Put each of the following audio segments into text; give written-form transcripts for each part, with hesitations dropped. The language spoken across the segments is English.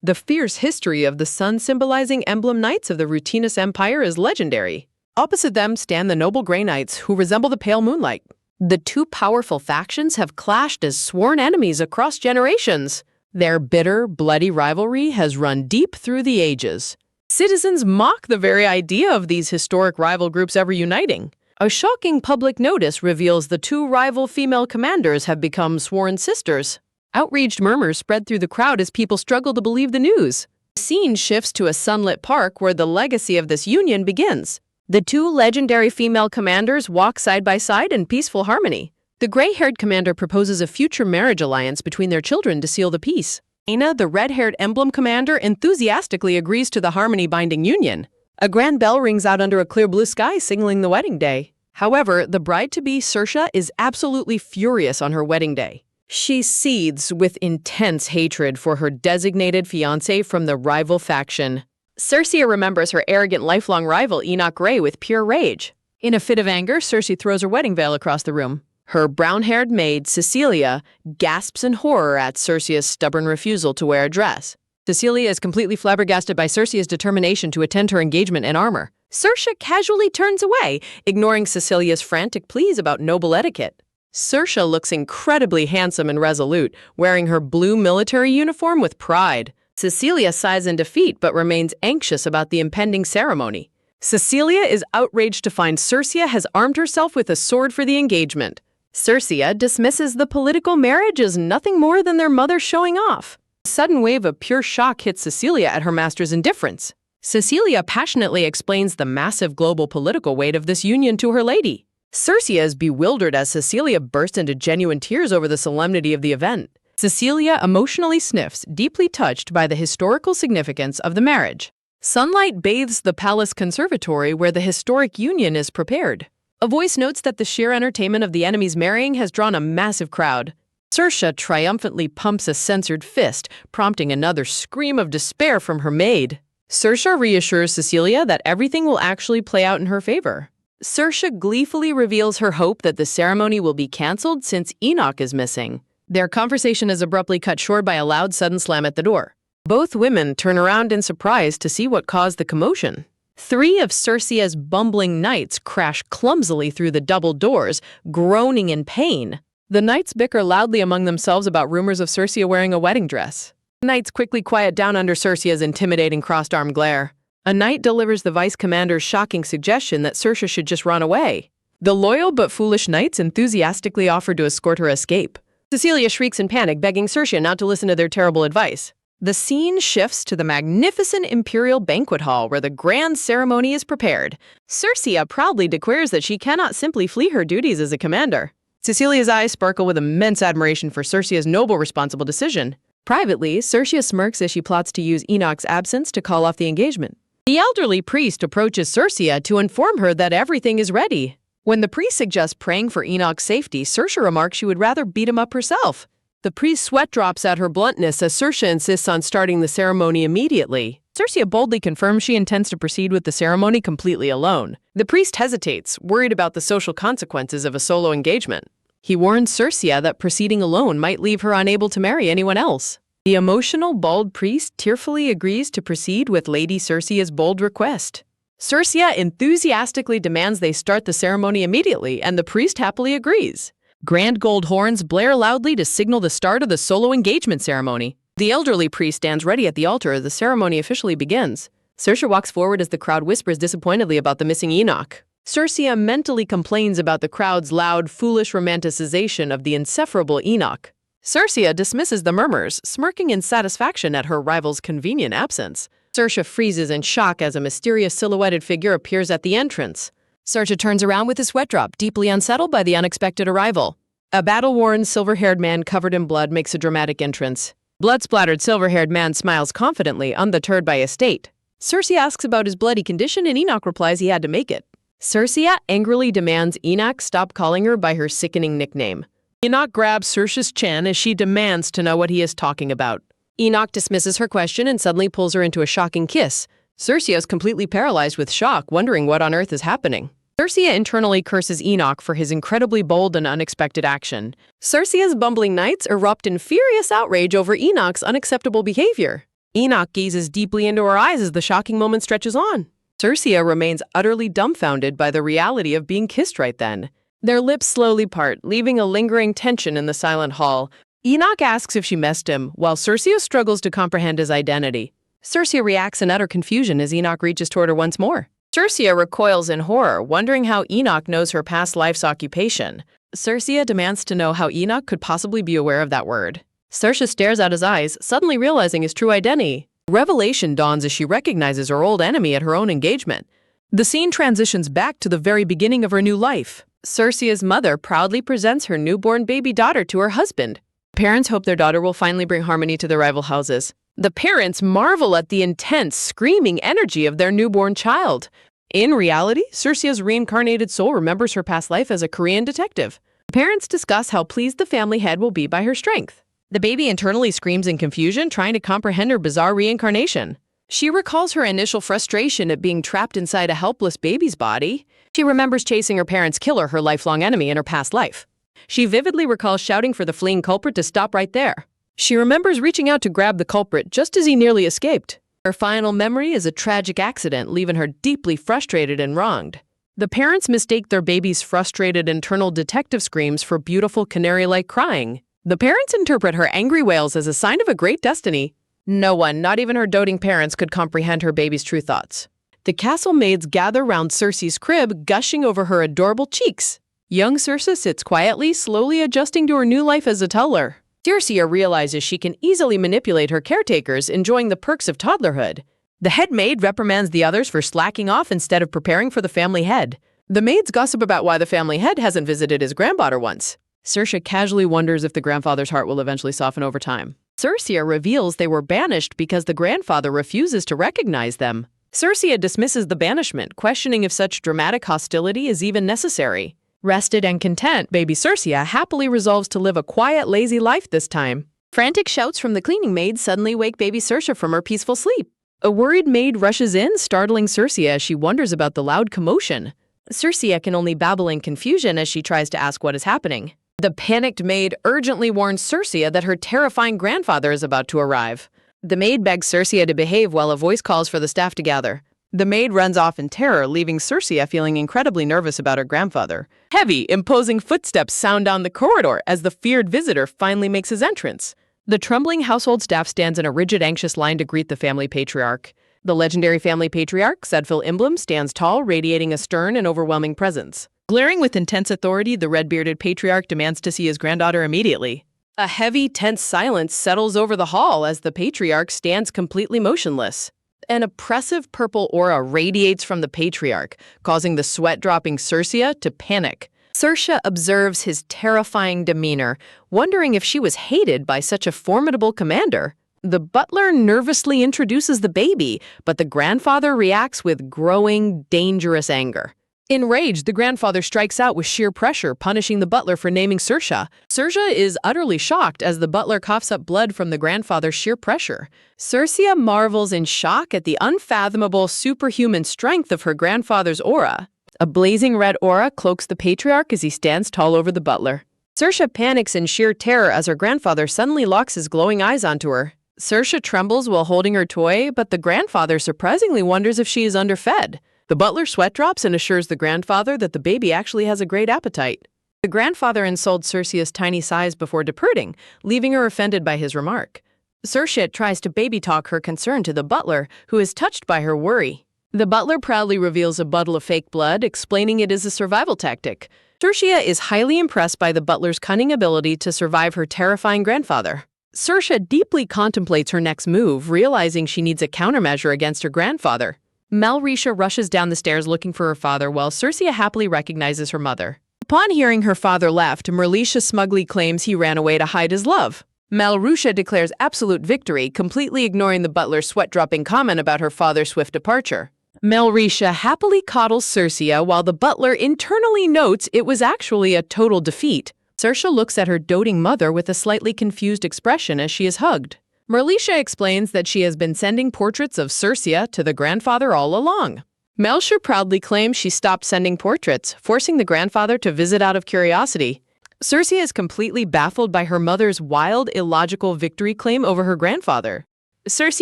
The fierce history of the sun symbolizing emblem knights of the Rutinous Empire is legendary. Opposite them stand the noble Grey Knights, who resemble the pale moonlight. The two powerful factions have clashed as sworn enemies across generations. Their bitter, bloody rivalry has run deep through the ages. Citizens mock the very idea of these historic rival groups ever uniting. A shocking public notice reveals the two rival female commanders have become sworn sisters. Outraged murmurs spread through the crowd as people struggle to believe the news. The scene shifts to a sunlit park where the legacy of this union begins. The two legendary female commanders walk side by side in peaceful harmony. The gray-haired commander proposes a future marriage alliance between their children to seal the peace. Aina, the red-haired emblem commander, enthusiastically agrees to the harmony-binding union. A grand bell rings out under a clear blue sky, signaling the wedding day. However, the bride-to-be, Saoirse, is absolutely furious on her wedding day. She seethes with intense hatred for her designated fiancé from the rival faction. Cersei remembers her arrogant lifelong rival Enoch Grey with pure rage. In a fit of anger, Cersei throws her wedding veil across the room. Her brown-haired maid, Cecilia, gasps in horror at Cersei's stubborn refusal to wear a dress. Cecilia is completely flabbergasted by Cersei's determination to attend her engagement in armor. Saoirse casually turns away, ignoring Cecilia's frantic pleas about noble etiquette. Saoirse looks incredibly handsome and resolute, wearing her blue military uniform with pride. Cecilia sighs in defeat but remains anxious about the impending ceremony. Cecilia is outraged to find Cersei has armed herself with a sword for the engagement. Cersei dismisses the political marriage as nothing more than their mother showing off. A sudden wave of pure shock hits Cecilia at her master's indifference. Cecilia passionately explains the massive global political weight of this union to her lady. Cersei is bewildered as Cecilia bursts into genuine tears over the solemnity of the event. Cecilia emotionally sniffs, deeply touched by the historical significance of the marriage. Sunlight bathes the palace conservatory where the historic union is prepared. A voice notes that the sheer entertainment of the enemies marrying has drawn a massive crowd. Saoirse triumphantly pumps a censored fist, prompting another scream of despair from her maid. Saoirse reassures Cecilia that everything will actually play out in her favor. Saoirse gleefully reveals her hope that the ceremony will be cancelled since Enoch is missing. Their conversation is abruptly cut short by a loud sudden slam at the door. Both women turn around in surprise to see what caused the commotion. Three of Cersei's bumbling knights crash clumsily through the double doors, groaning in pain. The knights bicker loudly among themselves about rumors of Cersei wearing a wedding dress. The knights quickly quiet down under Cersei's intimidating crossed-arm glare. A knight delivers the vice commander's shocking suggestion that Cersei should just run away. The loyal but foolish knights enthusiastically offer to escort her escape. Cecilia shrieks in panic, begging Cersei not to listen to their terrible advice. The scene shifts to the magnificent imperial banquet hall where the grand ceremony is prepared. Cersei proudly declares that she cannot simply flee her duties as a commander. Cecilia's eyes sparkle with immense admiration for Cersei's noble, responsible decision. Privately, Cersei smirks as she plots to use Enoch's absence to call off the engagement. The elderly priest approaches Cersei to inform her that everything is ready. When the priest suggests praying for Enoch's safety, Cersei remarks she would rather beat him up herself. The priest's sweat drops at her bluntness as Cersei insists on starting the ceremony immediately. Cersei boldly confirms she intends to proceed with the ceremony completely alone. The priest hesitates, worried about the social consequences of a solo engagement. He warns Cersei that proceeding alone might leave her unable to marry anyone else. The emotional, bald priest tearfully agrees to proceed with Lady Cersei's bold request. Cersei enthusiastically demands they start the ceremony immediately, and the priest happily agrees. Grand gold horns blare loudly to signal the start of the solo engagement ceremony. The elderly priest stands ready at the altar as the ceremony officially begins. Cersei walks forward as the crowd whispers disappointedly about the missing Enoch. Cersei mentally complains about the crowd's loud, foolish romanticization of the insufferable Enoch. Cersei dismisses the murmurs, smirking in satisfaction at her rival's convenient absence. Cersei freezes in shock as a mysterious silhouetted figure appears at the entrance. Cersei turns around with a sweat drop, deeply unsettled by the unexpected arrival. A battle-worn, silver-haired man covered in blood makes a dramatic entrance. Blood-splattered, silver-haired man smiles confidently, undeterred by his state. Cersei asks about his bloody condition, and Enoch replies he had to make it. Cersei angrily demands Enoch stop calling her by her sickening nickname. Enoch grabs Cersei's chin as she demands to know what he is talking about. Enoch dismisses her question and suddenly pulls her into a shocking kiss. Cersei is completely paralyzed with shock, wondering what on earth is happening. Cersei internally curses Enoch for his incredibly bold and unexpected action. Cersei's bumbling knights erupt in furious outrage over Enoch's unacceptable behavior. Enoch gazes deeply into her eyes as the shocking moment stretches on. Circia remains utterly dumbfounded by the reality of being kissed right then. Their lips slowly part, leaving a lingering tension in the silent hall. Enoch asks if she missed him, while Circia struggles to comprehend his identity. Circia reacts in utter confusion as Enoch reaches toward her once more. Circia recoils in horror, wondering how Enoch knows her past life's occupation. Circia demands to know how Enoch could possibly be aware of that word. Circia stares out his eyes, suddenly realizing his true identity. Revelation dawns as she recognizes her old enemy at her own engagement. The scene transitions back to the very beginning of her new life. Circia's mother proudly presents her newborn baby daughter to her husband. Parents hope their daughter will finally bring harmony to their rival houses. The parents marvel at the intense, screaming energy of their newborn child. In reality, Circia's reincarnated soul remembers her past life as a Korean detective. Parents discuss how pleased the family head will be by her strength. The baby internally screams in confusion, trying to comprehend her bizarre reincarnation. She recalls her initial frustration at being trapped inside a helpless baby's body. She remembers chasing her parents' killer, her lifelong enemy, in her past life. She vividly recalls shouting for the fleeing culprit to stop right there. She remembers reaching out to grab the culprit just as he nearly escaped. Her final memory is a tragic accident, leaving her deeply frustrated and wronged. The parents mistake their baby's frustrated internal detective screams for beautiful canary-like crying. The parents interpret her angry wails as a sign of a great destiny. No one, not even her doting parents, could comprehend her baby's true thoughts. The castle maids gather round Circe's crib, gushing over her adorable cheeks. Young Circe sits quietly, slowly adjusting to her new life as a toddler. Circia realizes she can easily manipulate her caretakers, enjoying the perks of toddlerhood. The head maid reprimands the others for slacking off instead of preparing for the family head. The maids gossip about why the family head hasn't visited his granddaughter once. Circe casually wonders if the grandfather's heart will eventually soften over time. Circia reveals they were banished because the grandfather refuses to recognize them. Circia dismisses the banishment, questioning if such dramatic hostility is even necessary. Rested and content, baby Circia happily resolves to live a quiet, lazy life this time. Frantic shouts from the cleaning maid suddenly wake baby Circe from her peaceful sleep. A worried maid rushes in, startling Circia as she wonders about the loud commotion. Circia can only babble in confusion as she tries to ask what is happening. The panicked maid urgently warns Circia that her terrifying grandfather is about to arrive. The maid begs Circia to behave while a voice calls for the staff to gather. The maid runs off in terror, leaving Circia feeling incredibly nervous about her grandfather. Heavy, imposing footsteps sound down the corridor as the feared visitor finally makes his entrance. The trembling household staff stands in a rigid, anxious line to greet the family patriarch. The legendary family patriarch, Zedfil Emblem, stands tall, radiating a stern and overwhelming presence. Glaring with intense authority, the red-bearded patriarch demands to see his granddaughter immediately. A heavy, tense silence settles over the hall as the patriarch stands completely motionless. An oppressive purple aura radiates from the patriarch, causing the sweat-dropping Circia to panic. Circia observes his terrifying demeanor, wondering if she was hated by such a formidable commander. The butler nervously introduces the baby, but the grandfather reacts with growing, dangerous anger. Enraged, the grandfather strikes out with sheer pressure, punishing the butler for naming Circia. Circia is utterly shocked as the butler coughs up blood from the grandfather's sheer pressure. Circia marvels in shock at the unfathomable superhuman strength of her grandfather's aura. A blazing red aura cloaks the patriarch as he stands tall over the butler. Circia panics in sheer terror as her grandfather suddenly locks his glowing eyes onto her. Circia trembles while holding her toy, but the grandfather surprisingly wonders if she is underfed. The butler sweat drops and assures the grandfather that the baby actually has a great appetite. The grandfather insults Circia's tiny size before departing, leaving her offended by his remark. Circia tries to baby talk her concern to the butler, who is touched by her worry. The butler proudly reveals a bottle of fake blood, explaining it is a survival tactic. Circia is highly impressed by the butler's cunning ability to survive her terrifying grandfather. Circia deeply contemplates her next move, realizing she needs a countermeasure against her grandfather. Melrisha rushes down the stairs looking for her father, while Circia happily recognizes her mother. Upon hearing her father left, Merlisha smugly claims he ran away to hide his love. Melrisha declares absolute victory, completely ignoring the butler's sweat-dropping comment about her father's swift departure. Melrisha happily coddles Circia, while the butler internally notes it was actually a total defeat. Circia looks at her doting mother with a slightly confused expression as she is hugged. Merlisha explains that she has been sending portraits of Circia to the grandfather all along. Melcher proudly claims she stopped sending portraits, forcing the grandfather to visit out of curiosity. Circia is completely baffled by her mother's wild, illogical victory claim over her grandfather. Circe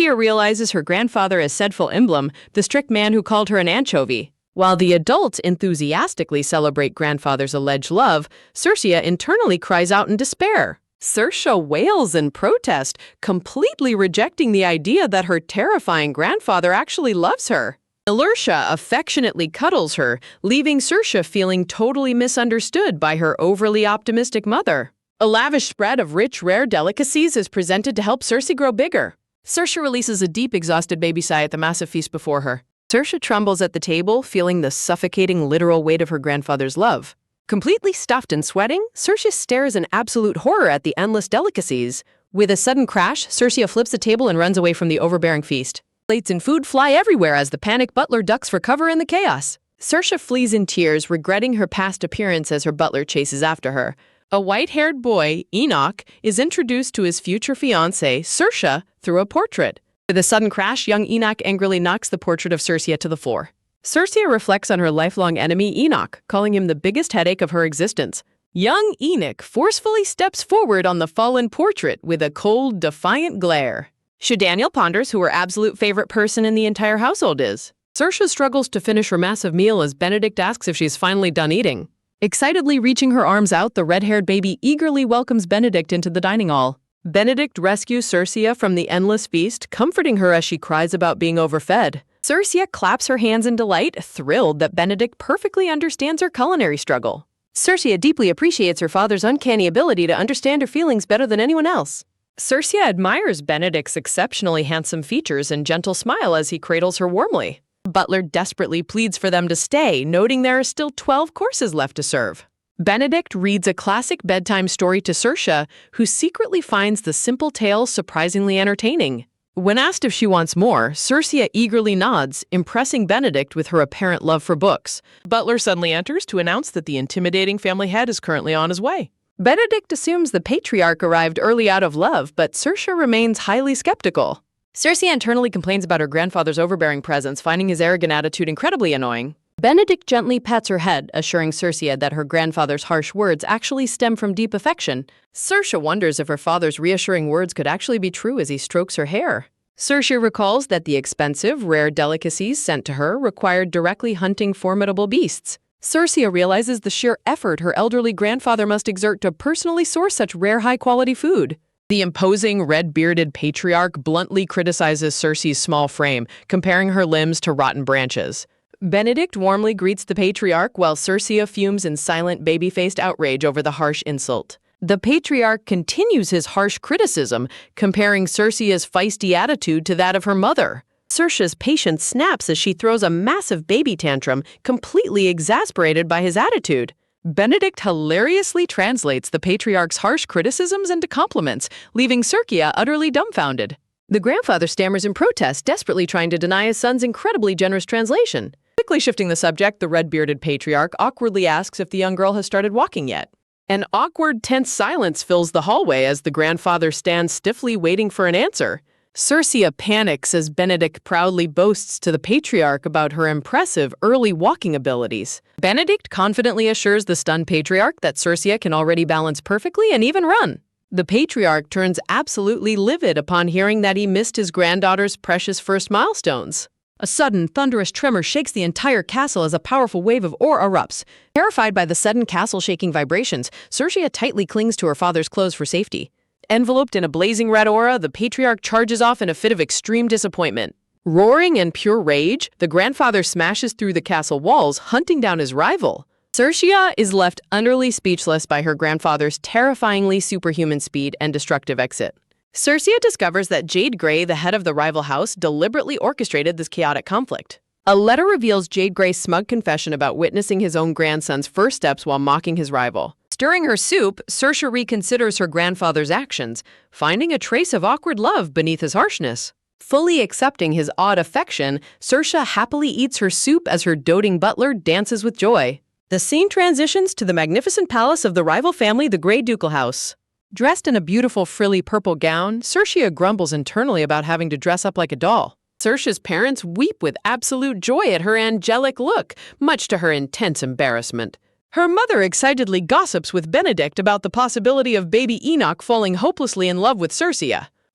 realizes her grandfather is Sedful Emblem, the strict man who called her an anchovy. While the adults enthusiastically celebrate grandfather's alleged love, Circe internally cries out in despair. Circe wails in protest, completely rejecting the idea that her terrifying grandfather actually loves her. Ilertia affectionately cuddles her, leaving Circe feeling totally misunderstood by her overly optimistic mother. A lavish spread of rich, rare delicacies is presented to help Circe grow bigger. Circe releases a deep, exhausted baby sigh at the massive feast before her. Circe trembles at the table, feeling the suffocating literal weight of her grandfather's love. Completely stuffed and sweating, Circe stares in absolute horror at the endless delicacies. With a sudden crash, Circe flips the table and runs away from the overbearing feast. Plates and food fly everywhere as the panicked butler ducks for cover in the chaos. Circe flees in tears, regretting her past appearance as her butler chases after her. A white-haired boy, Enoch, is introduced to his future fiancée, Circe, through a portrait. With a sudden crash, young Enoch angrily knocks the portrait of Circe to the floor. Circe reflects on her lifelong enemy, Enoch, calling him the biggest headache of her existence. Young Enoch forcefully steps forward on the fallen portrait with a cold, defiant glare. Daniel ponders who her absolute favorite person in the entire household is. Circe struggles to finish her massive meal as Benedict asks if she's finally done eating. Excitedly reaching her arms out, the red-haired baby eagerly welcomes Benedict into the dining hall. Benedict rescues Circe from the endless feast, comforting her as she cries about being overfed. Circe claps her hands in delight, thrilled that Benedict perfectly understands her culinary struggle. Circe deeply appreciates her father's uncanny ability to understand her feelings better than anyone else. Circe admires Benedict's exceptionally handsome features and gentle smile as he cradles her warmly. Butler desperately pleads for them to stay, noting there are still 12 courses left to serve. Benedict reads a classic bedtime story to Circe, who secretly finds the simple tale surprisingly entertaining. When asked if she wants more, Circe eagerly nods, impressing Benedict with her apparent love for books. Butler suddenly enters to announce that the intimidating family head is currently on his way. Benedict assumes the patriarch arrived early out of love, but Circe remains highly skeptical. Circe internally complains about her grandfather's overbearing presence, finding his arrogant attitude incredibly annoying. Benedict gently pats her head, assuring Circe that her grandfather's harsh words actually stem from deep affection. Circe wonders if her father's reassuring words could actually be true as he strokes her hair. Circe recalls that the expensive, rare delicacies sent to her required directly hunting formidable beasts. Circe realizes the sheer effort her elderly grandfather must exert to personally source such rare, high-quality food. The imposing, red-bearded patriarch bluntly criticizes Circe's small frame, comparing her limbs to rotten branches. Benedict warmly greets the patriarch while Circe fumes in silent, baby-faced outrage over the harsh insult. The patriarch continues his harsh criticism, comparing Circe's feisty attitude to that of her mother. Circe's patience snaps as she throws a massive baby tantrum, completely exasperated by his attitude. Benedict hilariously translates the patriarch's harsh criticisms into compliments, leaving Circe utterly dumbfounded. The grandfather stammers in protest, desperately trying to deny his son's incredibly generous translation. Quickly shifting the subject, the red-bearded patriarch awkwardly asks if the young girl has started walking yet. An awkward, tense silence fills the hallway as the grandfather stands stiffly waiting for an answer. Circe panics as Benedict proudly boasts to the patriarch about her impressive early walking abilities. Benedict confidently assures the stunned patriarch that Circe can already balance perfectly and even run. The patriarch turns absolutely livid upon hearing that he missed his granddaughter's precious first milestones. A sudden, thunderous tremor shakes the entire castle as a powerful wave of ore erupts. Terrified by the sudden castle-shaking vibrations, Circe tightly clings to her father's clothes for safety. Enveloped in a blazing red aura, the patriarch charges off in a fit of extreme disappointment. Roaring in pure rage, the grandfather smashes through the castle walls, hunting down his rival. Circe is left utterly speechless by her grandfather's terrifyingly superhuman speed and destructive exit. Circe discovers that Jade Grey, the head of the rival house, deliberately orchestrated this chaotic conflict. A letter reveals Jade Grey's smug confession about witnessing his own grandson's first steps while mocking his rival. Stirring her soup, Circe reconsiders her grandfather's actions, finding a trace of awkward love beneath his harshness. Fully accepting his odd affection, Circe happily eats her soup as her doting butler dances with joy. The scene transitions to the magnificent palace of the rival family, the Grey Ducal House. Dressed in a beautiful frilly purple gown, Circe grumbles internally about having to dress up like a doll. Circe's parents weep with absolute joy at her angelic look, much to her intense embarrassment. Her mother excitedly gossips with Benedict about the possibility of baby Enoch falling hopelessly in love with Circe.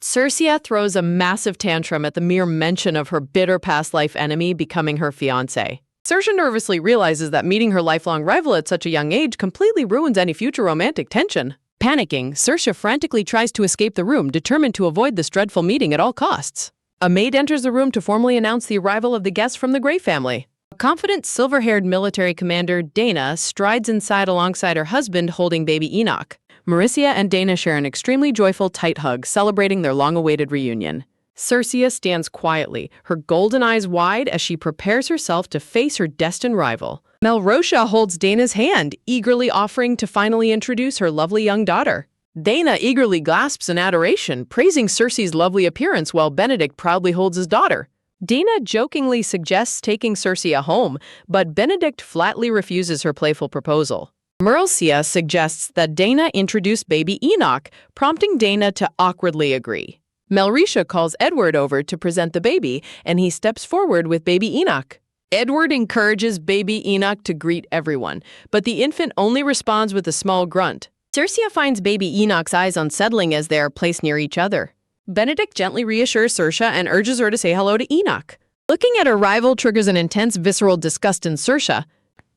Circia throws a massive tantrum at the mere mention of her bitter past life enemy becoming her fiancé. Saoirse nervously realizes that meeting her lifelong rival at such a young age completely ruins any future romantic tension. Panicking, Saoirse frantically tries to escape the room, determined to avoid this dreadful meeting at all costs. A maid enters the room to formally announce the arrival of the guests from the Grey family. A confident, silver-haired military commander, Dana, strides inside alongside her husband holding baby Enoch. Mauricia and Dana share an extremely joyful, tight hug, celebrating their long-awaited reunion. Circia stands quietly, her golden eyes wide as she prepares herself to face her destined rival. Melrosha holds Dana's hand, eagerly offering to finally introduce her lovely young daughter. Dana eagerly gasps in adoration, praising Cersei's lovely appearance while Benedict proudly holds his daughter. Dana jokingly suggests taking Circia home, but Benedict flatly refuses her playful proposal. Mauricia suggests that Dana introduce baby Enoch, prompting Dana to awkwardly agree. Melrosha calls Edward over to present the baby, and he steps forward with baby Enoch. Edward encourages baby Enoch to greet everyone, but the infant only responds with a small grunt. Circia finds baby Enoch's eyes unsettling as they are placed near each other. Benedict gently reassures Saoirse and urges her to say hello to Enoch. Looking at her rival triggers an intense visceral disgust in Saoirse.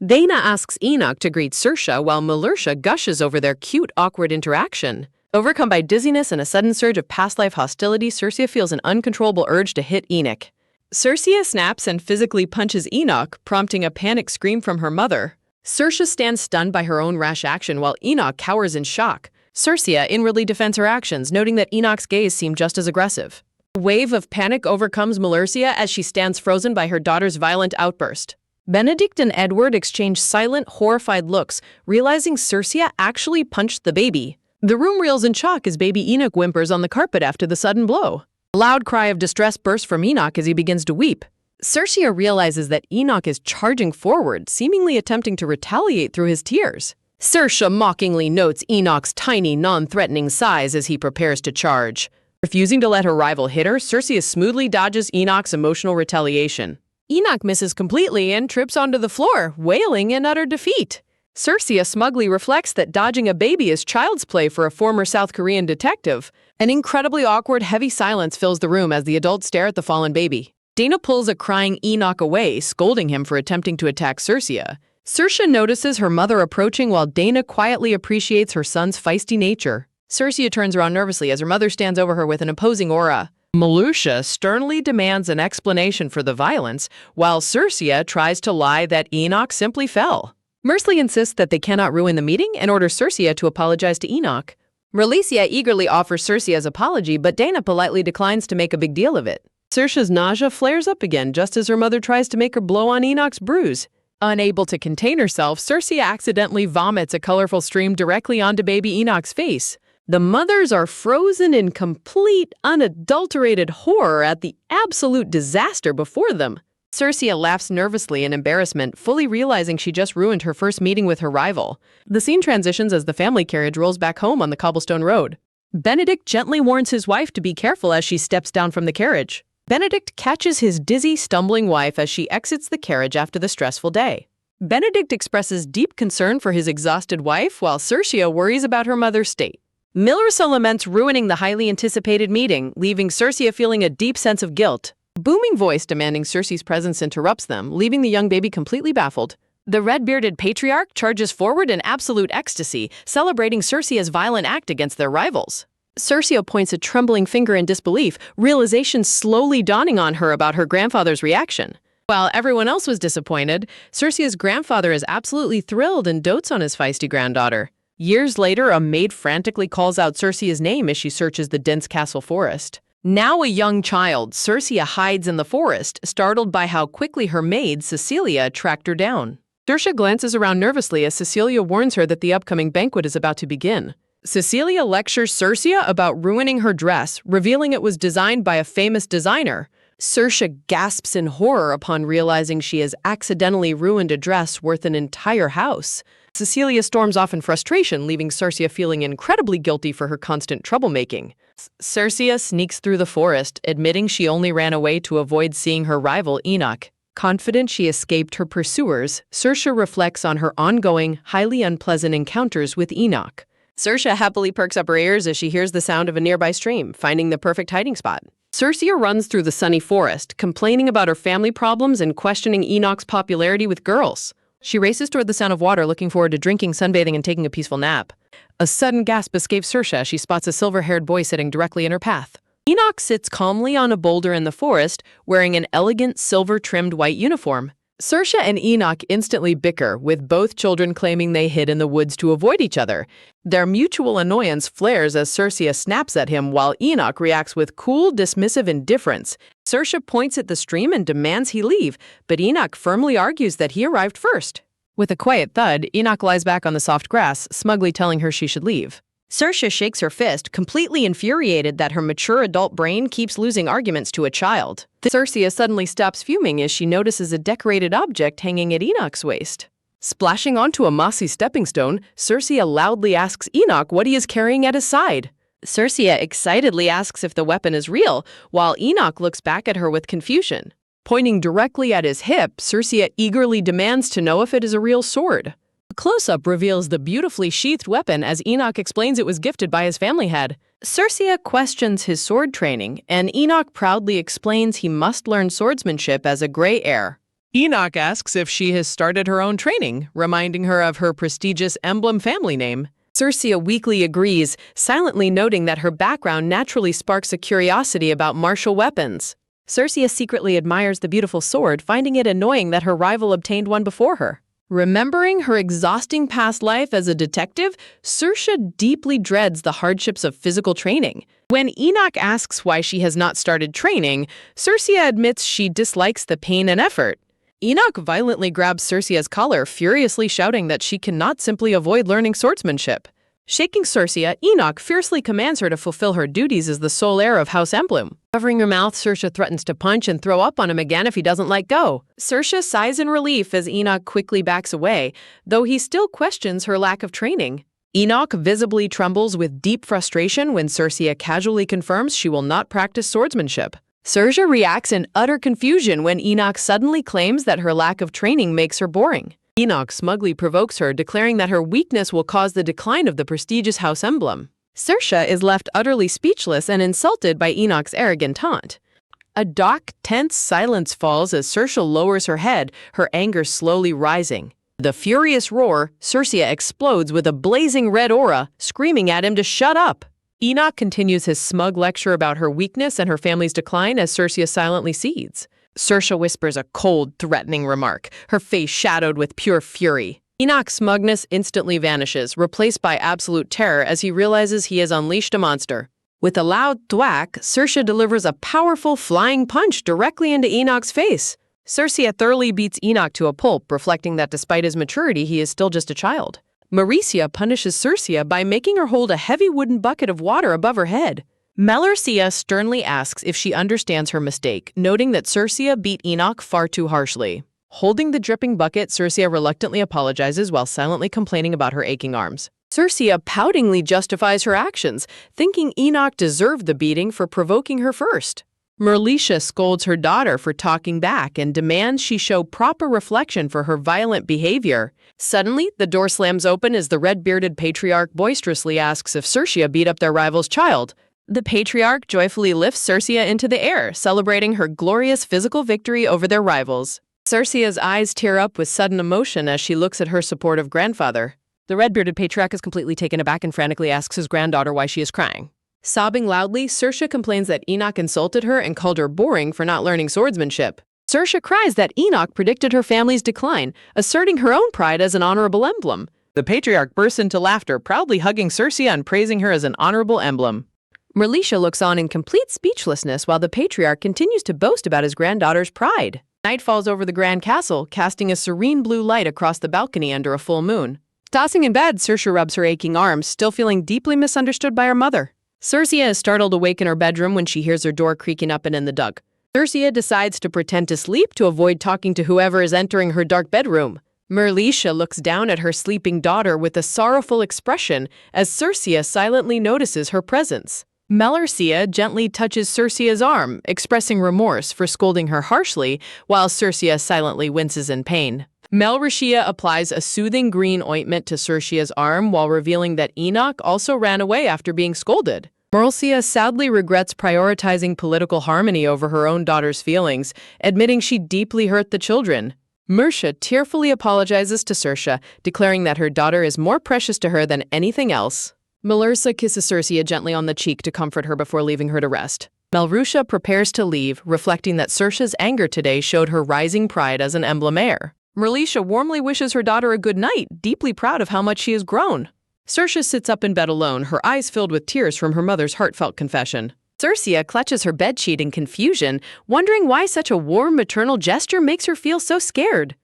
Dana asks Enoch to greet Saoirse while Melrosha gushes over their cute, awkward interaction. Overcome by dizziness and a sudden surge of past life hostility, Circia feels an uncontrollable urge to hit Enoch. Circia snaps and physically punches Enoch, prompting a panic scream from her mother. Saoirse stands stunned by her own rash action while Enoch cowers in shock. Circia inwardly defends her actions, noting that Enoch's gaze seemed just as aggressive. A wave of panic overcomes Melrosha as she stands frozen by her daughter's violent outburst. Benedict and Edward exchange silent, horrified looks, realizing Circia actually punched the baby. The room reels in shock as baby Enoch whimpers on the carpet after the sudden blow. A loud cry of distress bursts from Enoch as he begins to weep. Circia realizes that Enoch is charging forward, seemingly attempting to retaliate through his tears. Saoirse mockingly notes Enoch's tiny, non-threatening size as he prepares to charge. Refusing to let her rival hit her, Circia smoothly dodges Enoch's emotional retaliation. Enoch misses completely and trips onto the floor, wailing in utter defeat. Circia smugly reflects that dodging a baby is child's play for a former South Korean detective. An incredibly awkward, heavy silence fills the room as the adults stare at the fallen baby. Dana pulls a crying Enoch away, scolding him for attempting to attack Circia. Saoirse notices her mother approaching while Dana quietly appreciates her son's feisty nature. Circia turns around nervously as her mother stands over her with an imposing aura. Melrosha sternly demands an explanation for the violence, while Circia tries to lie that Enoch simply fell. Mercilessly insists that they cannot ruin the meeting and orders Circia to apologize to Enoch. Relicia eagerly offers Circia's apology, but Dana politely declines to make a big deal of it. Saoirse's nausea flares up again just as her mother tries to make her blow on Enoch's bruise. Unable to contain herself, Circia accidentally vomits a colorful stream directly onto baby Enoch's face. The mothers are frozen in complete, unadulterated horror at the absolute disaster before them. Circia laughs nervously in embarrassment, fully realizing she just ruined her first meeting with her rival. The scene transitions as the family carriage rolls back home on the cobblestone road. Benedict gently warns his wife to be careful as she steps down from the carriage. Benedict catches his dizzy, stumbling wife as she exits the carriage after the stressful day. Benedict expresses deep concern for his exhausted wife, while Circia worries about her mother's state. Melrosha laments ruining the highly anticipated meeting, leaving Circia feeling a deep sense of guilt. A booming voice demanding Cersei's presence interrupts them, leaving the young baby completely baffled. The red-bearded patriarch charges forward in absolute ecstasy, celebrating Circia's violent act against their rivals. Circia points a trembling finger in disbelief, realization slowly dawning on her about her grandfather's reaction. While everyone else was disappointed, Circia's grandfather is absolutely thrilled and dotes on his feisty granddaughter. Years later, a maid frantically calls out Circia's name as she searches the dense castle forest. Now a young child, Circia hides in the forest, startled by how quickly her maid, Cecilia, tracked her down. Circia glances around nervously as Cecilia warns her that the upcoming banquet is about to begin. Cecilia lectures Circia about ruining her dress, revealing it was designed by a famous designer. Circia gasps in horror upon realizing she has accidentally ruined a dress worth an entire house. Cecilia storms off in frustration, leaving Circia feeling incredibly guilty for her constant troublemaking. Circia sneaks through the forest, admitting she only ran away to avoid seeing her rival, Enoch. Confident she escaped her pursuers, Circia reflects on her ongoing, highly unpleasant encounters with Enoch. Saoirse happily perks up her ears as she hears the sound of a nearby stream, finding the perfect hiding spot. Saoirse runs through the sunny forest, complaining about her family problems and questioning Enoch's popularity with girls. She races toward the sound of water, looking forward to drinking, sunbathing, and taking a peaceful nap. A sudden gasp escapes Saoirse as she spots a silver-haired boy sitting directly in her path. Enoch sits calmly on a boulder in the forest, wearing an elegant silver-trimmed white uniform. Saoirse and Enoch instantly bicker, with both children claiming they hid in the woods to avoid each other. Their mutual annoyance flares as Saoirse snaps at him while Enoch reacts with cool, dismissive indifference. Saoirse points at the stream and demands he leave, but Enoch firmly argues that he arrived first. With a quiet thud, Enoch lies back on the soft grass, smugly telling her she should leave. Saoirse shakes her fist, completely infuriated that her mature adult brain keeps losing arguments to a child. Saoirse suddenly stops fuming as she notices a decorated object hanging at Enoch's waist. Splashing onto a mossy stepping stone, Saoirse loudly asks Enoch what he is carrying at his side. Saoirse excitedly asks if the weapon is real, while Enoch looks back at her with confusion. Pointing directly at his hip, Saoirse eagerly demands to know if it is a real sword. A close-up reveals the beautifully sheathed weapon as Enoch explains it was gifted by his family head. Saoirse questions his sword training, and Enoch proudly explains he must learn swordsmanship as a gray heir. Enoch asks if she has started her own training, reminding her of her prestigious emblem family name. Saoirse weakly agrees, silently noting that her background naturally sparks a curiosity about martial weapons. Saoirse secretly admires the beautiful sword, finding it annoying that her rival obtained one before her. Remembering her exhausting past life as a detective, Saoirse deeply dreads the hardships of physical training. When Enoch asks why she has not started training, Saoirse admits she dislikes the pain and effort. Enoch violently grabs Saoirse's collar, furiously shouting that she cannot simply avoid learning swordsmanship. Shaking Saoirse, Enoch fiercely commands her to fulfill her duties as the sole heir of House Emblem. Covering her mouth, Saoirse threatens to punch and throw up on him again if he doesn't let go. Saoirse sighs in relief as Enoch quickly backs away, though he still questions her lack of training. Enoch visibly trembles with deep frustration when Saoirse casually confirms she will not practice swordsmanship. Saoirse reacts in utter confusion when Enoch suddenly claims that her lack of training makes her boring. Enoch smugly provokes her, declaring that her weakness will cause the decline of the prestigious House Emblem. Saoirse is left utterly speechless and insulted by Enoch's arrogant taunt. A dark, tense silence falls as Saoirse lowers her head, her anger slowly rising. The furious roar, Saoirse explodes with a blazing red aura, screaming at him to shut up. Enoch continues his smug lecture about her weakness and her family's decline as Saoirse silently cedes. Saoirse whispers a cold, threatening remark, her face shadowed with pure fury. Enoch's smugness instantly vanishes, replaced by absolute terror as he realizes he has unleashed a monster. With a loud thwack, Saoirse delivers a powerful flying punch directly into Enoch's face. Saoirse thoroughly beats Enoch to a pulp, reflecting that despite his maturity, he is still just a child. Maricia punishes Saoirse by making her hold a heavy wooden bucket of water above her head. Maricia sternly asks if she understands her mistake, noting that Saoirse beat Enoch far too harshly. Holding the dripping bucket, Saoirse reluctantly apologizes while silently complaining about her aching arms. Saoirse poutingly justifies her actions, thinking Enoch deserved the beating for provoking her first. Merlicia scolds her daughter for talking back and demands she show proper reflection for her violent behavior. Suddenly, the door slams open as the red-bearded patriarch boisterously asks if Saoirse beat up their rival's child. The patriarch joyfully lifts Saoirse into the air, celebrating her glorious physical victory over their rivals. Saoirse's eyes tear up with sudden emotion as she looks at her supportive grandfather. The red-bearded patriarch is completely taken aback and frantically asks his granddaughter why she is crying. Sobbing loudly, Saoirse complains that Enoch insulted her and called her boring for not learning swordsmanship. Saoirse cries that Enoch predicted her family's decline, asserting her own pride as an honorable emblem. The patriarch bursts into laughter, proudly hugging Saoirse and praising her as an honorable emblem. Merlicia looks on in complete speechlessness while the patriarch continues to boast about his granddaughter's pride. Night falls over the grand castle, casting a serene blue light across the balcony under a full moon. Tossing in bed, Saoirse rubs her aching arms, still feeling deeply misunderstood by her mother. Saoirse is startled awake in her bedroom when she hears her door creaking up and in the dark. Saoirse decides to pretend to sleep to avoid talking to whoever is entering her dark bedroom. Merlicia looks down at her sleeping daughter with a sorrowful expression as Saoirse silently notices her presence. Melarcia gently touches Saoirse's arm, expressing remorse for scolding her harshly, while Saoirse silently winces in pain. Melrishia applies a soothing green ointment to Cercia's arm while revealing that Enoch also ran away after being scolded. Melrishia sadly regrets prioritizing political harmony over her own daughter's feelings, admitting she deeply hurt the children. Mersha tearfully apologizes to Cercia, declaring that her daughter is more precious to her than anything else. Melrishia kisses Cercia gently on the cheek to comfort her before leaving her to rest. Melrishia prepares to leave, reflecting that Cercia's anger today showed her rising pride as an emblem heir. Melrishia warmly wishes her daughter a good night, deeply proud of how much she has grown. Cercia sits up in bed alone, her eyes filled with tears from her mother's heartfelt confession. Cercia clutches her bedsheet in confusion, wondering why such a warm maternal gesture makes her feel so scared.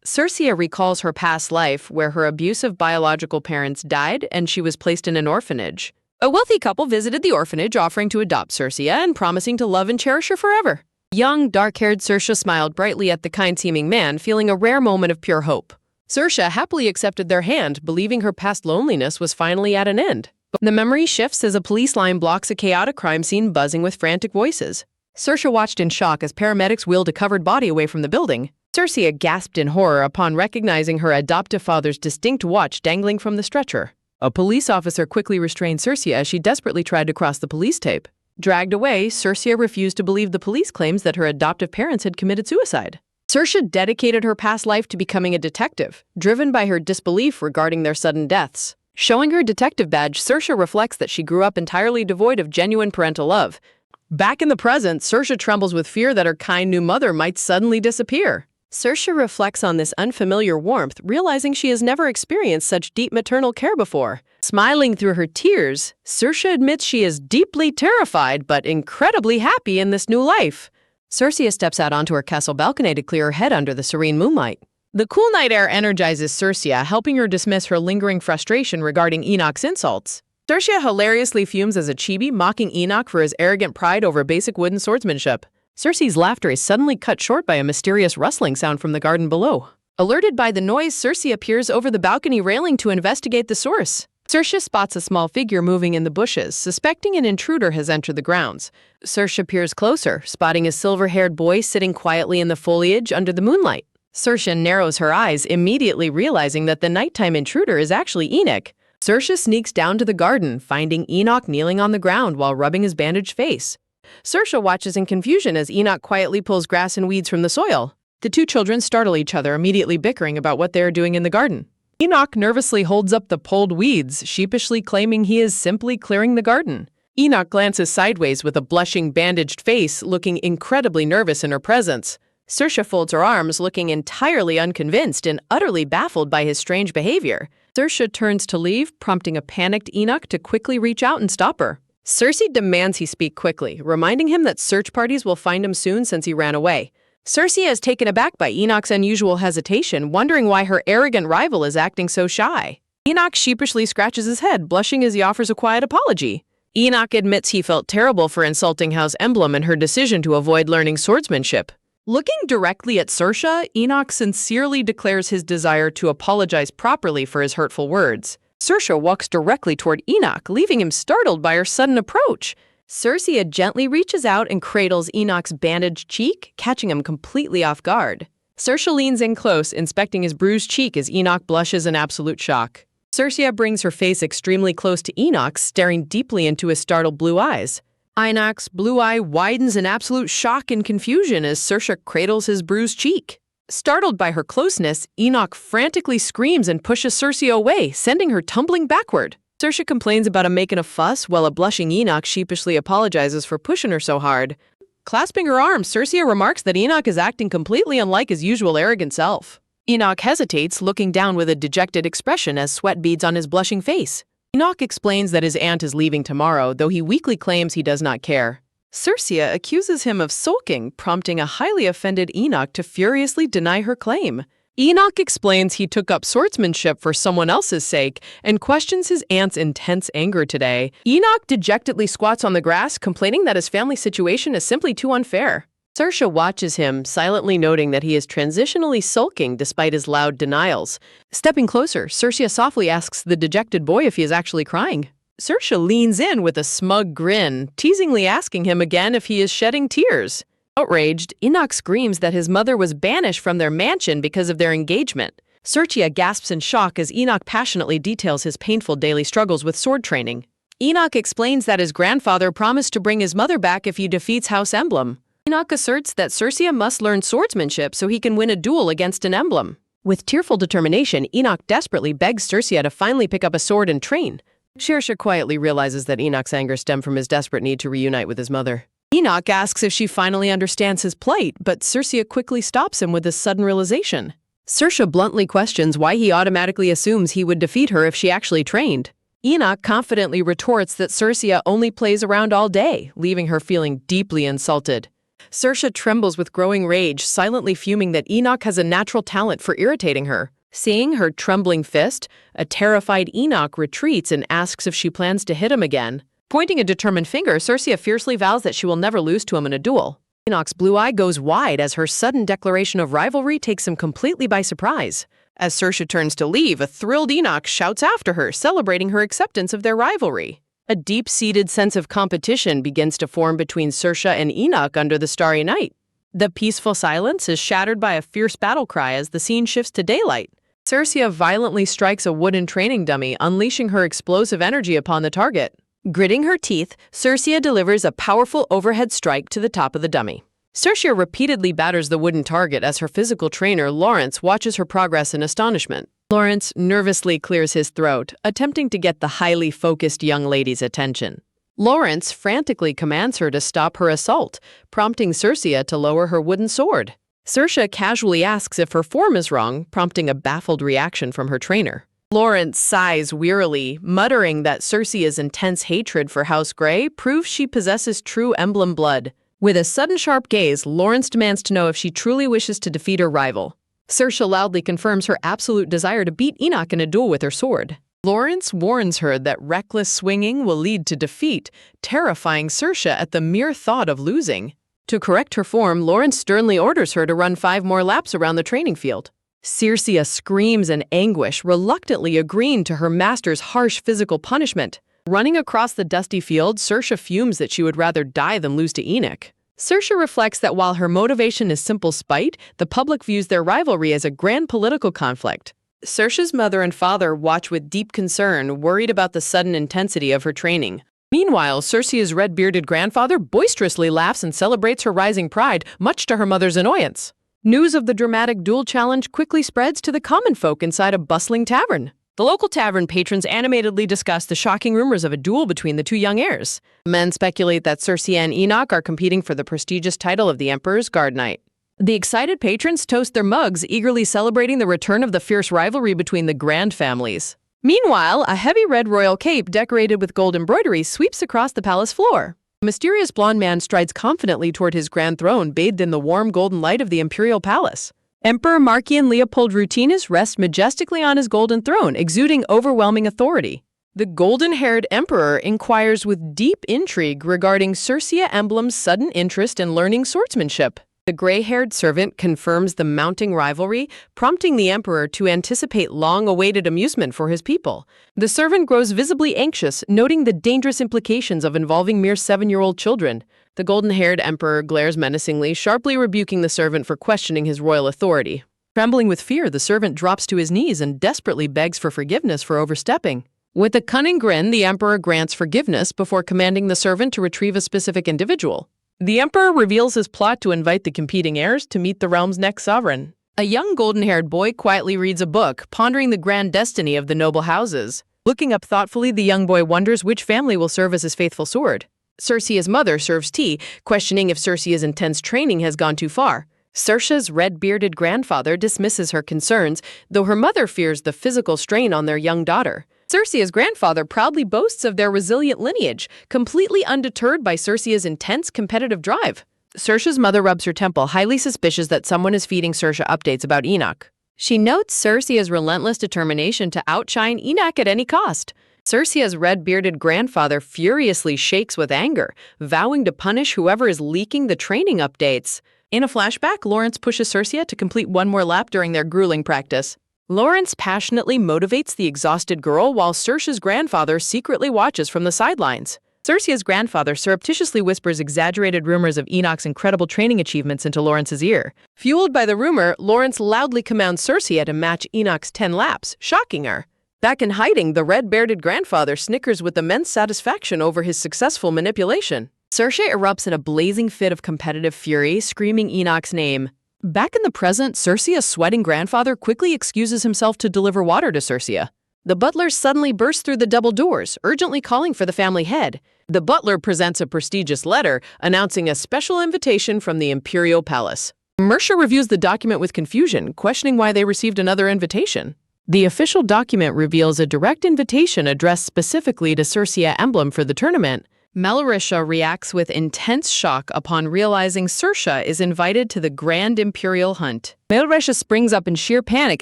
Cercia recalls her past life, where her abusive biological parents died and she was placed in an orphanage. A wealthy couple visited the orphanage, offering to adopt Cercia and promising to love and cherish her forever. Young, dark-haired Cercia smiled brightly at the kind-seeming man, feeling a rare moment of pure hope. Cercia happily accepted their hand, believing her past loneliness was finally at an end. The memory shifts as a police line blocks a chaotic crime scene buzzing with frantic voices. Cercia watched in shock as paramedics wheeled a covered body away from the building. Cercia gasped in horror upon recognizing her adoptive father's distinct watch dangling from the stretcher. A police officer quickly restrained Cercia as she desperately tried to cross the police tape. Dragged away, Cercia refused to believe the police claims that her adoptive parents had committed suicide. Cercia dedicated her past life to becoming a detective, driven by her disbelief regarding their sudden deaths. Showing her detective badge, Cercia reflects that she grew up entirely devoid of genuine parental love. Back in the present, Cercia trembles with fear that her kind new mother might suddenly disappear. Cercia reflects on this unfamiliar warmth, realizing she has never experienced such deep maternal care before. Smiling through her tears, Cercia admits she is deeply terrified but incredibly happy in this new life. Cercia steps out onto her castle balcony to clear her head under the serene moonlight. The cool night air energizes Cercia, helping her dismiss her lingering frustration regarding Enoch's insults. Cercia hilariously fumes as a chibi, mocking Enoch for his arrogant pride over basic wooden swordsmanship. Cercia's laughter is suddenly cut short by a mysterious rustling sound from the garden below. Alerted by the noise, Cercia peers over the balcony railing to investigate the source. Cercia spots a small figure moving in the bushes, suspecting an intruder has entered the grounds. Cercia peers closer, spotting a silver-haired boy sitting quietly in the foliage under the moonlight. Cercia narrows her eyes, immediately realizing that the nighttime intruder is actually Enoch. Cercia sneaks down to the garden, finding Enoch kneeling on the ground while rubbing his bandaged face. Cercia watches in confusion as Enoch quietly pulls grass and weeds from the soil. The two children startle each other, immediately bickering about what they are doing in the garden. Enoch nervously holds up the pulled weeds, sheepishly claiming he is simply clearing the garden. Enoch glances sideways with a blushing, bandaged face, looking incredibly nervous in her presence. Cercia folds her arms, looking entirely unconvinced and utterly baffled by his strange behavior. Cercia turns to leave, prompting a panicked Enoch to quickly reach out and stop her. Cercia demands he speak quickly, reminding him that search parties will find him soon since he ran away. Cercia is taken aback by Enoch's unusual hesitation, wondering why her arrogant rival is acting so shy. Enoch sheepishly scratches his head, blushing as he offers a quiet apology. Enoch admits he felt terrible for insulting House Emblem and her decision to avoid learning swordsmanship. Looking directly at Cercia, Enoch sincerely declares his desire to apologize properly for his hurtful words. Cercia walks directly toward Enoch, leaving him startled by her sudden approach. Cercia gently reaches out and cradles Enoch's bandaged cheek, catching him completely off guard. Cercia leans in close, inspecting his bruised cheek as Enoch blushes in absolute shock. Cercia brings her face extremely close to Enoch, staring deeply into his startled blue eyes. Enoch's blue eye widens in absolute shock and confusion as Cercia cradles his bruised cheek. Startled by her closeness, Enoch frantically screams and pushes Cercia away, sending her tumbling backward. Cercia complains about him making a fuss, while a blushing Enoch sheepishly apologizes for pushing her so hard. Clasping her arms, Cercia remarks that Enoch is acting completely unlike his usual arrogant self. Enoch hesitates, looking down with a dejected expression as sweat beads on his blushing face. Enoch explains that his aunt is leaving tomorrow, though he weakly claims he does not care. Cercia accuses him of sulking, prompting a highly offended Enoch to furiously deny her claim. Enoch explains he took up swordsmanship for someone else's sake and questions his aunt's intense anger today. Enoch dejectedly squats on the grass, complaining that his family situation is simply too unfair. Cercia watches him, silently noting that he is transitionally sulking despite his loud denials. Stepping closer, Cercia softly asks the dejected boy if he is actually crying. Cercia leans in with a smug grin, teasingly asking him again if he is shedding tears. Outraged, Enoch screams that his mother was banished from their mansion because of their engagement. Sertia gasps in shock as Enoch passionately details his painful daily struggles with sword training. Enoch explains that his grandfather promised to bring his mother back if he defeats House Emblem. Enoch asserts that Sersia must learn swordsmanship so he can win a duel against an emblem. With tearful determination, Enoch desperately begs Sersia to finally pick up a sword and train. Shersha quietly realizes that Enoch's anger stemmed from his desperate need to reunite with his mother. Enoch asks if she finally understands his plight, but Sersia quickly stops him with a sudden realization. Sersia bluntly questions why he automatically assumes he would defeat her if she actually trained. Enoch confidently retorts that Sersia only plays around all day, leaving her feeling deeply insulted. Sersia trembles with growing rage, silently fuming that Enoch has a natural talent for irritating her. Seeing her trembling fist, a terrified Enoch retreats and asks if she plans to hit him again. Pointing a determined finger, Sersia fiercely vows that she will never lose to him in a duel. Enoch's blue eye goes wide as her sudden declaration of rivalry takes him completely by surprise. As Sersia turns to leave, a thrilled Enoch shouts after her, celebrating her acceptance of their rivalry. A deep-seated sense of competition begins to form between Sersia and Enoch under the starry night. The peaceful silence is shattered by a fierce battle cry as the scene shifts to daylight. Sersia violently strikes a wooden training dummy, unleashing her explosive energy upon the target. Gritting her teeth, Sersia delivers a powerful overhead strike to the top of the dummy. Sersia repeatedly batters the wooden target as her physical trainer, Lawrence, watches her progress in astonishment. Lawrence nervously clears his throat, attempting to get the highly focused young lady's attention. Lawrence frantically commands her to stop her assault, prompting Sersia to lower her wooden sword. Sersia casually asks if her form is wrong, prompting a baffled reaction from her trainer. Lawrence sighs wearily, muttering that Sersia's intense hatred for House Grey proves she possesses true emblem blood. With a sudden sharp gaze, Lawrence demands to know if she truly wishes to defeat her rival. Sersia loudly confirms her absolute desire to beat Enoch in a duel with her sword. Lawrence warns her that reckless swinging will lead to defeat, terrifying Sersia at the mere thought of losing. To correct her form, Lawrence sternly orders her to run 5 more laps around the training field. Sersia screams in anguish, reluctantly agreeing to her master's harsh physical punishment. Running across the dusty field, Sersia fumes that she would rather die than lose to Enoch. Sersia reflects that while her motivation is simple spite, the public views their rivalry as a grand political conflict. Sersia's mother and father watch with deep concern, worried about the sudden intensity of her training. Meanwhile, Sersia's red-bearded grandfather boisterously laughs and celebrates her rising pride, much to her mother's annoyance. News of the dramatic duel challenge quickly spreads to the common folk inside a bustling tavern. The local tavern patrons animatedly discuss the shocking rumors of a duel between the two young heirs. Men speculate that Sersia and Enoch are competing for the prestigious title of the Emperor's Guard Knight. The excited patrons toast their mugs, eagerly celebrating the return of the fierce rivalry between the grand families. Meanwhile, a heavy red royal cape decorated with gold embroidery sweeps across the palace floor. A mysterious blonde man strides confidently toward his grand throne, bathed in the warm golden light of the imperial palace. Emperor Markian Leopold Rutinus rests majestically on his golden throne, exuding overwhelming authority. The golden-haired emperor inquires with deep intrigue regarding Sersia Emblem's sudden interest in learning swordsmanship. The gray-haired servant confirms the mounting rivalry, prompting the emperor to anticipate long-awaited amusement for his people. The servant grows visibly anxious, noting the dangerous implications of involving mere 7-year-old children. The golden-haired emperor glares menacingly, sharply rebuking the servant for questioning his royal authority. Trembling with fear, the servant drops to his knees and desperately begs for forgiveness for overstepping. With a cunning grin, the emperor grants forgiveness before commanding the servant to retrieve a specific individual. The emperor reveals his plot to invite the competing heirs to meet the realm's next sovereign. A young golden-haired boy quietly reads a book, pondering the grand destiny of the noble houses. Looking up thoughtfully, the young boy wonders which family will serve as his faithful sword. Sersia's mother serves tea, questioning if Sersia's intense training has gone too far. Sersia's red-bearded grandfather dismisses her concerns, though her mother fears the physical strain on their young daughter. Sersia's grandfather proudly boasts of their resilient lineage, completely undeterred by Sersia's intense competitive drive. Sersia's mother rubs her temple, highly suspicious that someone is feeding Sersia updates about Enoch. She notes Sersia's relentless determination to outshine Enoch at any cost. Sersia's red-bearded grandfather furiously shakes with anger, vowing to punish whoever is leaking the training updates. In a flashback, Lawrence pushes Sersia to complete 1 more lap during their grueling practice. Lawrence passionately motivates the exhausted girl while Sersia's grandfather secretly watches from the sidelines. Circea's grandfather surreptitiously whispers exaggerated rumors of Enoch's incredible training achievements into Lawrence's ear. Fueled by the rumor, Lawrence loudly commands Circea to match Enoch's 10 laps, shocking her. Back in hiding, the red-bearded grandfather snickers with immense satisfaction over his successful manipulation. Circea erupts in a blazing fit of competitive fury, screaming Enoch's name. Back in the present, Circea's sweating grandfather quickly excuses himself to deliver water to Circea. The butler suddenly bursts through the double doors, urgently calling for the family head. The butler presents a prestigious letter announcing a special invitation from the imperial palace. Mercia reviews the document with confusion, questioning why they received another invitation. The official document reveals a direct invitation addressed specifically to Circea emblem for the tournament. Melrisha reacts with intense shock upon realizing Circea is invited to the Grand Imperial Hunt. Melrisha springs up in sheer panic,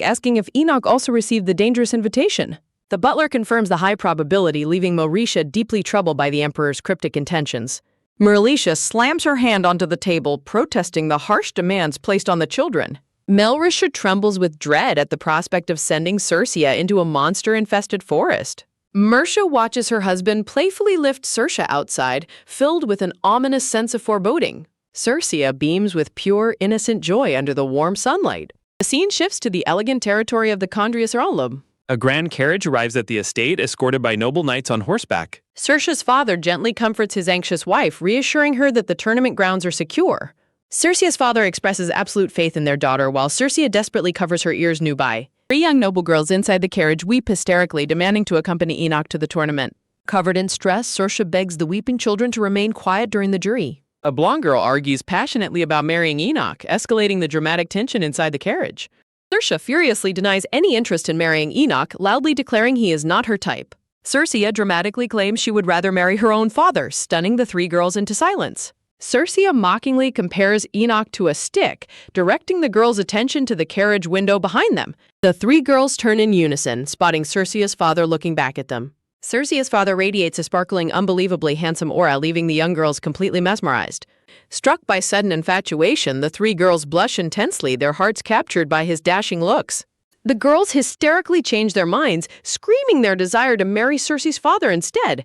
asking if Enoch also received the dangerous invitation. The butler confirms the high probability, leaving Melrisha deeply troubled by the Emperor's cryptic intentions. Melrisha slams her hand onto the table, protesting the harsh demands placed on the children. Melrisha trembles with dread at the prospect of sending Circea into a monster-infested forest. Mercia watches her husband playfully lift Circea outside, filled with an ominous sense of foreboding. Circea beams with pure, innocent joy under the warm sunlight. The scene shifts to the elegant territory of the Condrius Earldom. A grand carriage arrives at the estate, escorted by noble knights on horseback. Circea's father gently comforts his anxious wife, reassuring her that the tournament grounds are secure. Circea's father expresses absolute faith in their daughter, while Circea desperately covers her ears newby. 3 young noble girls inside the carriage weep hysterically, demanding to accompany Enoch to the tournament. Covered in stress, Circea begs the weeping children to remain quiet during the jury. A blonde girl argues passionately about marrying Enoch, escalating the dramatic tension inside the carriage. Circea furiously denies any interest in marrying Enoch, loudly declaring he is not her type. Circea dramatically claims she would rather marry her own father, stunning the 3 girls into silence. Circea mockingly compares Enoch to a stick, directing the girls' attention to the carriage window behind them. The 3 girls turn in unison, spotting Circea's father looking back at them. Circea's father radiates a sparkling, unbelievably handsome aura, leaving the young girls completely mesmerized. Struck by sudden infatuation, the 3 girls blush intensely, their hearts captured by his dashing looks. The girls hysterically change their minds, screaming their desire to marry Circe's father instead.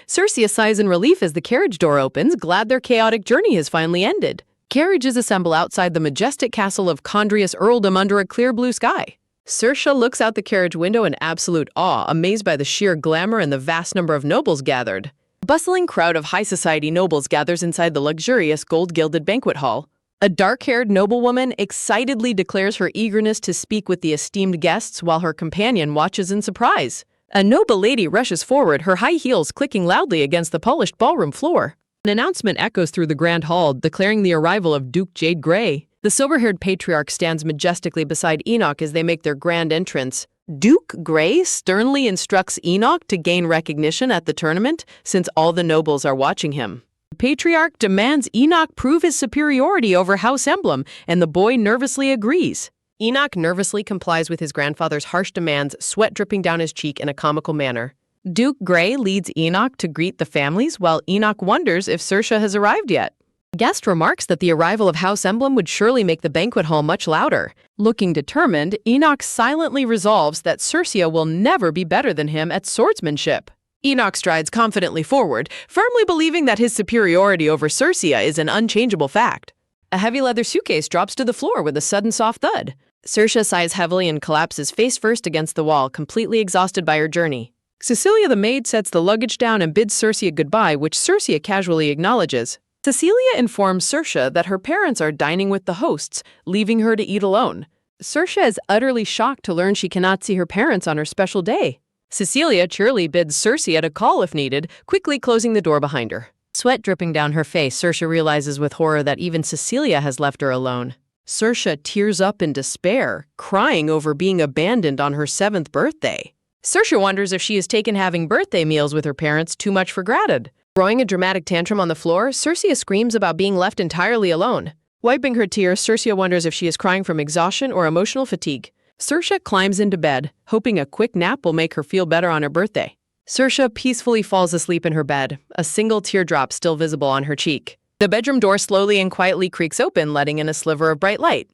Circea sighs in relief as the carriage door opens, glad their chaotic journey has finally ended. Carriages assemble outside the majestic castle of Condrius Earldom under a clear blue sky. Circea looks out the carriage window in absolute awe, amazed by the sheer glamour and the vast number of nobles gathered. A bustling crowd of high society nobles gathers inside the luxurious gold-gilded banquet hall. A dark-haired noblewoman excitedly declares her eagerness to speak with the esteemed guests while her companion watches in surprise. A noble lady rushes forward, her high heels clicking loudly against the polished ballroom floor. An announcement echoes through the grand hall, declaring the arrival of Duke Jade Grey. The silver-haired patriarch stands majestically beside Enoch as they make their grand entrance. Duke Grey sternly instructs Enoch to gain recognition at the tournament, since all the nobles are watching him. The patriarch demands Enoch prove his superiority over House Emblem, and the boy nervously agrees. Enoch nervously complies with his grandfather's harsh demands, sweat dripping down his cheek in a comical manner. Duke Grey leads Enoch to greet the families, while Enoch wonders if Circea has arrived yet. The guest remarks that the arrival of House Emblem would surely make the banquet hall much louder. Looking determined, Enoch silently resolves that Circea will never be better than him at swordsmanship. Enoch strides confidently forward, firmly believing that his superiority over Circea is an unchangeable fact. A heavy leather suitcase drops to the floor with a sudden soft thud. Circea sighs heavily and collapses face first against the wall, completely exhausted by her journey. Cecilia the maid sets the luggage down and bids Circea goodbye, which Circea casually acknowledges. Cecilia informs Circea that her parents are dining with the hosts, leaving her to eat alone. Circea is utterly shocked to learn she cannot see her parents on her special day. Cecilia cheerily bids Circea to call if needed, quickly closing the door behind her. Sweat dripping down her face, Circea realizes with horror that even Cecilia has left her alone. Circea tears up in despair, crying over being abandoned on her 7th birthday. Circea wonders if she has taken having birthday meals with her parents too much for granted. Throwing a dramatic tantrum on the floor, Circea screams about being left entirely alone. Wiping her tears, Circea wonders if she is crying from exhaustion or emotional fatigue. Circea climbs into bed, hoping a quick nap will make her feel better on her birthday. Circea peacefully falls asleep in her bed, a single teardrop still visible on her cheek. The bedroom door slowly and quietly creaks open, letting in a sliver of bright light.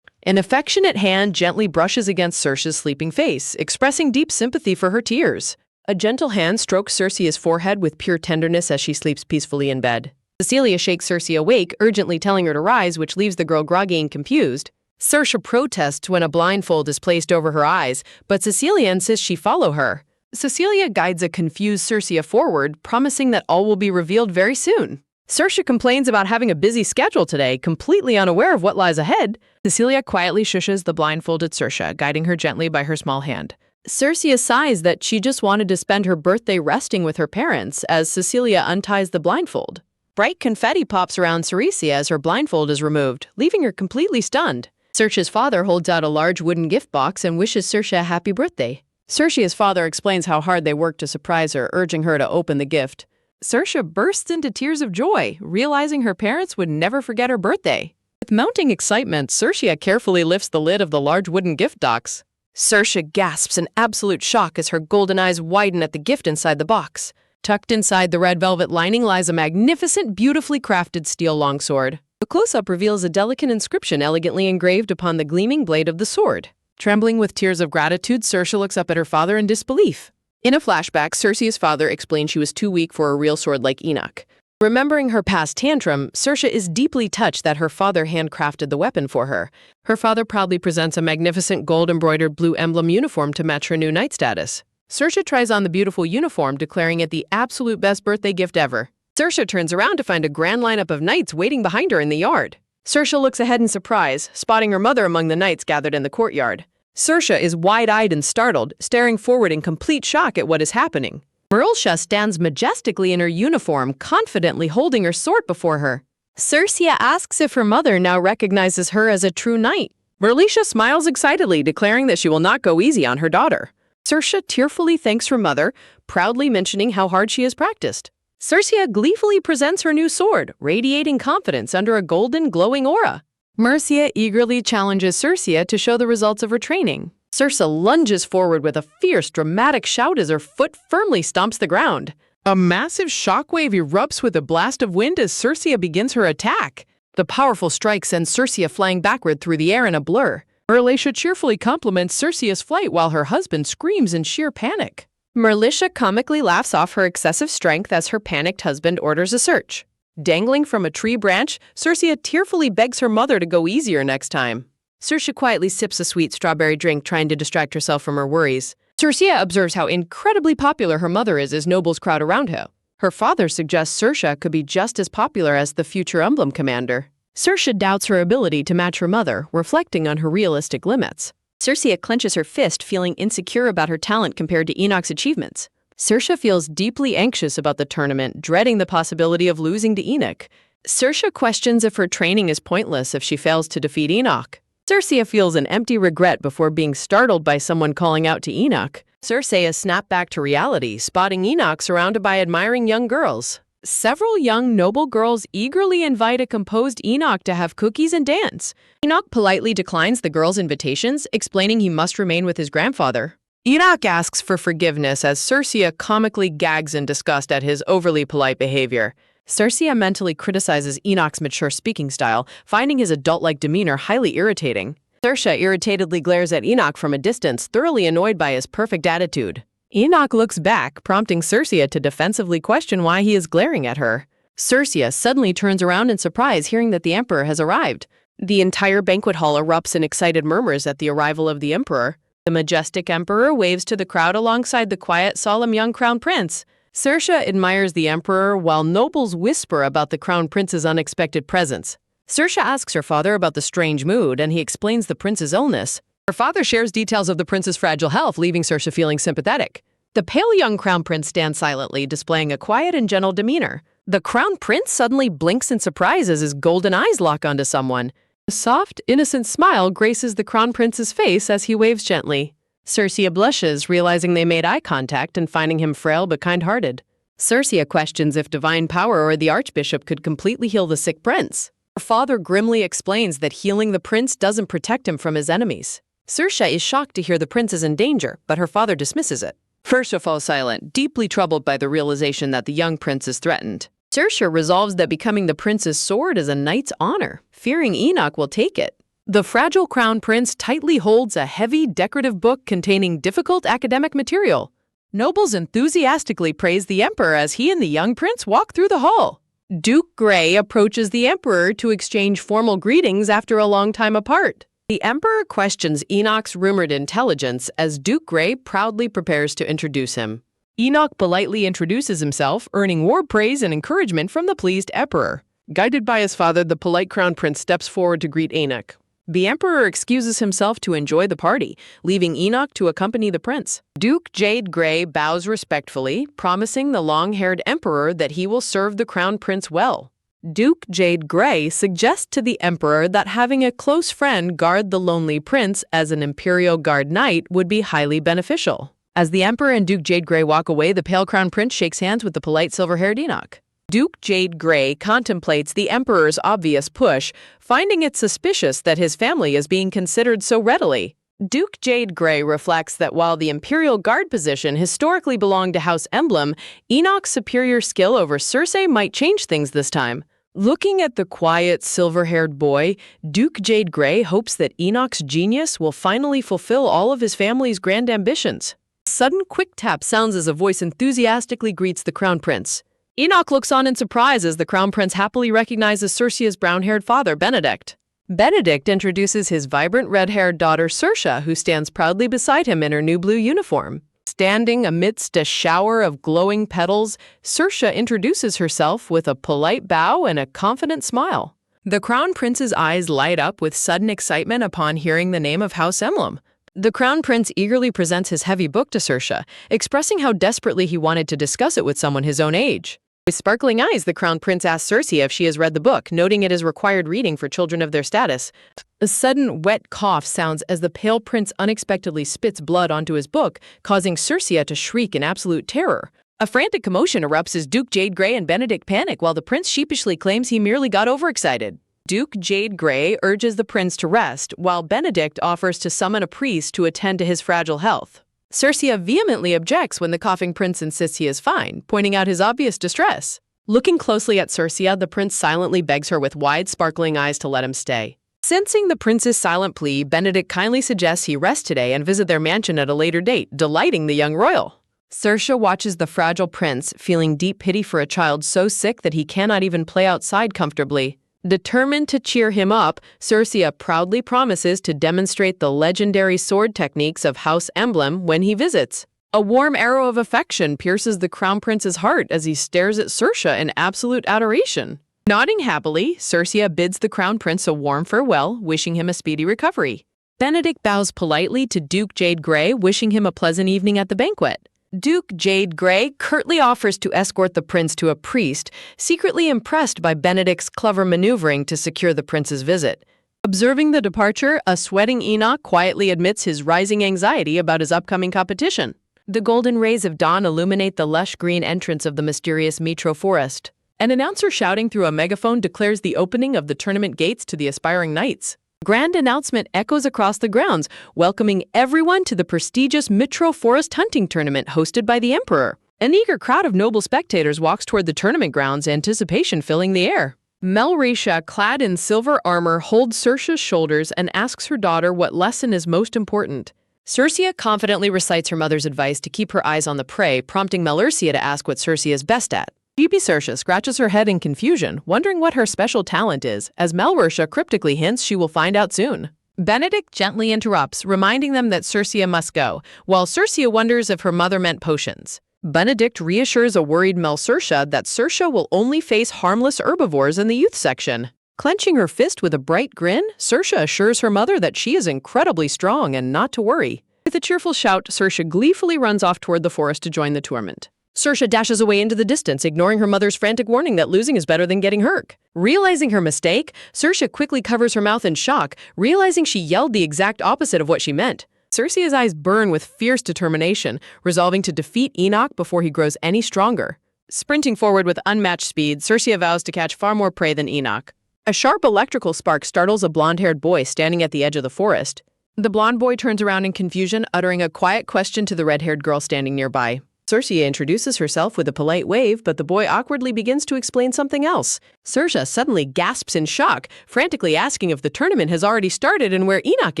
An affectionate hand gently brushes against Circea's sleeping face, expressing deep sympathy for her tears. A gentle hand strokes Circea's forehead with pure tenderness as she sleeps peacefully in bed. Cecilia shakes Circe awake, urgently telling her to rise, which leaves the girl groggy and confused. Circe protests when a blindfold is placed over her eyes, but Cecilia insists she follow her. Cecilia guides a confused Circe forward, promising that all will be revealed very soon. Circe complains about having a busy schedule today, completely unaware of what lies ahead. Cecilia quietly shushes the blindfolded Circe, guiding her gently by her small hand. Circe sighs that she just wanted to spend her birthday resting with her parents as Cecilia unties the blindfold. Bright confetti pops around Circe as her blindfold is removed, leaving her completely stunned. Circe's father holds out a large wooden gift box and wishes Circe a happy birthday. Circe's father explains how hard they worked to surprise her, urging her to open the gift. Circe bursts into tears of joy, realizing her parents would never forget her birthday. With mounting excitement, Circe carefully lifts the lid of the large wooden gift box. Circe gasps in absolute shock as her golden eyes widen at the gift inside the box. Tucked inside the red velvet lining lies a magnificent, beautifully crafted steel longsword. The close-up reveals a delicate inscription elegantly engraved upon the gleaming blade of the sword. Trembling with tears of gratitude, Circe looks up at her father in disbelief. In a flashback, Circe's father explained she was too weak for a real sword like Enoch. Remembering her past tantrum, Circe is deeply touched that her father handcrafted the weapon for her. Her father proudly presents a magnificent gold-embroidered blue emblem uniform to match her new knight status. Circe tries on the beautiful uniform, declaring it the absolute best birthday gift ever. Circe turns around to find a grand lineup of knights waiting behind her in the yard. Circe looks ahead in surprise, spotting her mother among the knights gathered in the courtyard. Circe is wide-eyed and startled, staring forward in complete shock at what is happening. Merlcia stands majestically in her uniform, confidently holding her sword before her. Circe asks if her mother now recognizes her as a true knight. Merlcia smiles excitedly, declaring that she will not go easy on her daughter. Circe tearfully thanks her mother, proudly mentioning how hard she has practiced. Circe gleefully presents her new sword, radiating confidence under a golden, glowing aura. Mercia eagerly challenges Circe to show the results of her training. Circe lunges forward with a fierce, dramatic shout as her foot firmly stomps the ground. A massive shockwave erupts with a blast of wind as Circe begins her attack. The powerful strike sends Circe flying backward through the air in a blur. Merlcia cheerfully compliments Circe's flight while her husband screams in sheer panic. Merlcia comically laughs off her excessive strength as her panicked husband orders a search. Dangling from a tree branch, Circe tearfully begs her mother to go easier next time. Circe quietly sips a sweet strawberry drink, trying to distract herself from her worries. Circe observes how incredibly popular her mother is as nobles crowd around her. Her father suggests Circe could be just as popular as the future emblem commander. Circe doubts her ability to match her mother, reflecting on her realistic limits. Circe clenches her fist, feeling insecure about her talent compared to Enoch's achievements. Circe feels deeply anxious about the tournament, dreading the possibility of losing to Enoch. Circe questions if her training is pointless if she fails to defeat Enoch. Circe feels an empty regret before being startled by someone calling out to Enoch. Circe is snapped back to reality, spotting Enoch surrounded by admiring young girls. Several young noble girls eagerly invite a composed Enoch to have cookies and dance. Enoch politely declines the girls' invitations, explaining he must remain with his grandfather. Enoch asks for forgiveness as Circe comically gags in disgust at his overly polite behavior. Circe mentally criticizes Enoch's mature speaking style, finding his adult-like demeanor highly irritating. Circe irritatedly glares at Enoch from a distance, thoroughly annoyed by his perfect attitude. Enoch looks back, prompting Circe to defensively question why he is glaring at her. Circe suddenly turns around in surprise, hearing that the emperor has arrived. The entire banquet hall erupts in excited murmurs at the arrival of the emperor. The majestic emperor waves to the crowd alongside the quiet, solemn young crown prince. Circe admires the emperor while nobles whisper about the crown prince's unexpected presence. Circe asks her father about the strange mood, and he explains the prince's illness. Her father shares details of the prince's fragile health, leaving Circe feeling sympathetic. The pale young crown prince stands silently, displaying a quiet and gentle demeanor. The crown prince suddenly blinks in surprise as his golden eyes lock onto someone. A soft, innocent smile graces the crown prince's face as he waves gently. Circe blushes, realizing they made eye contact and finding him frail but kind-hearted. Circe questions if divine power or the archbishop could completely heal the sick prince. Her father grimly explains that healing the prince doesn't protect him from his enemies. Circe is shocked to hear the prince is in danger, but her father dismisses it. Circe falls silent, deeply troubled by the realization that the young prince is threatened. Circe resolves that becoming the prince's sword is a knight's honor, fearing Enoch will take it. The fragile crown prince tightly holds a heavy, decorative book containing difficult academic material. Nobles enthusiastically praise the emperor as he and the young prince walk through the hall. Duke Gray approaches the emperor to exchange formal greetings after a long time apart. The emperor questions Enoch's rumored intelligence as Duke Gray proudly prepares to introduce him. Enoch politely introduces himself, earning warm praise and encouragement from the pleased emperor. Guided by his father, the polite crown prince steps forward to greet Enoch. The emperor excuses himself to enjoy the party, leaving Enoch to accompany the prince. Duke Jade Gray bows respectfully, promising the long-haired emperor that he will serve the crown prince well. Duke Jade Gray suggests to the emperor that having a close friend guard the lonely prince as an imperial guard knight would be highly beneficial. As the emperor and Duke Jade Gray walk away, the pale crown prince shakes hands with the polite silver-haired Enoch. Duke Jade Gray contemplates the emperor's obvious push, finding it suspicious that his family is being considered so readily. Duke Jade Gray reflects that while the Imperial Guard position historically belonged to House Emblem, Enoch's superior skill over Cersei might change things this time. Looking at the quiet, silver-haired boy, Duke Jade Gray hopes that Enoch's genius will finally fulfill all of his family's grand ambitions. A sudden quick tap sounds as a voice enthusiastically greets the crown prince. Enoch looks on in surprise as the crown prince happily recognizes Cersei's brown-haired father, Benedict. Benedict introduces his vibrant red-haired daughter, Cersei, who stands proudly beside him in her new blue uniform. Standing amidst a shower of glowing petals, Cersei introduces herself with a polite bow and a confident smile. The crown prince's eyes light up with sudden excitement upon hearing the name of House Emblem. The crown prince eagerly presents his heavy book to Cersei, expressing how desperately he wanted to discuss it with someone his own age. With sparkling eyes, the crown prince asks Cersei if she has read the book, noting it is required reading for children of their status. A sudden wet cough sounds as the pale prince unexpectedly spits blood onto his book, causing Cersei to shriek in absolute terror. A frantic commotion erupts as Duke Jade Gray and Benedict panic while the prince sheepishly claims he merely got overexcited. Duke Jade Gray urges the prince to rest, while Benedict offers to summon a priest to attend to his fragile health. Cersei vehemently objects when the coughing prince insists he is fine, pointing out his obvious distress. Looking closely at Cersei, the prince silently begs her with wide, sparkling eyes to let him stay. Sensing the prince's silent plea, Benedict kindly suggests he rest today and visit their mansion at a later date, delighting the young royal. Cersei watches the fragile prince, feeling deep pity for a child so sick that he cannot even play outside comfortably. Determined to cheer him up, Cersei proudly promises to demonstrate the legendary sword techniques of House Emblem when he visits. A warm arrow of affection pierces the crown prince's heart as he stares at Cersei in absolute adoration. Nodding happily, Cersei bids the crown prince a warm farewell, wishing him a speedy recovery. Benedict bows politely to Duke Jade Gray, wishing him a pleasant evening at the banquet. Duke Jade Gray curtly offers to escort the prince to a priest, secretly impressed by Benedict's clever maneuvering to secure the prince's visit. Observing the departure, a sweating Enoch quietly admits his rising anxiety about his upcoming competition. The golden rays of dawn illuminate the lush green entrance of the mysterious Mitro forest. An announcer shouting through a megaphone declares the opening of the tournament gates to the aspiring knights. Grand announcement echoes across the grounds, welcoming everyone to the prestigious Mitro Forest hunting tournament hosted by the emperor. An eager crowd of noble spectators walks toward the tournament grounds, anticipation filling the air. Melrisha, clad in silver armor, holds Cersei's shoulders and asks her daughter what lesson is most important. Cersei confidently recites her mother's advice to keep her eyes on the prey, prompting Melrisha to ask what Cersei is best at. Sleepy Cersei scratches her head in confusion, wondering what her special talent is, as Melrisha cryptically hints she will find out soon. Benedict gently interrupts, reminding them that Cersei must go, while Cersei wonders if her mother meant potions. Benedict reassures a worried Melrisha that Cersei will only face harmless herbivores in the youth section. Clenching her fist with a bright grin, Cersei assures her mother that she is incredibly strong and not to worry. With a cheerful shout, Cersei gleefully runs off toward the forest to join the tournament. Cersei dashes away into the distance, ignoring her mother's frantic warning that losing is better than getting hurt. Realizing her mistake, Cersei quickly covers her mouth in shock, realizing she yelled the exact opposite of what she meant. Cersei's eyes burn with fierce determination, resolving to defeat Enoch before he grows any stronger. Sprinting forward with unmatched speed, Cersei vows to catch far more prey than Enoch. A sharp electrical spark startles a blonde-haired boy standing at the edge of the forest. The blonde boy turns around in confusion, uttering a quiet question to the red-haired girl standing nearby. Cersei introduces herself with a polite wave, but the boy awkwardly begins to explain something else. Cersei suddenly gasps in shock, frantically asking if the tournament has already started and where Enoch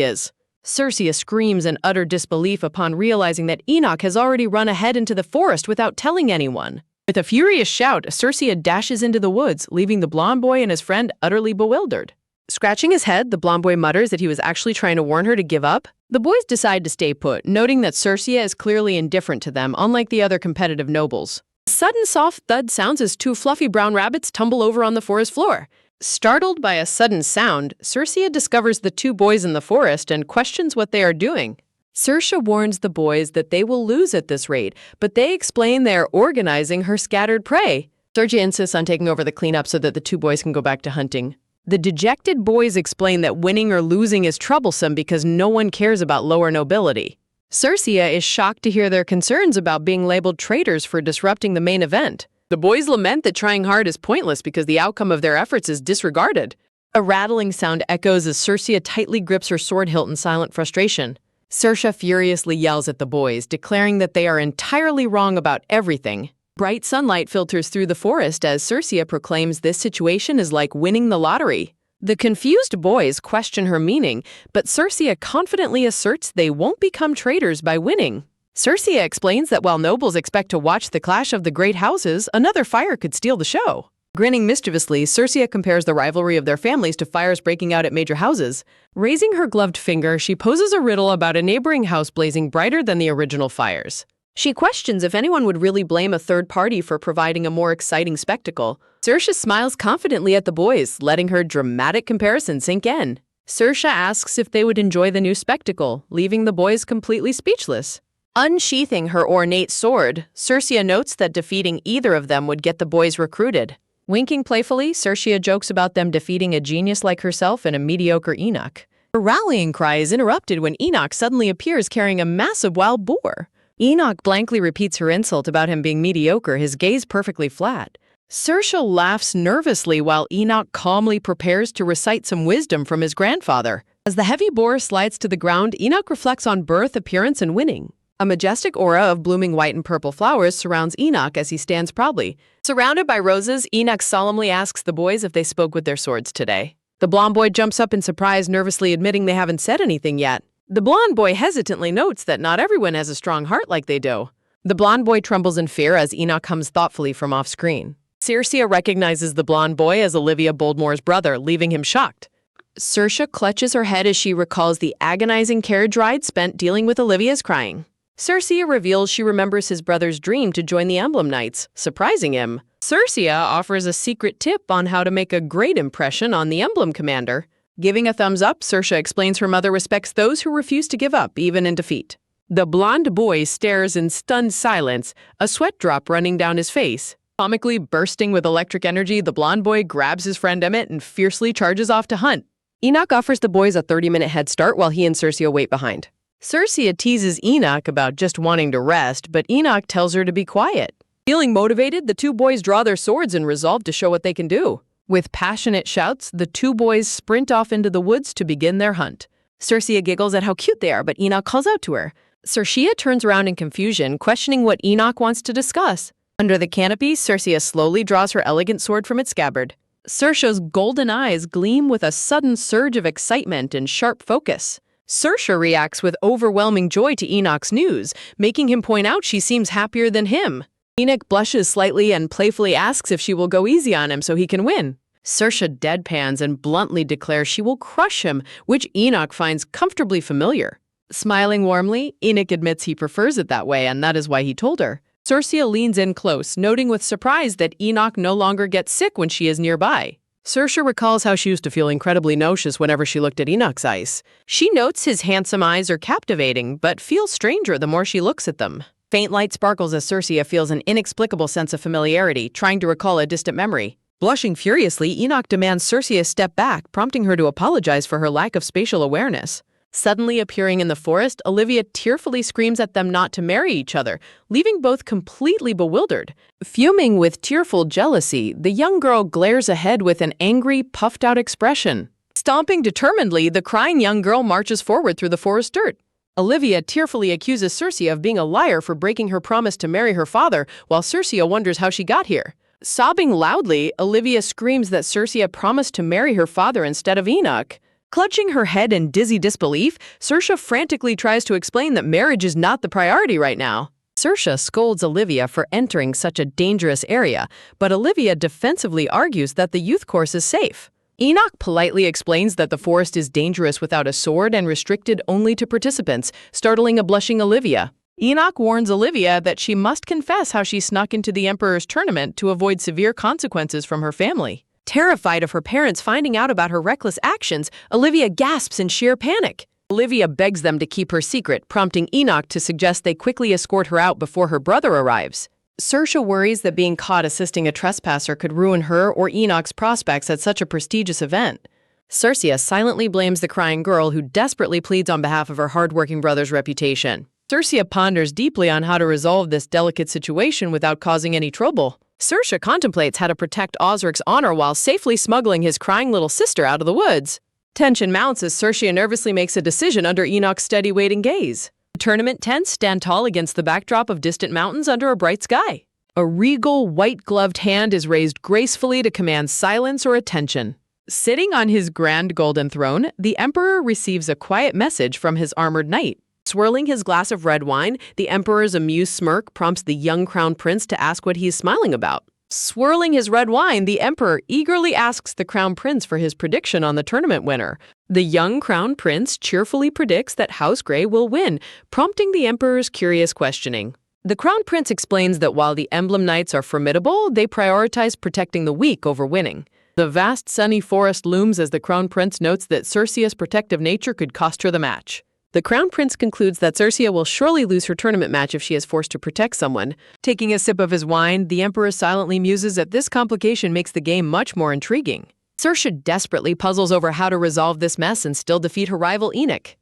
is. Circe screams in utter disbelief upon realizing that Enoch has already run ahead into the forest without telling anyone. With a furious shout, Circe dashes into the woods, leaving the blonde boy and his friend utterly bewildered. Scratching his head, the blonde boy mutters that he was actually trying to warn her to give up. The boys decide to stay put, noting that Circe is clearly indifferent to them, unlike the other competitive nobles. A sudden soft thud sounds as two fluffy brown rabbits tumble over on the forest floor. Startled by a sudden sound, Circe discovers the two boys in the forest and questions what they are doing. Circe warns the boys that they will lose at this rate, but they explain they are organizing her scattered prey. Circe insists on taking over the cleanup so that the two boys can go back to hunting. The dejected boys explain that winning or losing is troublesome because no one cares about lower nobility. Circe is shocked to hear their concerns about being labeled traitors for disrupting the main event. The boys lament that trying hard is pointless because the outcome of their efforts is disregarded. A rattling sound echoes as Circe tightly grips her sword hilt in silent frustration. Circe furiously yells at the boys, declaring that they are entirely wrong about everything. Bright sunlight filters through the forest as Circe proclaims this situation is like winning the lottery. The confused boys question her meaning, but Circe confidently asserts they won't become traitors by winning. Circe explains that while nobles expect to watch the clash of the great houses, another fire could steal the show. Grinning mischievously, Circe compares the rivalry of their families to fires breaking out at major houses. Raising her gloved finger, she poses a riddle about a neighboring house blazing brighter than the original fires. She questions if anyone would really blame a third party for providing a more exciting spectacle. Circe smiles confidently at the boys, letting her dramatic comparison sink in. Circe asks if they would enjoy the new spectacle, leaving the boys completely speechless. Unsheathing her ornate sword, Circe notes that defeating either of them would get the boys recruited. Winking playfully, Circe jokes about them defeating a genius like herself and a mediocre Enoch. Her rallying cry is interrupted when Enoch suddenly appears carrying a massive wild boar. Enoch blankly repeats her insult about him being mediocre, his gaze perfectly flat. Circe laughs nervously while Enoch calmly prepares to recite some wisdom from his grandfather. As the heavy boar slides to the ground, Enoch reflects on birth, appearance, and winning. A majestic aura of blooming white and purple flowers surrounds Enoch as he stands proudly. Surrounded by roses, Enoch solemnly asks the boys if they spoke with their swords today. The blonde boy jumps up in surprise, nervously admitting they haven't said anything yet. The blonde boy hesitantly notes that not everyone has a strong heart like they do. The blonde boy trembles in fear as Enoch comes thoughtfully from off-screen. Circe recognizes the blonde boy as Olivia Boldmore's brother, leaving him shocked. Circe clutches her head as she recalls the agonizing carriage ride spent dealing with Olivia's crying. Circe reveals she remembers his brother's dream to join the Emblem Knights, surprising him. Circe offers a secret tip on how to make a great impression on the Emblem Commander. Giving a thumbs up, Circe explains her mother respects those who refuse to give up, even in defeat. The blonde boy stares in stunned silence, a sweat drop running down his face. Comically bursting with electric energy, the blonde boy grabs his friend Emmett and fiercely charges off to hunt. Enoch offers the boys a 30-minute head start while he and Circe wait behind. Circe teases Enoch about just wanting to rest, but Enoch tells her to be quiet. Feeling motivated, the two boys draw their swords and resolve to show what they can do. With passionate shouts, the two boys sprint off into the woods to begin their hunt. Circe giggles at how cute they are, but Enoch calls out to her. Circe turns around in confusion, questioning what Enoch wants to discuss. Under the canopy, Circe slowly draws her elegant sword from its scabbard. Circe's golden eyes gleam with a sudden surge of excitement and sharp focus. Circe reacts with overwhelming joy to Enoch's news, making him point out she seems happier than him. Enoch blushes slightly and playfully asks if she will go easy on him so he can win. Circe deadpans and bluntly declares she will crush him, which Enoch finds comfortably familiar. Smiling warmly, Enoch admits he prefers it that way, and that is why he told her. Circe leans in close, noting with surprise that Enoch no longer gets sick when she is nearby. Circe recalls how she used to feel incredibly nauseous whenever she looked at Enoch's eyes. She notes his handsome eyes are captivating, but feels stranger the more she looks at them. Faint light sparkles as Circe feels an inexplicable sense of familiarity, trying to recall a distant memory. Blushing furiously, Enoch demands Circe step back, prompting her to apologize for her lack of spatial awareness. Suddenly appearing in the forest, Olivia tearfully screams at them not to marry each other, leaving both completely bewildered. Fuming with tearful jealousy, the young girl glares ahead with an angry, puffed-out expression. Stomping determinedly, the crying young girl marches forward through the forest dirt. Olivia tearfully accuses Circe of being a liar for breaking her promise to marry her father, while Circe wonders how she got here. Sobbing loudly, Olivia screams that Circe promised to marry her father instead of Enoch. Clutching her head in dizzy disbelief, Saoirse frantically tries to explain that marriage is not the priority right now. Saoirse scolds Olivia for entering such a dangerous area, but Olivia defensively argues that the youth course is safe. Enoch politely explains that the forest is dangerous without a sword and restricted only to participants, startling a blushing Olivia. Enoch warns Olivia that she must confess how she snuck into the Emperor's tournament to avoid severe consequences from her family. Terrified of her parents finding out about her reckless actions, Olivia gasps in sheer panic. Olivia begs them to keep her secret, prompting Enoch to suggest they quickly escort her out before her brother arrives. Saoirse worries that being caught assisting a trespasser could ruin her or Enoch's prospects at such a prestigious event. Saoirse silently blames the crying girl, who desperately pleads on behalf of her hardworking brother's reputation. Saoirse ponders deeply on how to resolve this delicate situation without causing any trouble. Saoirse contemplates how to protect Osric's honor while safely smuggling his crying little sister out of the woods. Tension mounts as Saoirse nervously makes a decision under Enoch's steady waiting gaze. The tournament tents stand tall against the backdrop of distant mountains under a bright sky. A regal, white-gloved hand is raised gracefully to command silence or attention. Sitting on his grand golden throne, the Emperor receives a quiet message from his armored knight. Swirling his glass of red wine, the Emperor's amused smirk prompts the young crown prince to ask what he is smiling about. Swirling his red wine, the Emperor eagerly asks the crown prince for his prediction on the tournament winner. The young crown prince cheerfully predicts that House Grey will win, prompting the Emperor's curious questioning. The crown prince explains that while the Emblem Knights are formidable, they prioritize protecting the weak over winning. The vast sunny forest looms as the crown prince notes that Cerseia's protective nature could cost her the match. The crown prince concludes that Cersei will surely lose her tournament match if she is forced to protect someone. Taking a sip of his wine, the Emperor silently muses that this complication makes the game much more intriguing. Saoirse desperately puzzles over how to resolve this mess and still defeat her rival Enoch.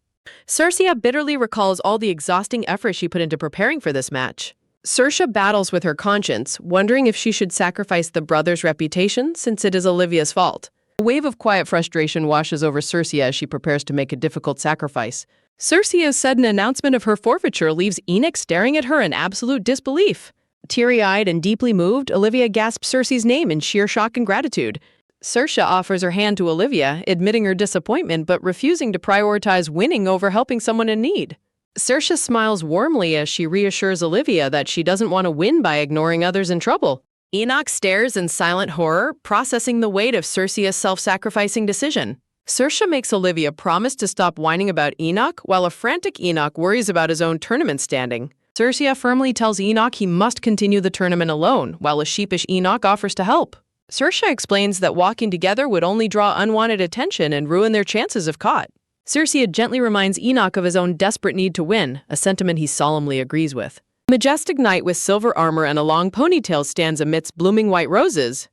Cersei bitterly recalls all the exhausting effort she put into preparing for this match. Saoirse battles with her conscience, wondering if she should sacrifice the brother's reputation since it is Olivia's fault. A wave of quiet frustration washes over Cersei as she prepares to make a difficult sacrifice. Cersei's sudden announcement of her forfeiture leaves Enoch staring at her in absolute disbelief. Teary-eyed and deeply moved, Olivia gasps Cersei's name in sheer shock and gratitude. Saoirse offers her hand to Olivia, admitting her disappointment but refusing to prioritize winning over helping someone in need. Saoirse smiles warmly as she reassures Olivia that she doesn't want to win by ignoring others in trouble. Enoch stares in silent horror, processing the weight of Cersei's self-sacrificing decision. Saoirse makes Olivia promise to stop whining about Enoch, while a frantic Enoch worries about his own tournament standing. Cersei firmly tells Enoch he must continue the tournament alone, while a sheepish Enoch offers to help. Saoirse explains that walking together would only draw unwanted attention and ruin their chances if caught. Cersei gently reminds Enoch of his own desperate need to win, a sentiment he solemnly agrees with. A majestic knight with silver armor and a long ponytail stands amidst blooming white roses.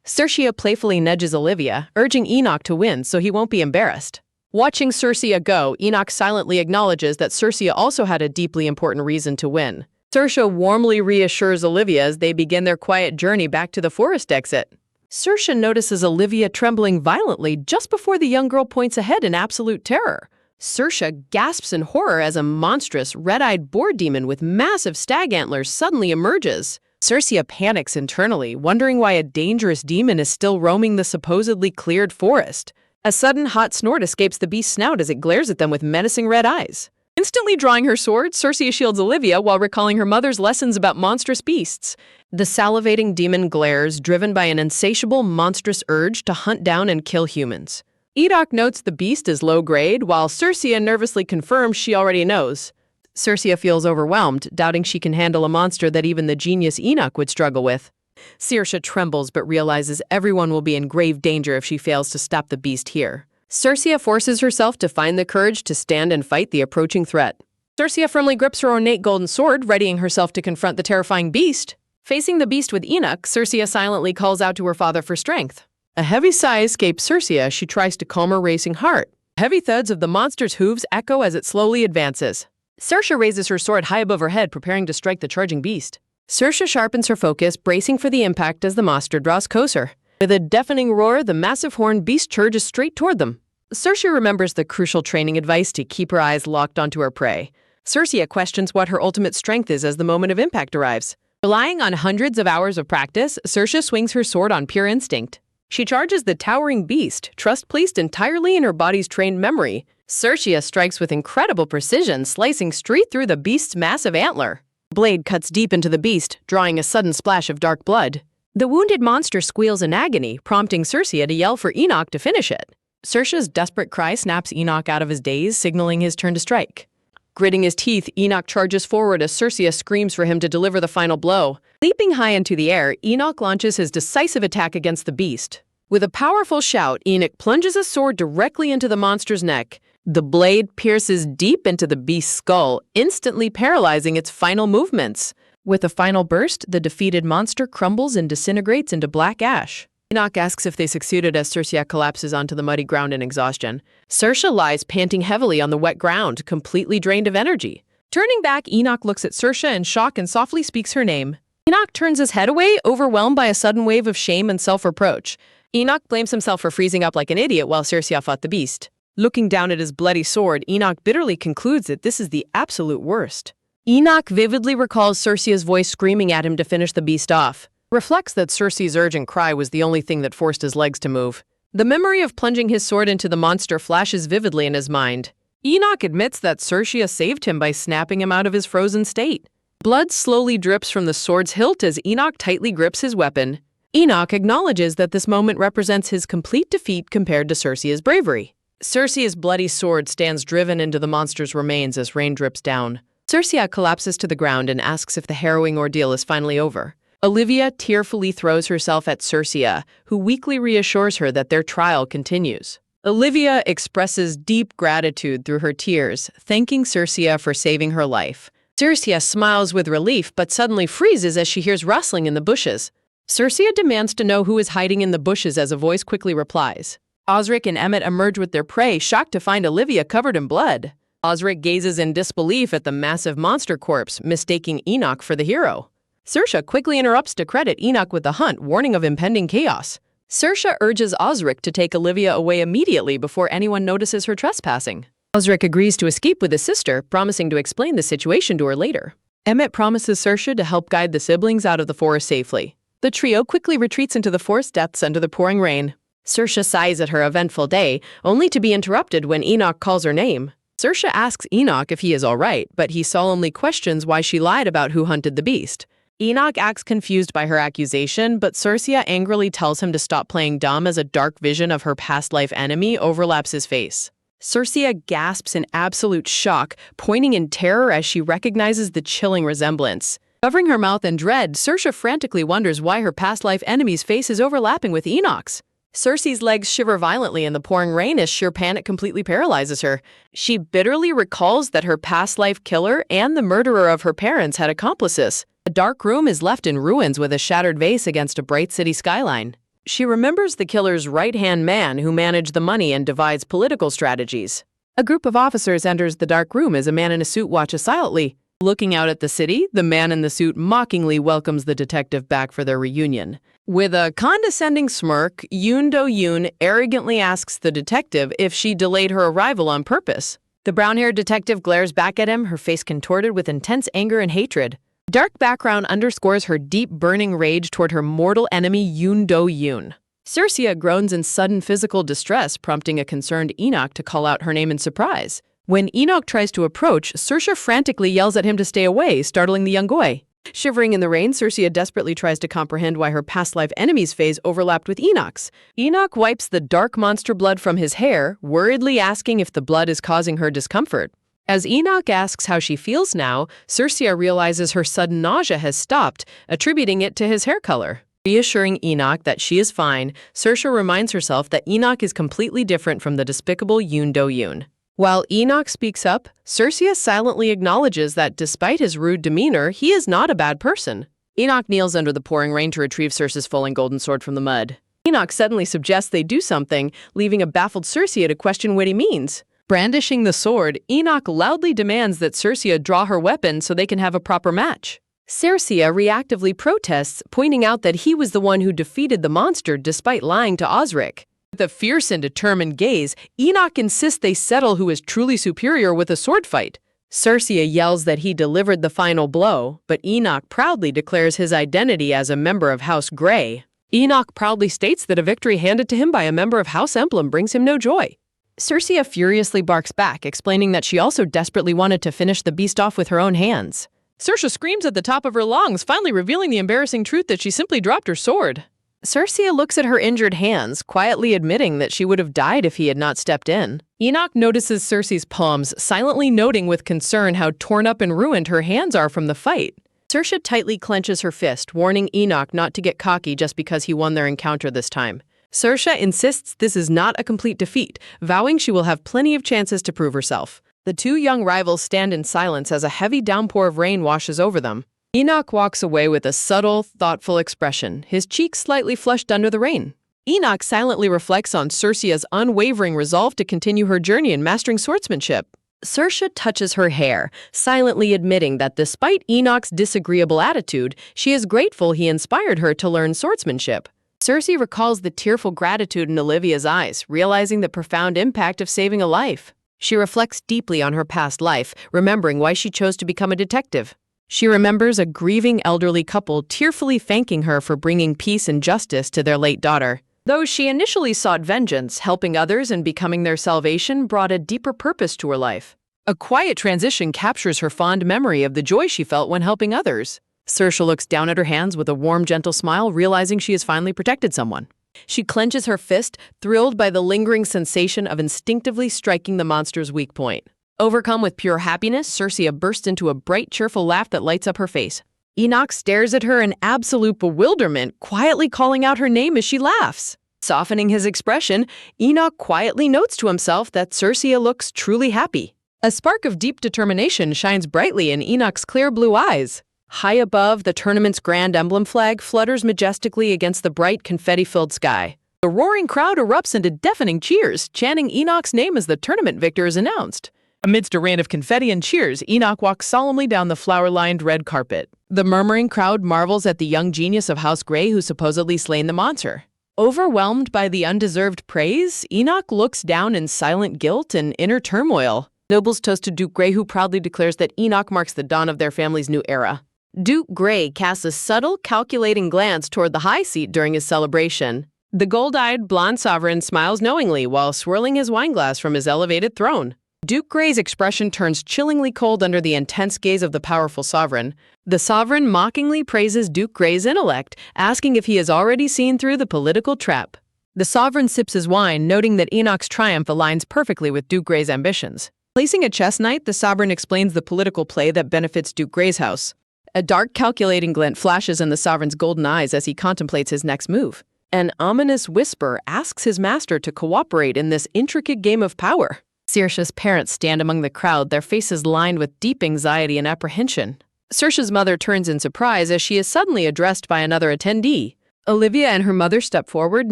Cersei playfully nudges Olivia, urging Enoch to win so he won't be embarrassed. Watching Cersei go, Enoch silently acknowledges that Cersei also had a deeply important reason to win. Cersei warmly reassures Olivia as they begin their quiet journey back to the forest exit. Cersei notices Olivia trembling violently just before the young girl points ahead in absolute terror. Cersei gasps in horror as a monstrous, red-eyed boar demon with massive stag antlers suddenly emerges. Cersei panics internally, wondering why a dangerous demon is still roaming the supposedly cleared forest. A sudden hot snort escapes the beast's snout as it glares at them with menacing red eyes. Instantly drawing her sword, Cersei shields Olivia while recalling her mother's lessons about monstrous beasts. The salivating demon glares, driven by an insatiable, monstrous urge to hunt down and kill humans. Enoch notes the beast is low-grade, while Cersei nervously confirms she already knows. Cersei feels overwhelmed, doubting she can handle a monster that even the genius Enoch would struggle with. Saoirse trembles but realizes everyone will be in grave danger if she fails to stop the beast here. Cersei forces herself to find the courage to stand and fight the approaching threat. Cersei firmly grips her ornate golden sword, readying herself to confront the terrifying beast. Facing the beast with Enoch, Cersei silently calls out to her father for strength. A heavy sigh escapes Cersei as she tries to calm her racing heart. Heavy thuds of the monster's hooves echo as it slowly advances. Saoirse raises her sword high above her head, preparing to strike the charging beast. Saoirse sharpens her focus, bracing for the impact as the monster draws closer. With a deafening roar, the massive horned beast charges straight toward them. Saoirse remembers the crucial training advice to keep her eyes locked onto her prey. Cersei questions what her ultimate strength is as the moment of impact arrives. Relying on hundreds of hours of practice, Saoirse swings her sword on pure instinct. She charges the towering beast, trust placed entirely in her body's trained memory. Cercia strikes with incredible precision, slicing straight through the beast's massive antler. Blade cuts deep into the beast, drawing a sudden splash of dark blood. The wounded monster squeals in agony, prompting Cercia to yell for Enoch to finish it. Cercia's desperate cry snaps Enoch out of his daze, signaling his turn to strike. Gritting his teeth, Enoch charges forward as Cercia screams for him to deliver the final blow. Leaping high into the air, Enoch launches his decisive attack against the beast. With a powerful shout, Enoch plunges a sword directly into the monster's neck. The blade pierces deep into the beast's skull, instantly paralyzing its final movements. With a final burst, the defeated monster crumbles and disintegrates into black ash. Enoch asks if they succeeded as Cercia collapses onto the muddy ground in exhaustion. Cercia lies panting heavily on the wet ground, completely drained of energy. Turning back, Enoch looks at Cercia in shock and softly speaks her name. Enoch turns his head away, overwhelmed by a sudden wave of shame and self-reproach. Enoch blames himself for freezing up like an idiot while Cercia fought the beast. Looking down at his bloody sword, Enoch bitterly concludes that this is the absolute worst. Enoch vividly recalls Cercia's voice screaming at him to finish the beast off. Reflects that Cercia's urgent cry was the only thing that forced his legs to move. The memory of plunging his sword into the monster flashes vividly in his mind. Enoch admits that Cercia saved him by snapping him out of his frozen state. Blood slowly drips from the sword's hilt as Enoch tightly grips his weapon. Enoch acknowledges that this moment represents his complete defeat compared to Cercia's bravery. Cercia's bloody sword stands driven into the monster's remains as rain drips down. Cercia collapses to the ground and asks if the harrowing ordeal is finally over. Olivia tearfully throws herself at Cercia, who weakly reassures her that their trial continues. Olivia expresses deep gratitude through her tears, thanking Cercia for saving her life. Cercia smiles with relief but suddenly freezes as she hears rustling in the bushes. Cercia demands to know who is hiding in the bushes as a voice quickly replies. Osric and Emmett emerge with their prey, shocked to find Olivia covered in blood. Osric gazes in disbelief at the massive monster corpse, mistaking Enoch for the hero. Cercia quickly interrupts to credit Enoch with the hunt, warning of impending chaos. Cercia urges Osric to take Olivia away immediately before anyone notices her trespassing. Osric agrees to escape with his sister, promising to explain the situation to her later. Emmett promises Cercia to help guide the siblings out of the forest safely. The trio quickly retreats into the forest depths under the pouring rain. Cercia sighs at her eventful day, only to be interrupted when Enoch calls her name. Cercia asks Enoch if he is all right, but he solemnly questions why she lied about who hunted the beast. Enoch acts confused by her accusation, but Cercia angrily tells him to stop playing dumb as a dark vision of her past life enemy overlaps his face. Cercia gasps in absolute shock, pointing in terror as she recognizes the chilling resemblance. Covering her mouth in dread, Cercia frantically wonders why her past life enemy's face is overlapping with Enoch's. Cercia's legs shiver violently in the pouring rain as sheer panic completely paralyzes her. She bitterly recalls that her past life killer and the murderer of her parents had accomplices. A dark room is left in ruins with a shattered vase against a bright city skyline. She remembers the killer's right-hand man who managed the money and devised political strategies. A group of officers enters the dark room as a man in a suit watches silently. Looking out at the city, the man in the suit mockingly welcomes the detective back for their reunion. With a condescending smirk, Yoon Do-yoon arrogantly asks the detective if she delayed her arrival on purpose. The brown-haired detective glares back at him, her face contorted with intense anger and hatred. Dark background underscores her deep, burning rage toward her mortal enemy, Yoon Do-yoon. Cercia groans in sudden physical distress, prompting a concerned Enoch to call out her name in surprise. When Enoch tries to approach, Cercia frantically yells at him to stay away, startling the young boy. Shivering in the rain, Cercia desperately tries to comprehend why her past life enemy's phase overlapped with Enoch's. Enoch wipes the dark monster blood from his hair, worriedly asking if the blood is causing her discomfort. As Enoch asks how she feels now, Cercia realizes her sudden nausea has stopped, attributing it to his hair color. Reassuring Enoch that she is fine, Cercia reminds herself that Enoch is completely different from the despicable Yoon Do-yoon. While Enoch speaks up, Cercia silently acknowledges that despite his rude demeanor, he is not a bad person. Enoch kneels under the pouring rain to retrieve Cercia's fallen golden sword from the mud. Enoch suddenly suggests they do something, leaving a baffled Cercia to question what he means. Brandishing the sword, Enoch loudly demands that Cercia draw her weapon so they can have a proper match. Cercia reactively protests, pointing out that he was the one who defeated the monster despite lying to Osric. With a fierce and determined gaze, Enoch insists they settle who is truly superior with a sword fight. Cercia yells that he delivered the final blow, but Enoch proudly declares his identity as a member of House Grey. Enoch proudly states that a victory handed to him by a member of House Emblem brings him no joy. Circe furiously barks back, explaining that she also desperately wanted to finish the beast off with her own hands. Circe screams at the top of her lungs, finally revealing the embarrassing truth that she simply dropped her sword. Circe looks at her injured hands, quietly admitting that she would have died if he had not stepped in. Enoch notices Circe's palms, silently noting with concern how torn up and ruined her hands are from the fight. Circe tightly clenches her fist, warning Enoch not to get cocky just because he won their encounter this time. Circe insists this is not a complete defeat, vowing she will have plenty of chances to prove herself. The two young rivals stand in silence as a heavy downpour of rain washes over them. Enoch walks away with a subtle, thoughtful expression, his cheeks slightly flushed under the rain. Enoch silently reflects on Circe's unwavering resolve to continue her journey in mastering swordsmanship. Circe touches her hair, silently admitting that despite Enoch's disagreeable attitude, she is grateful he inspired her to learn swordsmanship. Circe recalls the tearful gratitude in Olivia's eyes, realizing the profound impact of saving a life. She reflects deeply on her past life, remembering why she chose to become a detective. She remembers a grieving elderly couple tearfully thanking her for bringing peace and justice to their late daughter. Though she initially sought vengeance, helping others and becoming their salvation brought a deeper purpose to her life. A quiet transition captures her fond memory of the joy she felt when helping others. Circe looks down at her hands with a warm, gentle smile, realizing she has finally protected someone. She clenches her fist, thrilled by the lingering sensation of instinctively striking the monster's weak point. Overcome with pure happiness, Circe bursts into a bright, cheerful laugh that lights up her face. Enoch stares at her in absolute bewilderment, quietly calling out her name as she laughs. Softening his expression, Enoch quietly notes to himself that Circe looks truly happy. A spark of deep determination shines brightly in Enoch's clear blue eyes. High above, the tournament's grand emblem flag flutters majestically against the bright, confetti-filled sky. The roaring crowd erupts into deafening cheers, chanting Enoch's name as the tournament victor is announced. Amidst a rain of confetti and cheers, Enoch walks solemnly down the flower-lined red carpet. The murmuring crowd marvels at the young genius of House Grey who supposedly slain the monster. Overwhelmed by the undeserved praise, Enoch looks down in silent guilt and inner turmoil. Nobles toast to Duke Grey, who proudly declares that Enoch marks the dawn of their family's new era. Duke Grey casts a subtle, calculating glance toward the high seat during his celebration. The gold-eyed, blonde sovereign smiles knowingly while swirling his wineglass from his elevated throne. Duke Grey's expression turns chillingly cold under the intense gaze of the powerful sovereign. The sovereign mockingly praises Duke Grey's intellect, asking if he has already seen through the political trap. The sovereign sips his wine, noting that Enoch's triumph aligns perfectly with Duke Grey's ambitions. Placing a chess knight, the sovereign explains the political play that benefits Duke Grey's house. A dark, calculating glint flashes in the sovereign's golden eyes as he contemplates his next move. An ominous whisper asks his master to cooperate in this intricate game of power. Circe's parents stand among the crowd, their faces lined with deep anxiety and apprehension. Circe's mother turns in surprise as she is suddenly addressed by another attendee. Olivia and her mother step forward,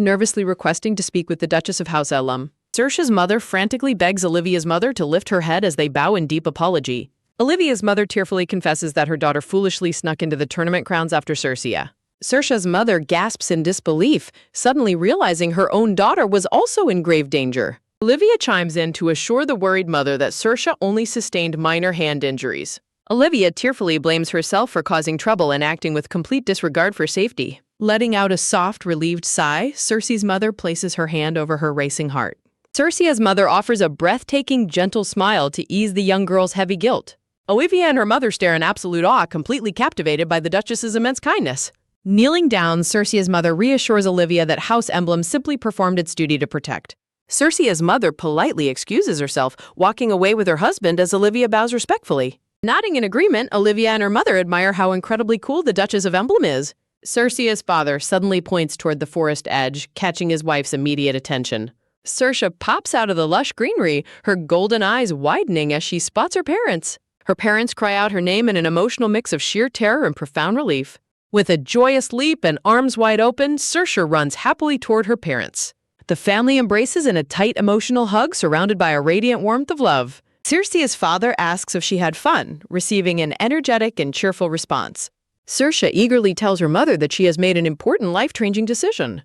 nervously requesting to speak with the Duchess of House Elum. Circe's mother frantically begs Olivia's mother to lift her head as they bow in deep apology. Olivia's mother tearfully confesses that her daughter foolishly snuck into the tournament grounds after Circe. Circe's mother gasps in disbelief, suddenly realizing her own daughter was also in grave danger. Olivia chimes in to assure the worried mother that Circe only sustained minor hand injuries. Olivia tearfully blames herself for causing trouble and acting with complete disregard for safety. Letting out a soft, relieved sigh, Circe's mother places her hand over her racing heart. Circe's mother offers a breathtaking, gentle smile to ease the young girl's heavy guilt. Olivia and her mother stare in absolute awe, completely captivated by the Duchess's immense kindness. Kneeling down, Circe's mother reassures Olivia that House Emblem simply performed its duty to protect. Circe's mother politely excuses herself, walking away with her husband as Olivia bows respectfully. Nodding in agreement, Olivia and her mother admire how incredibly cool the Duchess of Emblem is. Circe's father suddenly points toward the forest edge, catching his wife's immediate attention. Circe pops out of the lush greenery, her golden eyes widening as she spots her parents. Her parents cry out her name in an emotional mix of sheer terror and profound relief. With a joyous leap and arms wide open, Circe runs happily toward her parents. The family embraces in a tight emotional hug surrounded by a radiant warmth of love. Circe's father asks if she had fun, receiving an energetic and cheerful response. Circe eagerly tells her mother that she has made an important life-changing decision.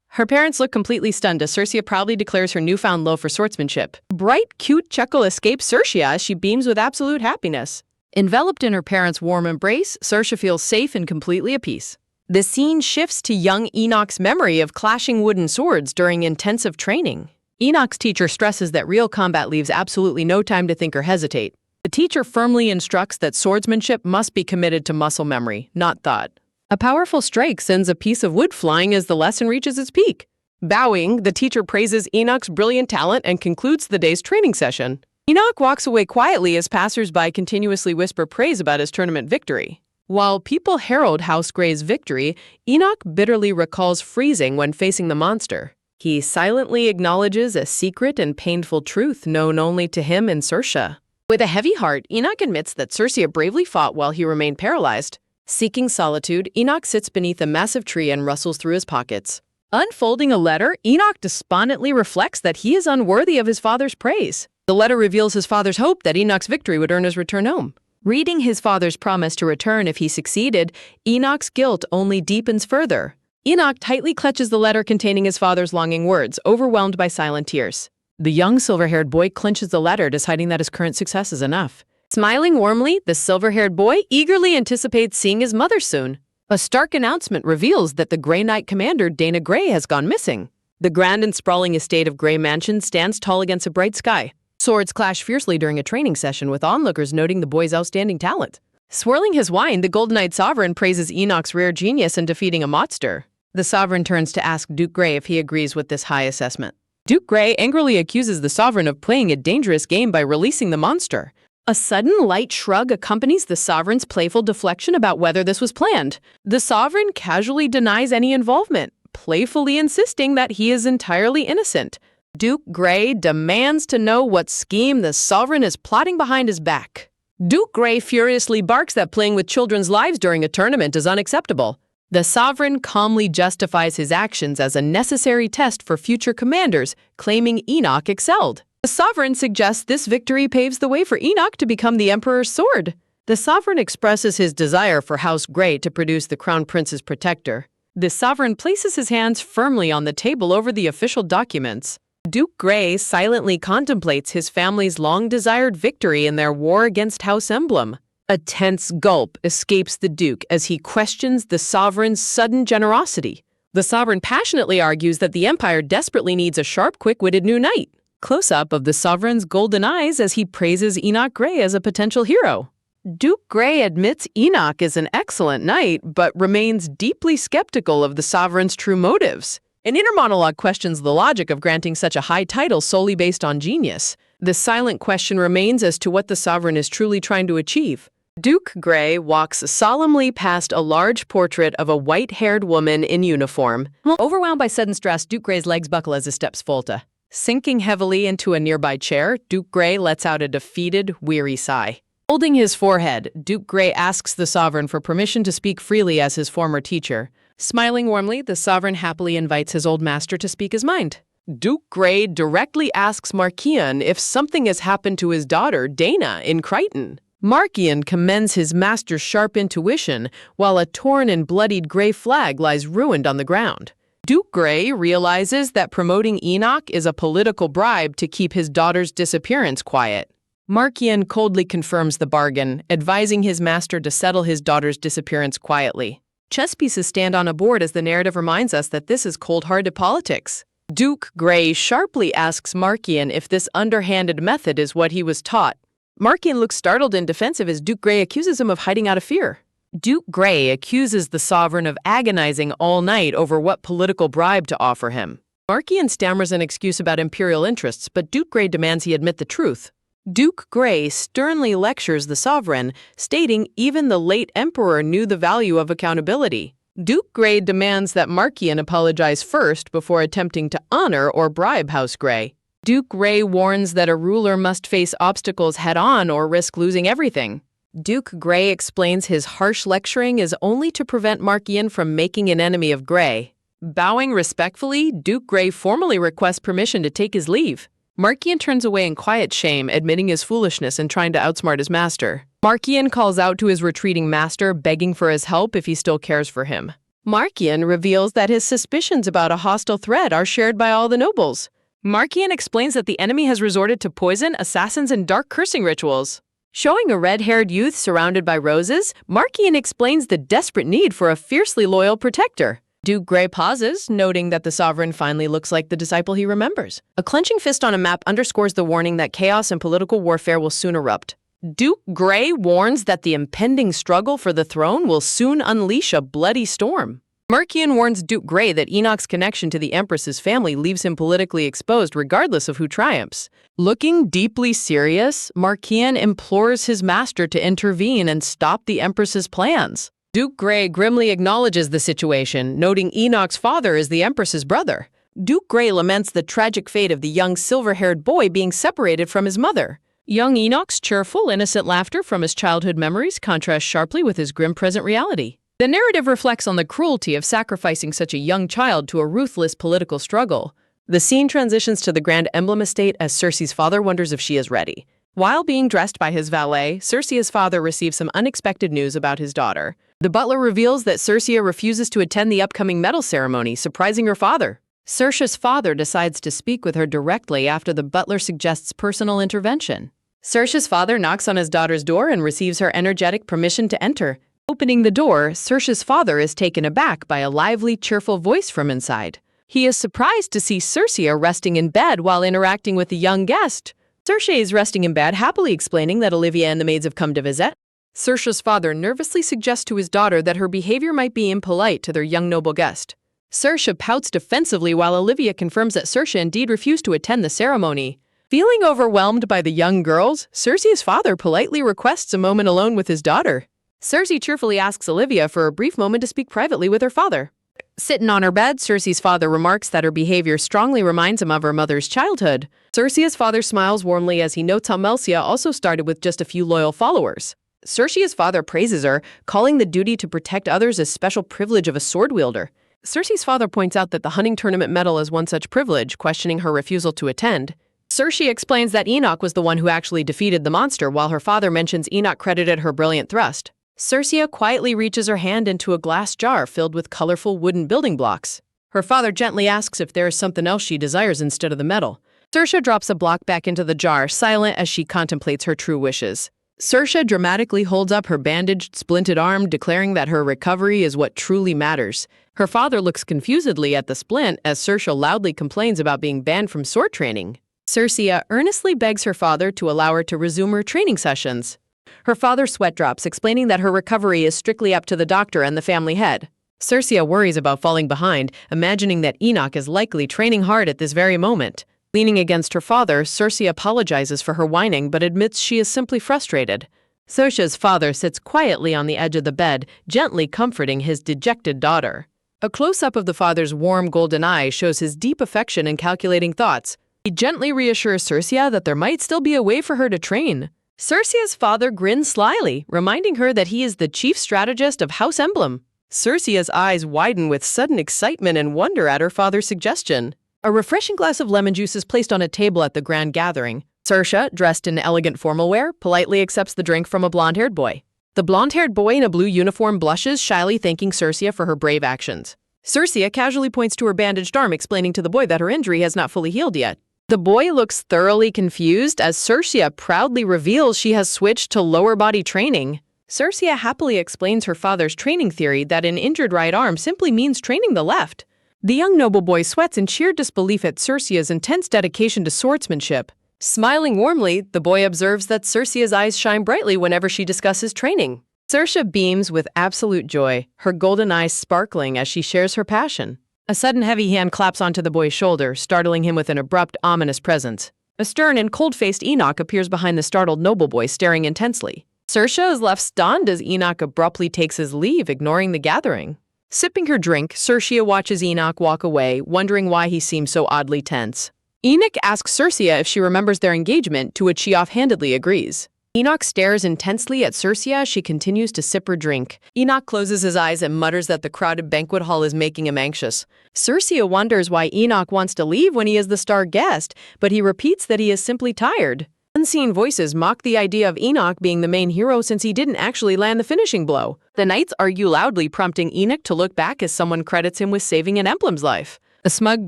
Her parents look completely stunned as Circe proudly declares her newfound love for swordsmanship. Bright, cute chuckle escapes Circe as she beams with absolute happiness. Enveloped in her parents' warm embrace, Circe feels safe and completely at peace. The scene shifts to young Enoch's memory of clashing wooden swords during intensive training. Enoch's teacher stresses that real combat leaves absolutely no time to think or hesitate. The teacher firmly instructs that swordsmanship must be committed to muscle memory, not thought. A powerful strike sends a piece of wood flying as the lesson reaches its peak. Bowing, the teacher praises Enoch's brilliant talent and concludes the day's training session. Enoch walks away quietly as passers-by continuously whisper praise about his tournament victory. While people herald House Grey's victory, Enoch bitterly recalls freezing when facing the monster. He silently acknowledges a secret and painful truth known only to him and Saoirse. With a heavy heart, Enoch admits that Saoirse bravely fought while he remained paralyzed. Seeking solitude, Enoch sits beneath a massive tree and rustles through his pockets. Unfolding a letter, Enoch despondently reflects that he is unworthy of his father's praise. The letter reveals his father's hope that Enoch's victory would earn his return home. Reading his father's promise to return if he succeeded, Enoch's guilt only deepens further. Enoch tightly clutches the letter containing his father's longing words, overwhelmed by silent tears. The young silver-haired boy clenches the letter, deciding that his current success is enough. Smiling warmly, the silver-haired boy eagerly anticipates seeing his mother soon. A stark announcement reveals that the Grey Knight commander, Dana Grey, has gone missing. The grand and sprawling estate of Grey Mansion stands tall against a bright sky. Swords clash fiercely during a training session, with onlookers noting the boy's outstanding talent. Swirling his wine, the Golden Knight Sovereign praises Enoch's rare genius in defeating a monster. The Sovereign turns to ask Duke Grey if he agrees with this high assessment. Duke Grey angrily accuses the Sovereign of playing a dangerous game by releasing the monster. A sudden light shrug accompanies the Sovereign's playful deflection about whether this was planned. The Sovereign casually denies any involvement, playfully insisting that he is entirely innocent. Duke Grey demands to know what scheme the Sovereign is plotting behind his back. Duke Grey furiously barks that playing with children's lives during a tournament is unacceptable. The Sovereign calmly justifies his actions as a necessary test for future commanders, claiming Enoch excelled. The Sovereign suggests this victory paves the way for Enoch to become the Emperor's sword. The Sovereign expresses his desire for House Grey to produce the Crown Prince's protector. The Sovereign places his hands firmly on the table over the official documents. Duke Grey silently contemplates his family's long-desired victory in their war against House Emblem. A tense gulp escapes the Duke as he questions the Sovereign's sudden generosity. The Sovereign passionately argues that the Empire desperately needs a sharp, quick-witted new knight. Close-up of the Sovereign's golden eyes as he praises Enoch Grey as a potential hero. Duke Grey admits Enoch is an excellent knight, but remains deeply skeptical of the Sovereign's true motives. An inner monologue questions the logic of granting such a high title solely based on genius. The silent question remains as to what the Sovereign is truly trying to achieve. Duke Grey walks solemnly past a large portrait of a white-haired woman in uniform. Overwhelmed by sudden stress, Duke Grey's legs buckle as his steps falter. Sinking heavily into a nearby chair, Duke Grey lets out a defeated, weary sigh. Holding his forehead, Duke Grey asks the Sovereign for permission to speak freely as his former teacher. Smiling warmly, the Sovereign happily invites his old master to speak his mind. Duke Grey directly asks Markian if something has happened to his daughter, Dana, in Crichton. Markian commends his master's sharp intuition, while a torn and bloodied Grey flag lies ruined on the ground. Duke Grey realizes that promoting Enoch is a political bribe to keep his daughter's disappearance quiet. Markian coldly confirms the bargain, advising his master to settle his daughter's disappearance quietly. Chess pieces stand on a board as the narrative reminds us that this is cold-hearted politics. Duke Grey sharply asks Markian if this underhanded method is what he was taught. Markian looks startled and defensive as Duke Grey accuses him of hiding out of fear. Duke Grey accuses the Sovereign of agonizing all night over what political bribe to offer him. Markian stammers an excuse about imperial interests, but Duke Grey demands he admit the truth. Duke Grey sternly lectures the Sovereign, stating even the late Emperor knew the value of accountability. Duke Grey demands that Markian apologize first before attempting to honor or bribe House Grey. Duke Grey warns that a ruler must face obstacles head-on or risk losing everything. Duke Grey explains his harsh lecturing is only to prevent Markian from making an enemy of Grey. Bowing respectfully, Duke Grey formally requests permission to take his leave. Markian turns away in quiet shame, admitting his foolishness and trying to outsmart his master. Markian calls out to his retreating master, begging for his help if he still cares for him. Markian reveals that his suspicions about a hostile threat are shared by all the nobles. Markian explains that the enemy has resorted to poison, assassins, and dark cursing rituals. Showing a red-haired youth surrounded by roses, Markian explains the desperate need for a fiercely loyal protector. Duke Gray pauses, noting that the sovereign finally looks like the disciple he remembers. A clenching fist on a map underscores the warning that chaos and political warfare will soon erupt. Duke Gray warns that the impending struggle for the throne will soon unleash a bloody storm. Markian warns Duke Gray that Enoch's connection to the Empress's family leaves him politically exposed regardless of who triumphs. Looking deeply serious, Markian implores his master to intervene and stop the Empress's plans. Duke Gray grimly acknowledges the situation, noting Enoch's father is the Empress's brother. Duke Gray laments the tragic fate of the young silver-haired boy being separated from his mother. Young Enoch's cheerful, innocent laughter from his childhood memories contrasts sharply with his grim present reality. The narrative reflects on the cruelty of sacrificing such a young child to a ruthless political struggle. The scene transitions to the Grand Emblem estate as Cersei's father wonders if she is ready. While being dressed by his valet, Cersei's father receives some unexpected news about his daughter. The butler reveals that Cersei refuses to attend the upcoming medal ceremony, surprising her father. Cersei's father decides to speak with her directly after the butler suggests personal intervention. Cersei's father knocks on his daughter's door and receives her energetic permission to enter. Opening the door, Cersei's father is taken aback by a lively, cheerful voice from inside. He is surprised to see Cersei resting in bed while interacting with the young guest. Cersei is resting in bed, happily explaining that Olivia and the maids have come to visit. Cersei's father nervously suggests to his daughter that her behavior might be impolite to their young noble guest. Cersei pouts defensively while Olivia confirms that Cersei indeed refused to attend the ceremony. Feeling overwhelmed by the young girls, Cersei's father politely requests a moment alone with his daughter. Cersei cheerfully asks Olivia for a brief moment to speak privately with her father. Sitting on her bed, Cersei's father remarks that her behavior strongly reminds him of her mother's childhood. Cersei's father smiles warmly as he notes how Melcia also started with just a few loyal followers. Cersei's father praises her, calling the duty to protect others a special privilege of a sword wielder. Cersei's father points out that the hunting tournament medal is one such privilege, questioning her refusal to attend. Cersei explains that Enoch was the one who actually defeated the monster, while her father mentions Enoch credited her brilliant thrust. Cersei quietly reaches her hand into a glass jar filled with colorful wooden building blocks. Her father gently asks if there is something else she desires instead of the medal. Cersei drops a block back into the jar, silent as she contemplates her true wishes. Cersei dramatically holds up her bandaged, splinted arm, declaring that her recovery is what truly matters. Her father looks confusedly at the splint as Cersei loudly complains about being banned from sword training. Cersei earnestly begs her father to allow her to resume her training sessions. Her father sweat drops, explaining that her recovery is strictly up to the doctor and the family head. Cersei worries about falling behind, imagining that Enoch is likely training hard at this very moment. Leaning against her father, Cersei apologizes for her whining but admits she is simply frustrated. Cersei's father sits quietly on the edge of the bed, gently comforting his dejected daughter. A close-up of the father's warm golden eyes shows his deep affection and calculating thoughts. He gently reassures Cersei that there might still be a way for her to train. Cersei's father grins slyly, reminding her that he is the chief strategist of House Emblem. Cersei's eyes widen with sudden excitement and wonder at her father's suggestion. A refreshing glass of lemon juice is placed on a table at the grand gathering. Cersei, dressed in elegant formal wear, politely accepts the drink from a blonde-haired boy. The blonde-haired boy in a blue uniform blushes, shyly thanking Cersei for her brave actions. Cersei casually points to her bandaged arm, explaining to the boy that her injury has not fully healed yet. The boy looks thoroughly confused as Cersei proudly reveals she has switched to lower body training. Cersei happily explains her father's training theory that an injured right arm simply means training the left. The young noble boy sweats in sheer disbelief at Cersei's intense dedication to swordsmanship. Smiling warmly, the boy observes that Cersei's eyes shine brightly whenever she discusses training. Cersei beams with absolute joy, her golden eyes sparkling as she shares her passion. A sudden heavy hand claps onto the boy's shoulder, startling him with an abrupt, ominous presence. A stern and cold-faced Enoch appears behind the startled noble boy, staring intensely. Cersei is left stunned as Enoch abruptly takes his leave, ignoring the gathering. Sipping her drink, Cersei watches Enoch walk away, wondering why he seems so oddly tense. Enoch asks Cersei if she remembers their engagement, to which she offhandedly agrees. Enoch stares intensely at Cersei as she continues to sip her drink. Enoch closes his eyes and mutters that the crowded banquet hall is making him anxious. Cersei wonders why Enoch wants to leave when he is the star guest, but he repeats that he is simply tired. Unseen voices mock the idea of Enoch being the main hero since he didn't actually land the finishing blow. The knights argue loudly, prompting Enoch to look back as someone credits him with saving an emblem's life. A smug,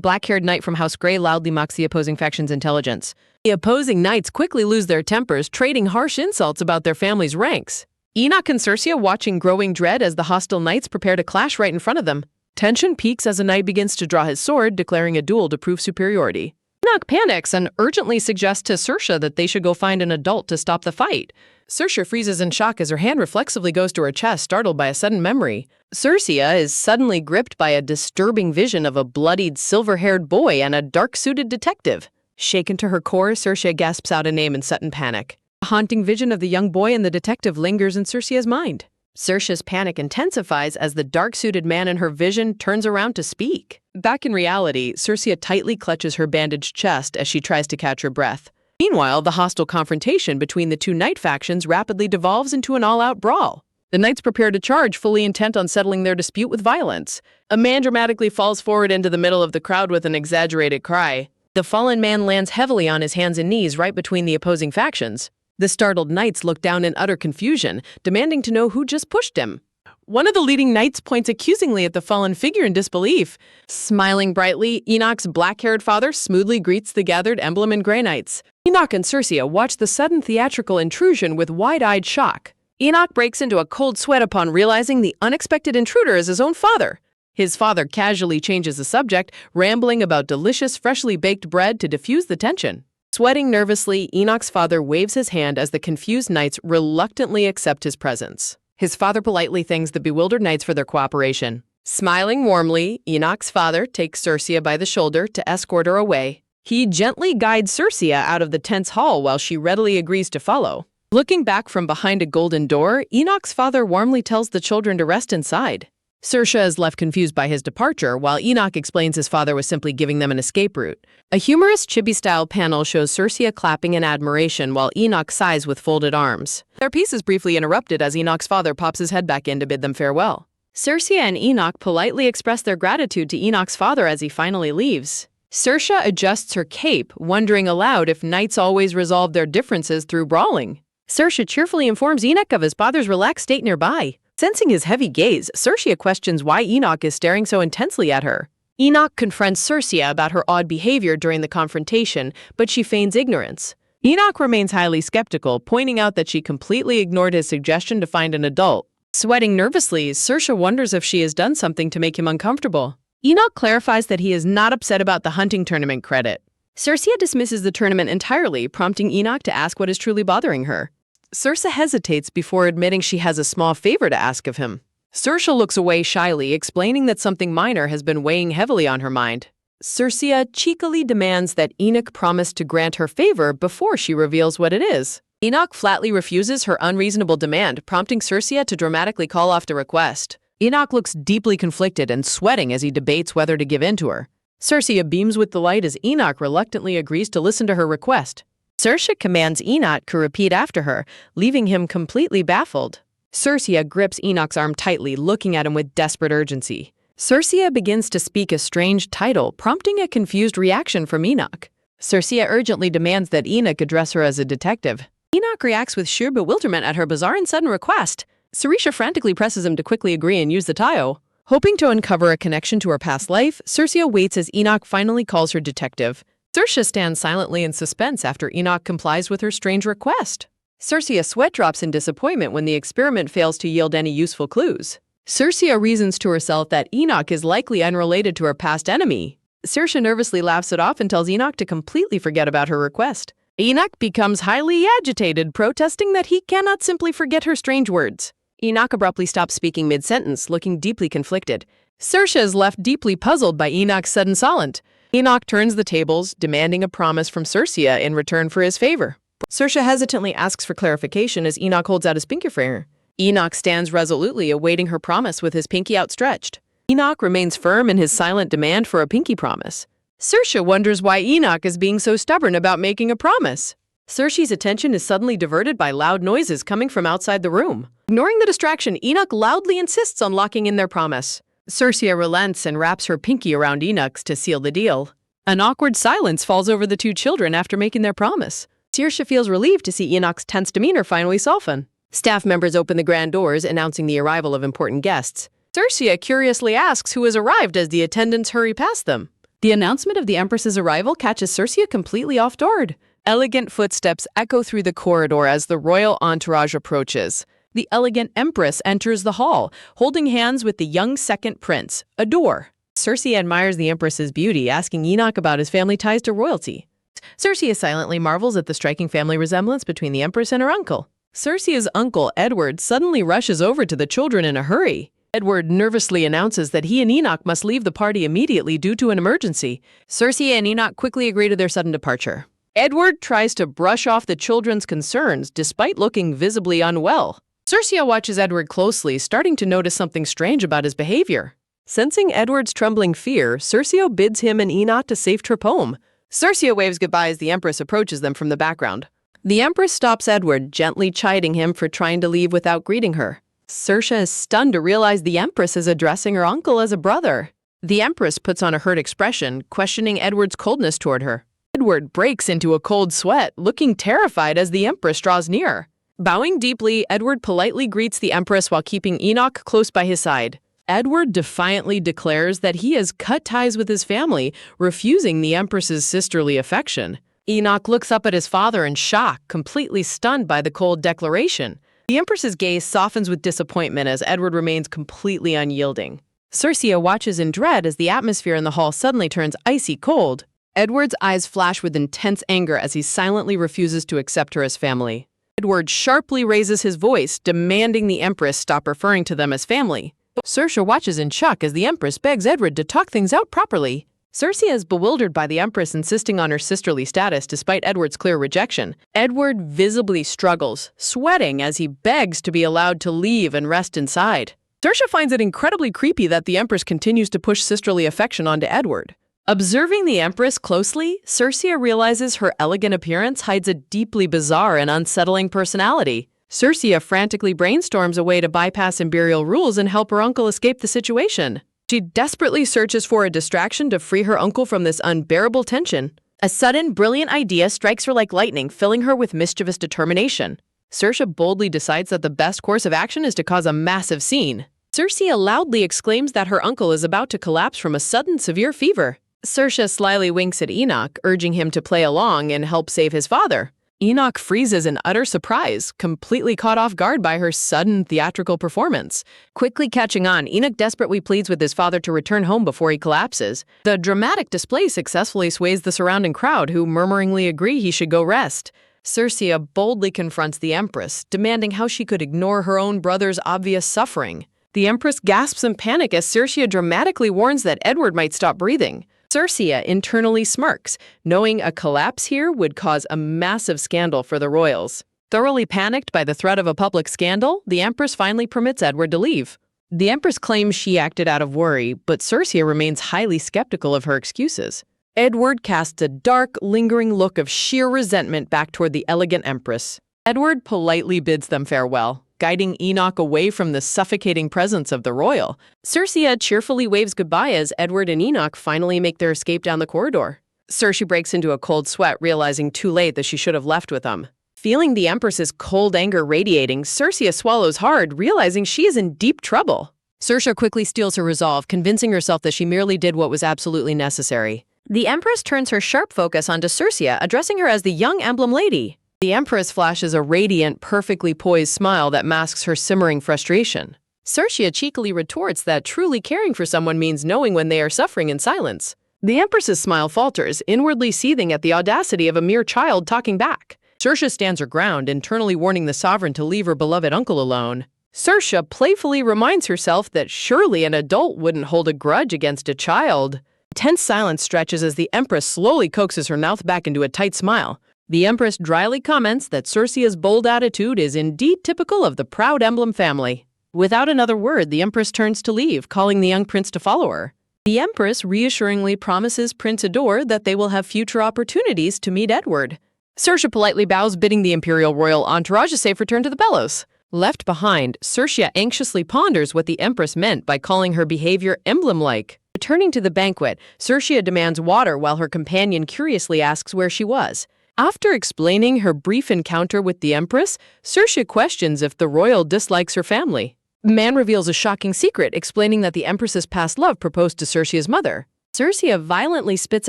black-haired knight from House Grey loudly mocks the opposing faction's intelligence. The opposing knights quickly lose their tempers, trading harsh insults about their family's ranks. Enoch and Circe watching growing dread as the hostile knights prepare to clash right in front of them. Tension peaks as a knight begins to draw his sword, declaring a duel to prove superiority. Enoch panics and urgently suggests to Circe that they should go find an adult to stop the fight. Circe freezes in shock as her hand reflexively goes to her chest, startled by a sudden memory. Circe is suddenly gripped by a disturbing vision of a bloodied, silver-haired boy and a dark-suited detective. Shaken to her core, Circe gasps out a name in sudden panic. A haunting vision of the young boy and the detective lingers in Circe's mind. Circe's panic intensifies as the dark-suited man in her vision turns around to speak. Back in reality, Circe tightly clutches her bandaged chest as she tries to catch her breath. Meanwhile, the hostile confrontation between the two knight factions rapidly devolves into an all-out brawl. The knights prepare to charge, fully intent on settling their dispute with violence. A man dramatically falls forward into the middle of the crowd with an exaggerated cry. The fallen man lands heavily on his hands and knees right between the opposing factions. The startled knights look down in utter confusion, demanding to know who just pushed him. One of the leading knights points accusingly at the fallen figure in disbelief. Smiling brightly, Enoch's black-haired father smoothly greets the gathered emblem and Grey Knights. Enoch and Circe watch the sudden theatrical intrusion with wide-eyed shock. Enoch breaks into a cold sweat upon realizing the unexpected intruder is his own father. His father casually changes the subject, rambling about delicious, freshly baked bread to diffuse the tension. Sweating nervously, Enoch's father waves his hand as the confused knights reluctantly accept his presence. His father politely thanks the bewildered knights for their cooperation. Smiling warmly, Enoch's father takes Circe by the shoulder to escort her away. He gently guides Circe out of the tense hall while she readily agrees to follow. Looking back from behind a golden door, Enoch's father warmly tells the children to rest inside. Circe is left confused by his departure, while Enoch explains his father was simply giving them an escape route. A humorous chibi-style panel shows Circe clapping in admiration while Enoch sighs with folded arms. Their peace is briefly interrupted as Enoch's father pops his head back in to bid them farewell. Circe and Enoch politely express their gratitude to Enoch's father as he finally leaves. Circe adjusts her cape, wondering aloud if knights always resolve their differences through brawling. Circe cheerfully informs Enoch of his father's relaxed state nearby. Sensing his heavy gaze, Circe questions why Enoch is staring so intensely at her. Enoch confronts Circe about her odd behavior during the confrontation, but she feigns ignorance. Enoch remains highly skeptical, pointing out that she completely ignored his suggestion to find an adult. Sweating nervously, Circe wonders if she has done something to make him uncomfortable. Enoch clarifies that he is not upset about the hunting tournament credit. Circe dismisses the tournament entirely, prompting Enoch to ask what is truly bothering her. Circe hesitates before admitting she has a small favor to ask of him. Circe looks away shyly, explaining that something minor has been weighing heavily on her mind. Circe cheekily demands that Enoch promise to grant her favor before she reveals what it is. Enoch flatly refuses her unreasonable demand, prompting Circe to dramatically call off the request. Enoch looks deeply conflicted and sweating as he debates whether to give in to her. Circe beams with delight as Enoch reluctantly agrees to listen to her request. Circe commands Enoch to repeat after her, leaving him completely baffled. Circe grips Enoch's arm tightly, looking at him with desperate urgency. Circe begins to speak a strange title, prompting a confused reaction from Enoch. Circe urgently demands that Enoch address her as a detective. Enoch reacts with sheer bewilderment at her bizarre and sudden request. Circe frantically presses him to quickly agree and use the title. Hoping to uncover a connection to her past life, Circe waits as Enoch finally calls her detective. Circe stands silently in suspense after Enoch complies with her strange request. Circe sweat drops in disappointment when the experiment fails to yield any useful clues. Circe reasons to herself that Enoch is likely unrelated to her past enemy. Circe nervously laughs it off and tells Enoch to completely forget about her request. Enoch becomes highly agitated, protesting that he cannot simply forget her strange words. Enoch abruptly stops speaking mid-sentence, looking deeply conflicted. Circe is left deeply puzzled by Enoch's sudden silence. Enoch turns the tables, demanding a promise from Circe in return for his favor. Circe hesitantly asks for clarification as Enoch holds out his pinky finger. Enoch stands resolutely awaiting her promise with his pinky outstretched. Enoch remains firm in his silent demand for a pinky promise. Circe wonders why Enoch is being so stubborn about making a promise. Circe's attention is suddenly diverted by loud noises coming from outside the room. Ignoring the distraction, Enoch loudly insists on locking in their promise. Circe relents and wraps her pinky around Enoch's to seal the deal. An awkward silence falls over the two children after making their promise. Circe feels relieved to see Enoch's tense demeanor finally soften. Staff members open the grand doors, announcing the arrival of important guests. Circe curiously asks who has arrived as the attendants hurry past them. The announcement of the Empress's arrival catches Circe completely off guard. Elegant footsteps echo through the corridor as the royal entourage approaches. The elegant empress enters the hall, holding hands with the young second prince, Adore. Cersei admires the empress's beauty, asking Enoch about his family ties to royalty. Cersei silently marvels at the striking family resemblance between the empress and her uncle. Cersei's uncle, Edward, suddenly rushes over to the children in a hurry. Edward nervously announces that he and Enoch must leave the party immediately due to an emergency. Cersei and Enoch quickly agree to their sudden departure. Edward tries to brush off the children's concerns despite looking visibly unwell. Cersei watches Edward closely, starting to notice something strange about his behavior. Sensing Edward's trembling fear, Cersei bids him and Enoch to safe trip home. Cersei waves goodbye as the Empress approaches them from the background. The Empress stops Edward, gently chiding him for trying to leave without greeting her. Cersei is stunned to realize the Empress is addressing her uncle as a brother. The Empress puts on a hurt expression, questioning Edward's coldness toward her. Edward breaks into a cold sweat, looking terrified as the Empress draws near. Bowing deeply, Edward politely greets the Empress while keeping Enoch close by his side. Edward defiantly declares that he has cut ties with his family, refusing the Empress's sisterly affection. Enoch looks up at his father in shock, completely stunned by the cold declaration. The Empress's gaze softens with disappointment as Edward remains completely unyielding. Cersei watches in dread as the atmosphere in the hall suddenly turns icy cold. Edward's eyes flash with intense anger as he silently refuses to accept her as family. Edward sharply raises his voice, demanding the Empress stop referring to them as family. Cersei watches in shock as the Empress begs Edward to talk things out properly. Cersei is bewildered by the Empress insisting on her sisterly status despite Edward's clear rejection. Edward visibly struggles, sweating as he begs to be allowed to leave and rest inside. Cersei finds it incredibly creepy that the Empress continues to push sisterly affection onto Edward. Observing the Empress closely, Cersei realizes her elegant appearance hides a deeply bizarre and unsettling personality. Cersei frantically brainstorms a way to bypass imperial rules and help her uncle escape the situation. She desperately searches for a distraction to free her uncle from this unbearable tension. A sudden, brilliant idea strikes her like lightning, filling her with mischievous determination. Cersei boldly decides that the best course of action is to cause a massive scene. Cersei loudly exclaims that her uncle is about to collapse from a sudden severe fever. Cersei slyly winks at Enoch, urging him to play along and help save his father. Enoch freezes in utter surprise, completely caught off guard by her sudden theatrical performance. Quickly catching on, Enoch desperately pleads with his father to return home before he collapses. The dramatic display successfully sways the surrounding crowd, who murmuringly agree he should go rest. Cersei boldly confronts the Empress, demanding how she could ignore her own brother's obvious suffering. The Empress gasps in panic as Cersei dramatically warns that Edward might stop breathing. Cersei internally smirks, knowing a collapse here would cause a massive scandal for the royals. Thoroughly panicked by the threat of a public scandal, the Empress finally permits Edward to leave. The Empress claims she acted out of worry, but Cersei remains highly skeptical of her excuses. Edward casts a dark, lingering look of sheer resentment back toward the elegant Empress. Edward politely bids them farewell, guiding Enoch away from the suffocating presence of the royal. Cersei cheerfully waves goodbye as Edward and Enoch finally make their escape down the corridor. Cersei breaks into a cold sweat, realizing too late that she should have left with them. Feeling the Empress's cold anger radiating, Cersei swallows hard, realizing she is in deep trouble. Cersei quickly steals her resolve, convincing herself that she merely did what was absolutely necessary. The Empress turns her sharp focus onto Cersei, addressing her as the young emblem lady. The Empress flashes a radiant, perfectly poised smile that masks her simmering frustration. Cersei cheekily retorts that truly caring for someone means knowing when they are suffering in silence. The Empress's smile falters, inwardly seething at the audacity of a mere child talking back. Cersei stands her ground, internally warning the sovereign to leave her beloved uncle alone. Cersei playfully reminds herself that surely an adult wouldn't hold a grudge against a child. Tense silence stretches as the Empress slowly coaxes her mouth back into a tight smile. The Empress dryly comments that Cersei's bold attitude is indeed typical of the proud emblem family. Without another word, the Empress turns to leave, calling the young prince to follow her. The Empress reassuringly promises Prince Adore that they will have future opportunities to meet Edward. Cersei politely bows, bidding the imperial royal entourage a safe return to the Bellows. Left behind, Cersei anxiously ponders what the Empress meant by calling her behavior emblem-like. Returning to the banquet, Cersei demands water while her companion curiously asks where she was. After explaining her brief encounter with the Empress, Cersei questions if the royal dislikes her family. Man reveals a shocking secret, explaining that the Empress's past love proposed to Cersei's mother. Circe violently spits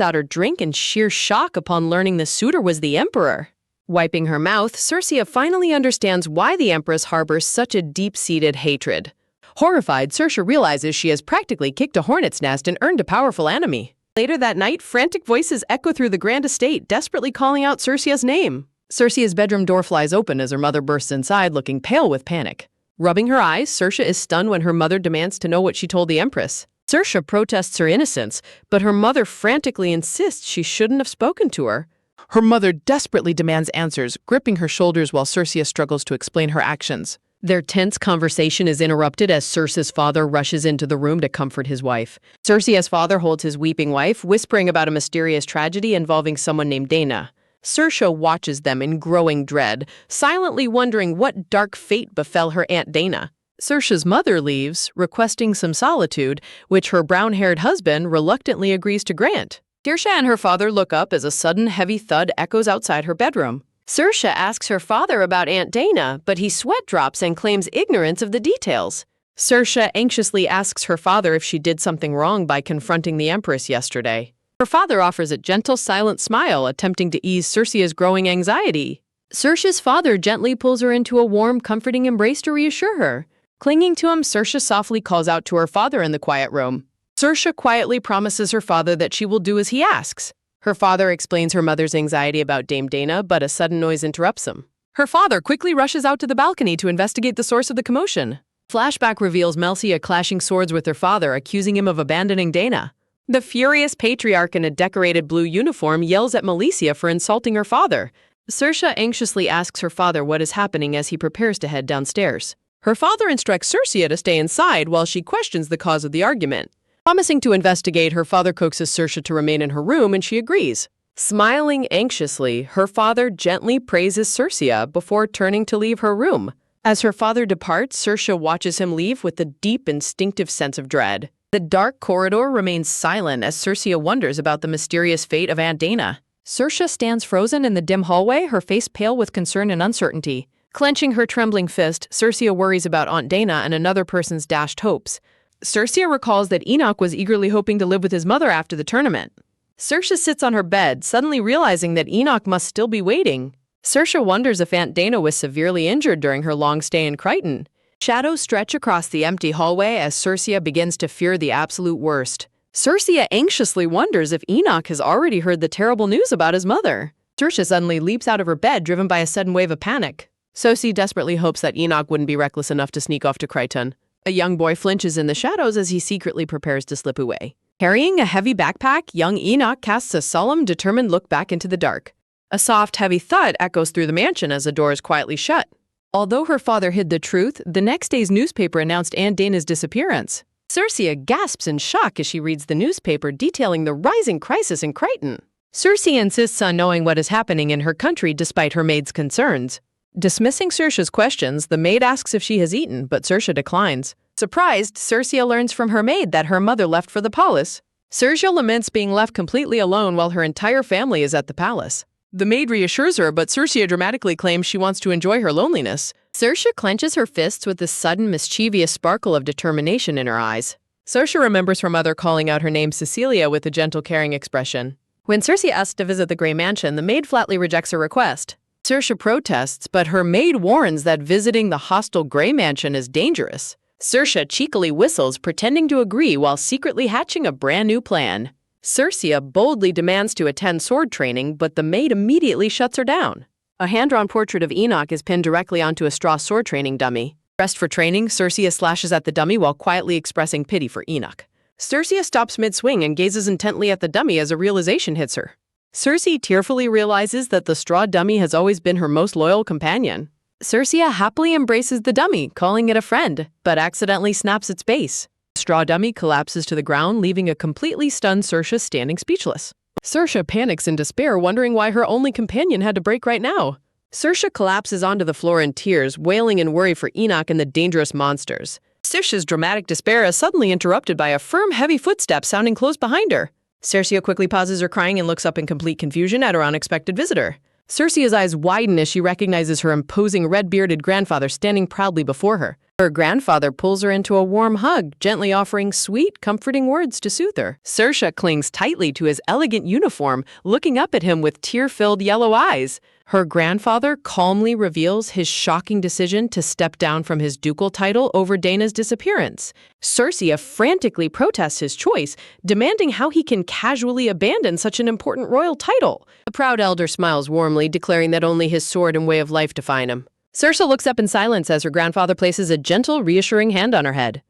out her drink in sheer shock upon learning the suitor was the emperor. Wiping her mouth, Circe finally understands why the empress harbors such a deep-seated hatred. Horrified, Circe realizes she has practically kicked a hornet's nest and earned a powerful enemy. Later that night, frantic voices echo through the grand estate, desperately calling out Circe's name. Circe's bedroom door flies open as her mother bursts inside, looking pale with panic. Rubbing her eyes, Circe is stunned when her mother demands to know what she told the empress. Circe protests her innocence, but her mother frantically insists she shouldn't have spoken to her. Her mother desperately demands answers, gripping her shoulders while Circe struggles to explain her actions. Their tense conversation is interrupted as Circe's father rushes into the room to comfort his wife. Circe's father holds his weeping wife, whispering about a mysterious tragedy involving someone named Dana. Circe watches them in growing dread, silently wondering what dark fate befell her Aunt Dana. Circe's mother leaves, requesting some solitude, which her brown-haired husband reluctantly agrees to grant. Circe and her father look up as a sudden heavy thud echoes outside her bedroom. Circe asks her father about Aunt Dana, but he sweat drops and claims ignorance of the details. Circe anxiously asks her father if she did something wrong by confronting the empress yesterday. Her father offers a gentle, silent smile, attempting to ease Circe's growing anxiety. Circe's father gently pulls her into a warm, comforting embrace to reassure her. Clinging to him, Circe softly calls out to her father in the quiet room. Circe quietly promises her father that she will do as he asks. Her father explains her mother's anxiety about Dame Dana, but a sudden noise interrupts him. Her father quickly rushes out to the balcony to investigate the source of the commotion. Flashback reveals Melcia clashing swords with her father, accusing him of abandoning Dana. The furious patriarch in a decorated blue uniform yells at Melcia for insulting her father. Circe anxiously asks her father what is happening as he prepares to head downstairs. Her father instructs Circe to stay inside while she questions the cause of the argument. Promising to investigate, her father coaxes Circe to remain in her room, and she agrees. Smiling anxiously, her father gently praises Circe before turning to leave her room. As her father departs, Circe watches him leave with a deep, instinctive sense of dread. The dark corridor remains silent as Circe wonders about the mysterious fate of Aunt Dana. Circe stands frozen in the dim hallway, her face pale with concern and uncertainty. Clenching her trembling fist, Circe worries about Aunt Dana and another person's dashed hopes. Circe recalls that Enoch was eagerly hoping to live with his mother after the tournament. Circe sits on her bed, suddenly realizing that Enoch must still be waiting. Circe wonders if Aunt Dana was severely injured during her long stay in Crichton. Shadows stretch across the empty hallway as Circe begins to fear the absolute worst. Circe anxiously wonders if Enoch has already heard the terrible news about his mother. Circe suddenly leaps out of her bed, driven by a sudden wave of panic. Circe desperately hopes that Enoch wouldn't be reckless enough to sneak off to Crichton. A young boy flinches in the shadows as he secretly prepares to slip away. Carrying a heavy backpack, young Enoch casts a solemn, determined look back into the dark. A soft, heavy thud echoes through the mansion as the door is quietly shut. Although her father hid the truth, the next day's newspaper announced Aunt Dana's disappearance. Circe gasps in shock as she reads the newspaper detailing the rising crisis in Crichton. Circe insists on knowing what is happening in her country despite her maid's concerns. Dismissing Circe's questions, the maid asks if she has eaten, but Circe declines. Surprised, Circe learns from her maid that her mother left for the palace. Circe laments being left completely alone while her entire family is at the palace. The maid reassures her, but Circe dramatically claims she wants to enjoy her loneliness. Circe clenches her fists with a sudden mischievous sparkle of determination in her eyes. Circe remembers her mother calling out her name Cecilia with a gentle, caring expression. When Circe asks to visit the Grey Mansion, the maid flatly rejects her request. Circe protests, but her maid warns that visiting the hostile Grey Mansion is dangerous. Circe cheekily whistles, pretending to agree while secretly hatching a brand new plan. Circe boldly demands to attend sword training, but the maid immediately shuts her down. A hand-drawn portrait of Enoch is pinned directly onto a straw sword training dummy. Dressed for training, Circe slashes at the dummy while quietly expressing pity for Enoch. Circe stops mid-swing and gazes intently at the dummy as a realization hits her. Circe tearfully realizes that the straw dummy has always been her most loyal companion. Circe happily embraces the dummy, calling it a friend, but accidentally snaps its base. The straw dummy collapses to the ground, leaving a completely stunned Circe standing speechless. Circe panics in despair, wondering why her only companion had to break right now. Circe collapses onto the floor in tears, wailing in worry for Enoch and the dangerous monsters. Circe's dramatic despair is suddenly interrupted by a firm, heavy footstep sounding close behind her. Circe quickly pauses her crying and looks up in complete confusion at her unexpected visitor. Circe's eyes widen as she recognizes her imposing red-bearded grandfather standing proudly before her. Her grandfather pulls her into a warm hug, gently offering sweet, comforting words to soothe her. Saoirse clings tightly to his elegant uniform, looking up at him with tear-filled yellow eyes. Her grandfather calmly reveals his shocking decision to step down from his ducal title over Dana's disappearance. Saoirse frantically protests his choice, demanding how he can casually abandon such an important royal title. The proud elder smiles warmly, declaring that only his sword and way of life define him. Saoirse looks up in silence as her grandfather places a gentle, reassuring hand on her head.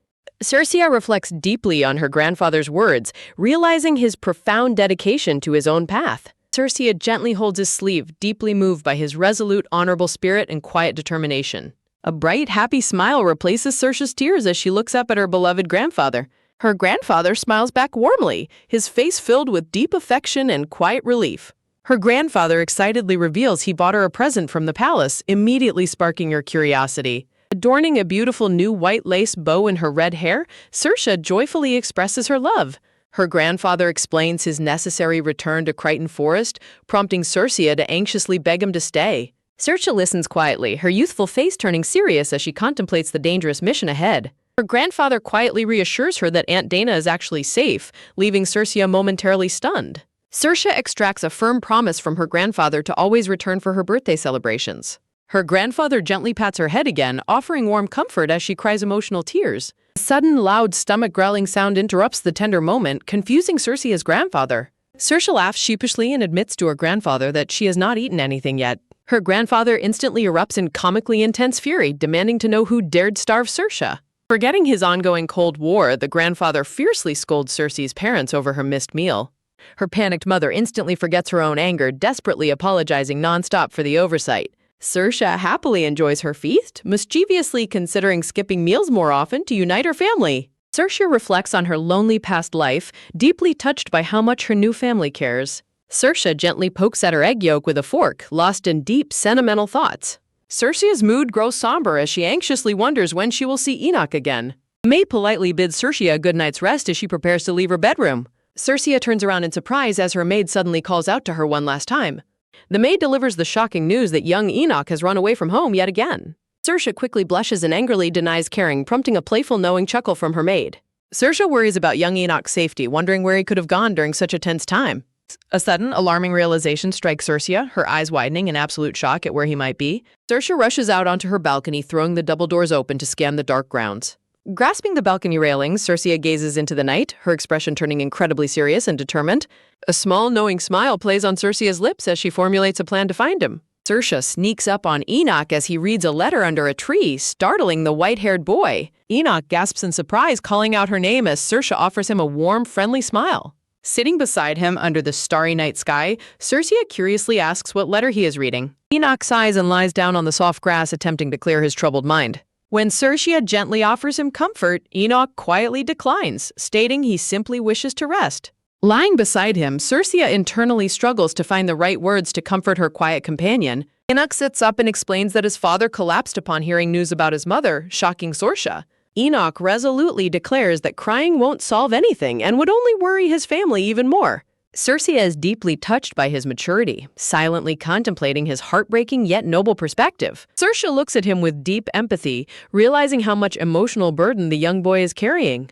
Saoirse reflects deeply on her grandfather's words, realizing his profound dedication to his own path. Saoirse gently holds his sleeve, deeply moved by his resolute, honorable spirit and quiet determination. A bright, happy smile replaces Saoirse's tears as she looks up at her beloved grandfather. Her grandfather smiles back warmly, his face filled with deep affection and quiet relief. Her grandfather excitedly reveals he bought her a present from the palace, immediately sparking her curiosity. Adorning a beautiful new white lace bow in her red hair, Saoirse joyfully expresses her love. Her grandfather explains his necessary return to Crichton Forest, prompting Saoirse to anxiously beg him to stay. Saoirse listens quietly, her youthful face turning serious as she contemplates the dangerous mission ahead. Her grandfather quietly reassures her that Aunt Dana is actually safe, leaving Saoirse momentarily stunned. Saoirse extracts a firm promise from her grandfather to always return for her birthday celebrations. Her grandfather gently pats her head again, offering warm comfort as she cries emotional tears. A sudden, loud stomach-growling sound interrupts the tender moment, confusing Saoirse's grandfather. Saoirse laughs sheepishly and admits to her grandfather that she has not eaten anything yet. Her grandfather instantly erupts in comically intense fury, demanding to know who dared starve Saoirse. Forgetting his ongoing Cold War, the grandfather fiercely scolds Saoirse's parents over her missed meal. Her panicked mother instantly forgets her own anger, desperately apologizing nonstop for the oversight. Saoirse happily enjoys her feast, mischievously considering skipping meals more often to unite her family. Saoirse reflects on her lonely past life, deeply touched by how much her new family cares. Saoirse gently pokes at her egg yolk with a fork, lost in deep, sentimental thoughts. Saoirse's mood grows somber as she anxiously wonders when she will see Enoch again. The maid politely bids Saoirse a good night's rest as she prepares to leave her bedroom. Saoirse turns around in surprise as her maid suddenly calls out to her one last time. The maid delivers the shocking news that young Enoch has run away from home yet again. Saoirse quickly blushes and angrily denies caring, prompting a playful, knowing chuckle from her maid. Saoirse worries about young Enoch's safety, wondering where he could have gone during such a tense time. A sudden, alarming realization strikes Saoirse, her eyes widening in absolute shock at where he might be. Saoirse rushes out onto her balcony, throwing the double doors open to scan the dark grounds. Grasping the balcony railings, Saoirse gazes into the night, her expression turning incredibly serious and determined. A small, knowing smile plays on Saoirse's lips as she formulates a plan to find him. Saoirse sneaks up on Enoch as he reads a letter under a tree, startling the white-haired boy. Enoch gasps in surprise, calling out her name as Saoirse offers him a warm, friendly smile. Sitting beside him under the starry night sky, Saoirse curiously asks what letter he is reading. Enoch sighs and lies down on the soft grass, attempting to clear his troubled mind. When Saoirse gently offers him comfort, Enoch quietly declines, stating he simply wishes to rest. Lying beside him, Saoirse internally struggles to find the right words to comfort her quiet companion. Enoch sits up and explains that his father collapsed upon hearing news about his mother, shocking Saoirse. Enoch resolutely declares that crying won't solve anything and would only worry his family even more. Saoirse is deeply touched by his maturity, silently contemplating his heartbreaking yet noble perspective. Saoirse looks at him with deep empathy, realizing how much emotional burden the young boy is carrying.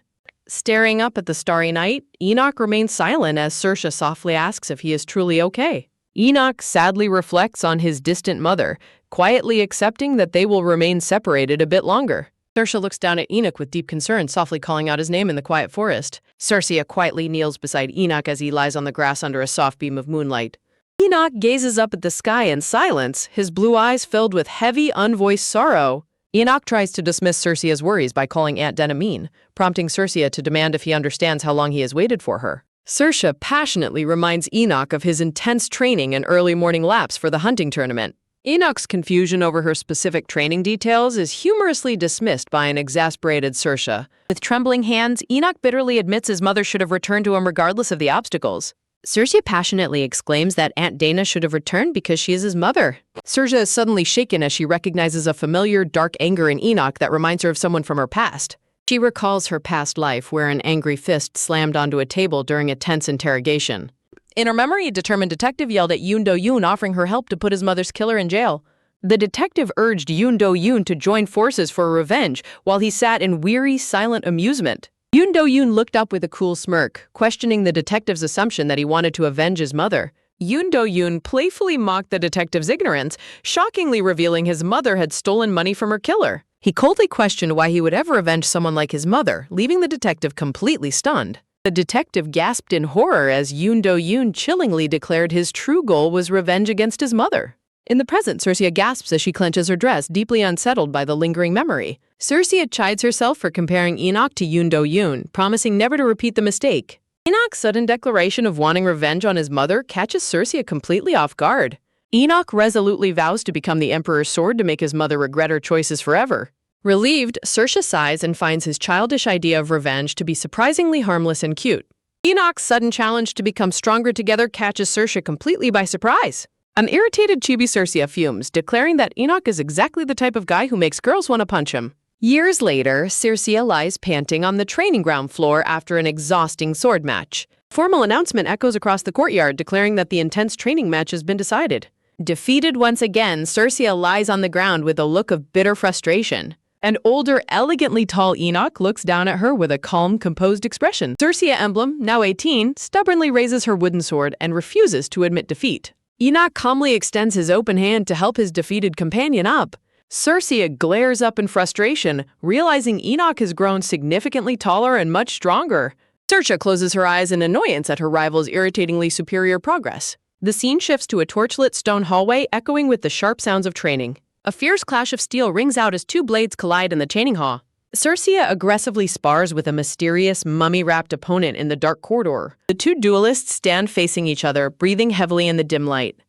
Staring up at the starry night, Enoch remains silent as Saoirse softly asks if he is truly okay. Enoch sadly reflects on his distant mother, quietly accepting that they will remain separated a bit longer. Saoirse looks down at Enoch with deep concern, softly calling out his name in the quiet forest. Saoirse quietly kneels beside Enoch as he lies on the grass under a soft beam of moonlight. Enoch gazes up at the sky in silence, his blue eyes filled with heavy, unvoiced sorrow. Enoch tries to dismiss Saoirse's worries by calling Aunt Dana mean, prompting Saoirse to demand if he understands how long he has waited for her. Saoirse passionately reminds Enoch of his intense training and early morning laps for the hunting tournament. Enoch's confusion over her specific training details is humorously dismissed by an exasperated Saoirse. With trembling hands, Enoch bitterly admits his mother should have returned to him regardless of the obstacles. Saoirse passionately exclaims that Aunt Dana should have returned because she is his mother. Saoirse is suddenly shaken as she recognizes a familiar, dark anger in Enoch that reminds her of someone from her past. She recalls her past life where an angry fist slammed onto a table during a tense interrogation. In her memory, a determined detective yelled at Yoon Do-yoon, offering her help to put his mother's killer in jail. The detective urged Yoon Do-yoon to join forces for revenge while he sat in weary, silent amusement. Yoon Do-yoon looked up with a cool smirk, questioning the detective's assumption that he wanted to avenge his mother. Yoon Do-yoon playfully mocked the detective's ignorance, shockingly revealing his mother had stolen money from her killer. He coldly questioned why he would ever avenge someone like his mother, leaving the detective completely stunned. The detective gasped in horror as Yoon Do-yoon chillingly declared his true goal was revenge against his mother. In the present, Cercia gasps as she clenches her dress, deeply unsettled by the lingering memory. Cercia chides herself for comparing Enoch to Yoon Do-yoon, promising never to repeat the mistake. Enoch's sudden declaration of wanting revenge on his mother catches Cercia completely off guard. Enoch resolutely vows to become the Emperor's sword to make his mother regret her choices forever. Relieved, Cercia sighs and finds his childish idea of revenge to be surprisingly harmless and cute. Enoch's sudden challenge to become stronger together catches Cercia completely by surprise. An irritated chibi Cercia fumes, declaring that Enoch is exactly the type of guy who makes girls want to punch him. Years later, Cercia lies panting on the training ground floor after an exhausting sword match. A formal announcement echoes across the courtyard, declaring that the intense training match has been decided. Defeated once again, Cercia lies on the ground with a look of bitter frustration. An older, elegantly tall Enoch looks down at her with a calm, composed expression. Cercia Emblem, now 18, stubbornly raises her wooden sword and refuses to admit defeat. Enoch calmly extends his open hand to help his defeated companion up. Cercia glares up in frustration, realizing Enoch has grown significantly taller and much stronger. Cercia closes her eyes in annoyance at her rival's irritatingly superior progress. The scene shifts to a torchlit stone hallway echoing with the sharp sounds of training. A fierce clash of steel rings out as two blades collide in the training hall. Cercia aggressively spars with a mysterious, mummy-wrapped opponent in the dark corridor. The two duelists stand facing each other, breathing heavily in the dim light.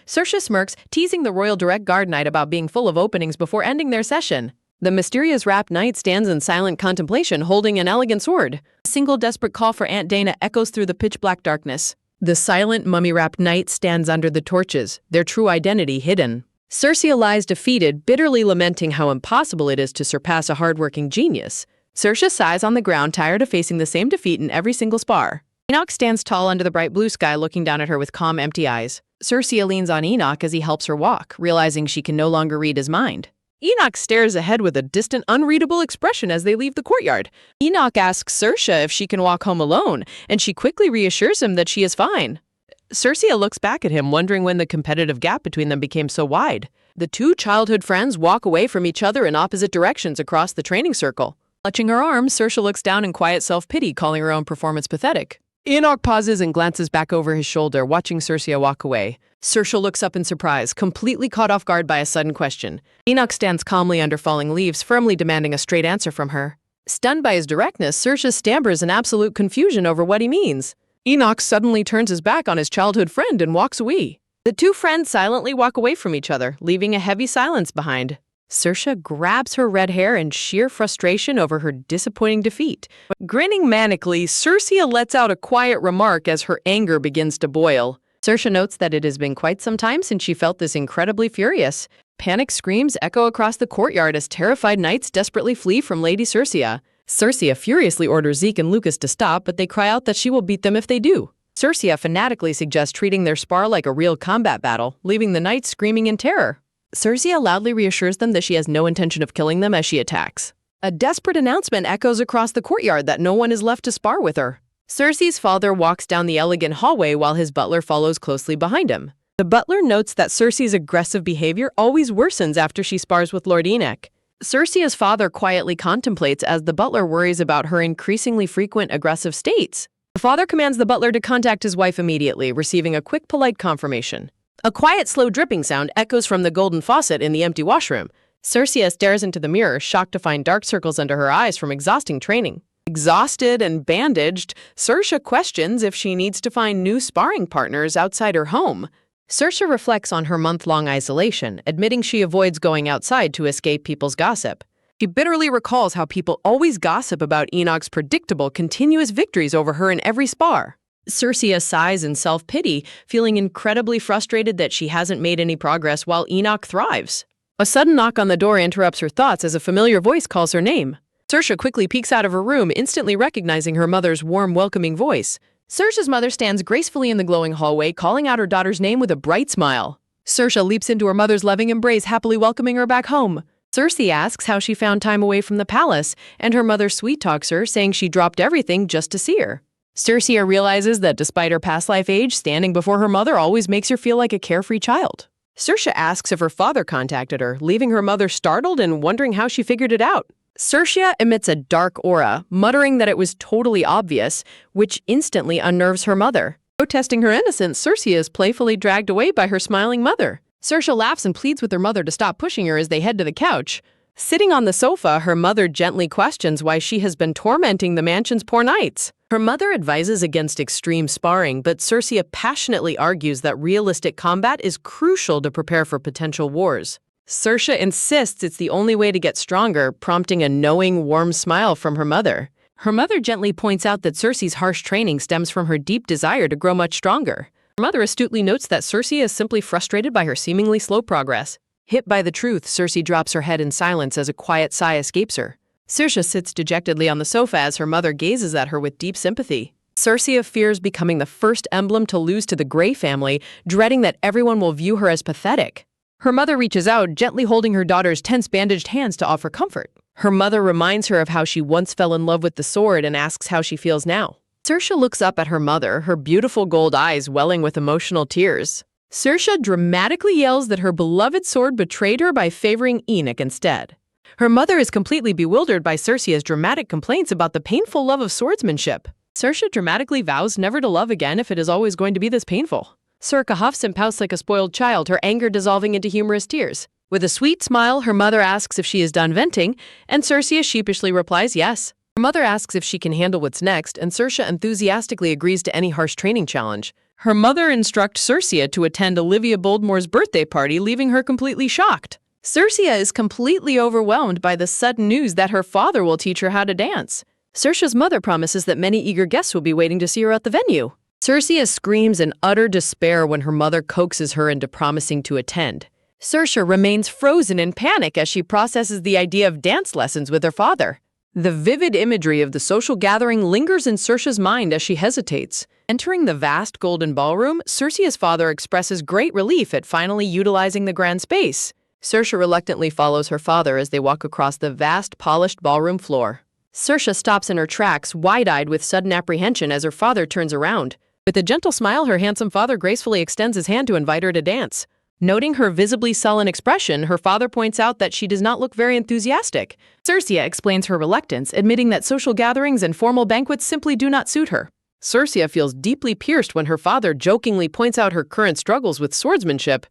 Cercia smirks, teasing the Royal Direct Guard Knight about being full of openings before ending their session. The mysterious wrapped knight stands in silent contemplation, holding an elegant sword. A single desperate call for Aunt Dana echoes through the pitch-black darkness. The silent, mummy-wrapped knight stands under the torches, their true identity hidden. Cercia lies defeated, bitterly lamenting how impossible it is to surpass a hardworking genius. Cercia sighs on the ground, tired of facing the same defeat in every single spar. Enoch stands tall under the bright blue sky, looking down at her with calm, empty eyes. Cercia leans on Enoch as he helps her walk, realizing she can no longer read his mind. Enoch stares ahead with a distant, unreadable expression as they leave the courtyard. Enoch asks Cercia if she can walk home alone, and she quickly reassures him that she is fine. Cercia looks back at him, wondering when the competitive gap between them became so wide. The two childhood friends walk away from each other in opposite directions across the training circle. Clutching her arm, Cercia looks down in quiet self-pity, calling her own performance pathetic. Enoch pauses and glances back over his shoulder, watching Cercia walk away. Cercia looks up in surprise, completely caught off guard by a sudden question. Enoch stands calmly under falling leaves, firmly demanding a straight answer from her. Stunned by his directness, Cercia stammers in absolute confusion over what he means. Enoch suddenly turns his back on his childhood friend and walks away. The two friends silently walk away from each other, leaving a heavy silence behind. Cercia grabs her red hair in sheer frustration over her disappointing defeat. Grinning manically, Cercia lets out a quiet remark as her anger begins to boil. Cercia notes that it has been quite some time since she felt this incredibly furious. Panic screams echo across the courtyard as terrified knights desperately flee from Lady Cercia. Cercia furiously orders Zeke and Lucas to stop, but they cry out that she will beat them if they do. Cercia fanatically suggests treating their spar like a real combat battle, leaving the knights screaming in terror. Cercia loudly reassures them that she has no intention of killing them as she attacks. A desperate announcement echoes across the courtyard that no one is left to spar with her. Cercia's father walks down the elegant hallway while his butler follows closely behind him. The butler notes that Cercia's aggressive behavior always worsens after she spars with Lord Enoch. Cercia's father quietly contemplates as the butler worries about her increasingly frequent aggressive states. The father commands the butler to contact his wife immediately, receiving a quick, polite confirmation. A quiet, slow dripping sound echoes from the golden faucet in the empty washroom. Cercia stares into the mirror, shocked to find dark circles under her eyes from exhausting training. Exhausted and bandaged, Cercia questions if she needs to find new sparring partners outside her home. Cercia reflects on her month-long isolation, admitting she avoids going outside to escape people's gossip. She bitterly recalls how people always gossip about Enoch's predictable, continuous victories over her in every spar. Cercia sighs in self-pity, feeling incredibly frustrated that she hasn't made any progress while Enoch thrives. A sudden knock on the door interrupts her thoughts as a familiar voice calls her name. Cercia quickly peeks out of her room, instantly recognizing her mother's warm, welcoming voice. Cercia's mother stands gracefully in the glowing hallway, calling out her daughter's name with a bright smile. Saoirse leaps into her mother's loving embrace, happily welcoming her back home. Cersei asks how she found time away from the palace, and her mother sweet-talks her, saying she dropped everything just to see her. Cersei realizes that despite her past life age, standing before her mother always makes her feel like a carefree child. Cersei asks if her father contacted her, leaving her mother startled and wondering how she figured it out. Cersei emits a dark aura, muttering that it was totally obvious, which instantly unnerves her mother. Protesting her innocence, Cersei is playfully dragged away by her smiling mother. Cersei laughs and pleads with her mother to stop pushing her as they head to the couch. Sitting on the sofa, her mother gently questions why she has been tormenting the mansion's poor knights. Her mother advises against extreme sparring, but Cersei passionately argues that realistic combat is crucial to prepare for potential wars. Cersei insists it's the only way to get stronger, prompting a knowing, warm smile from her mother. Her mother gently points out that Cersei's harsh training stems from her deep desire to grow much stronger. Her mother astutely notes that Cersei is simply frustrated by her seemingly slow progress. Hit by the truth, Cersei drops her head in silence as a quiet sigh escapes her. Cersei sits dejectedly on the sofa as her mother gazes at her with deep sympathy. Cersei fears becoming the first emblem to lose to the Grey family, dreading that everyone will view her as pathetic. Her mother reaches out, gently holding her daughter's tense bandaged hands to offer comfort. Her mother reminds her of how she once fell in love with the sword and asks how she feels now. Cersei looks up at her mother, her beautiful gold eyes welling with emotional tears. Cersei dramatically yells that her beloved sword betrayed her by favoring Enoch instead. Her mother is completely bewildered by Cersei's dramatic complaints about the painful love of swordsmanship. Cersei dramatically vows never to love again if it is always going to be this painful. Cersei huffs and pouts like a spoiled child, her anger dissolving into humorous tears. With a sweet smile, her mother asks if she is done venting, and Cersei sheepishly replies yes. Her mother asks if she can handle what's next, and Cersei enthusiastically agrees to any harsh training challenge. Her mother instructs Cersei to attend Olivia Boldmore's birthday party, leaving her completely shocked. Cersei is completely overwhelmed by the sudden news that her father will teach her how to dance. Cersei's mother promises that many eager guests will be waiting to see her at the venue. Cersei screams in utter despair when her mother coaxes her into promising to attend. Cersei remains frozen in panic as she processes the idea of dance lessons with her father. The vivid imagery of the social gathering lingers in Cersei's mind as she hesitates. Entering the vast golden ballroom, Cersei's father expresses great relief at finally utilizing the grand space. Cersei reluctantly follows her father as they walk across the vast, polished ballroom floor. Cersei stops in her tracks, wide-eyed with sudden apprehension as her father turns around. With a gentle smile, her handsome father gracefully extends his hand to invite her to dance. Noting her visibly sullen expression, her father points out that she does not look very enthusiastic. Cersei explains her reluctance, admitting that social gatherings and formal banquets simply do not suit her. Cersei feels deeply pierced when her father jokingly points out her current struggles with swordsmanship.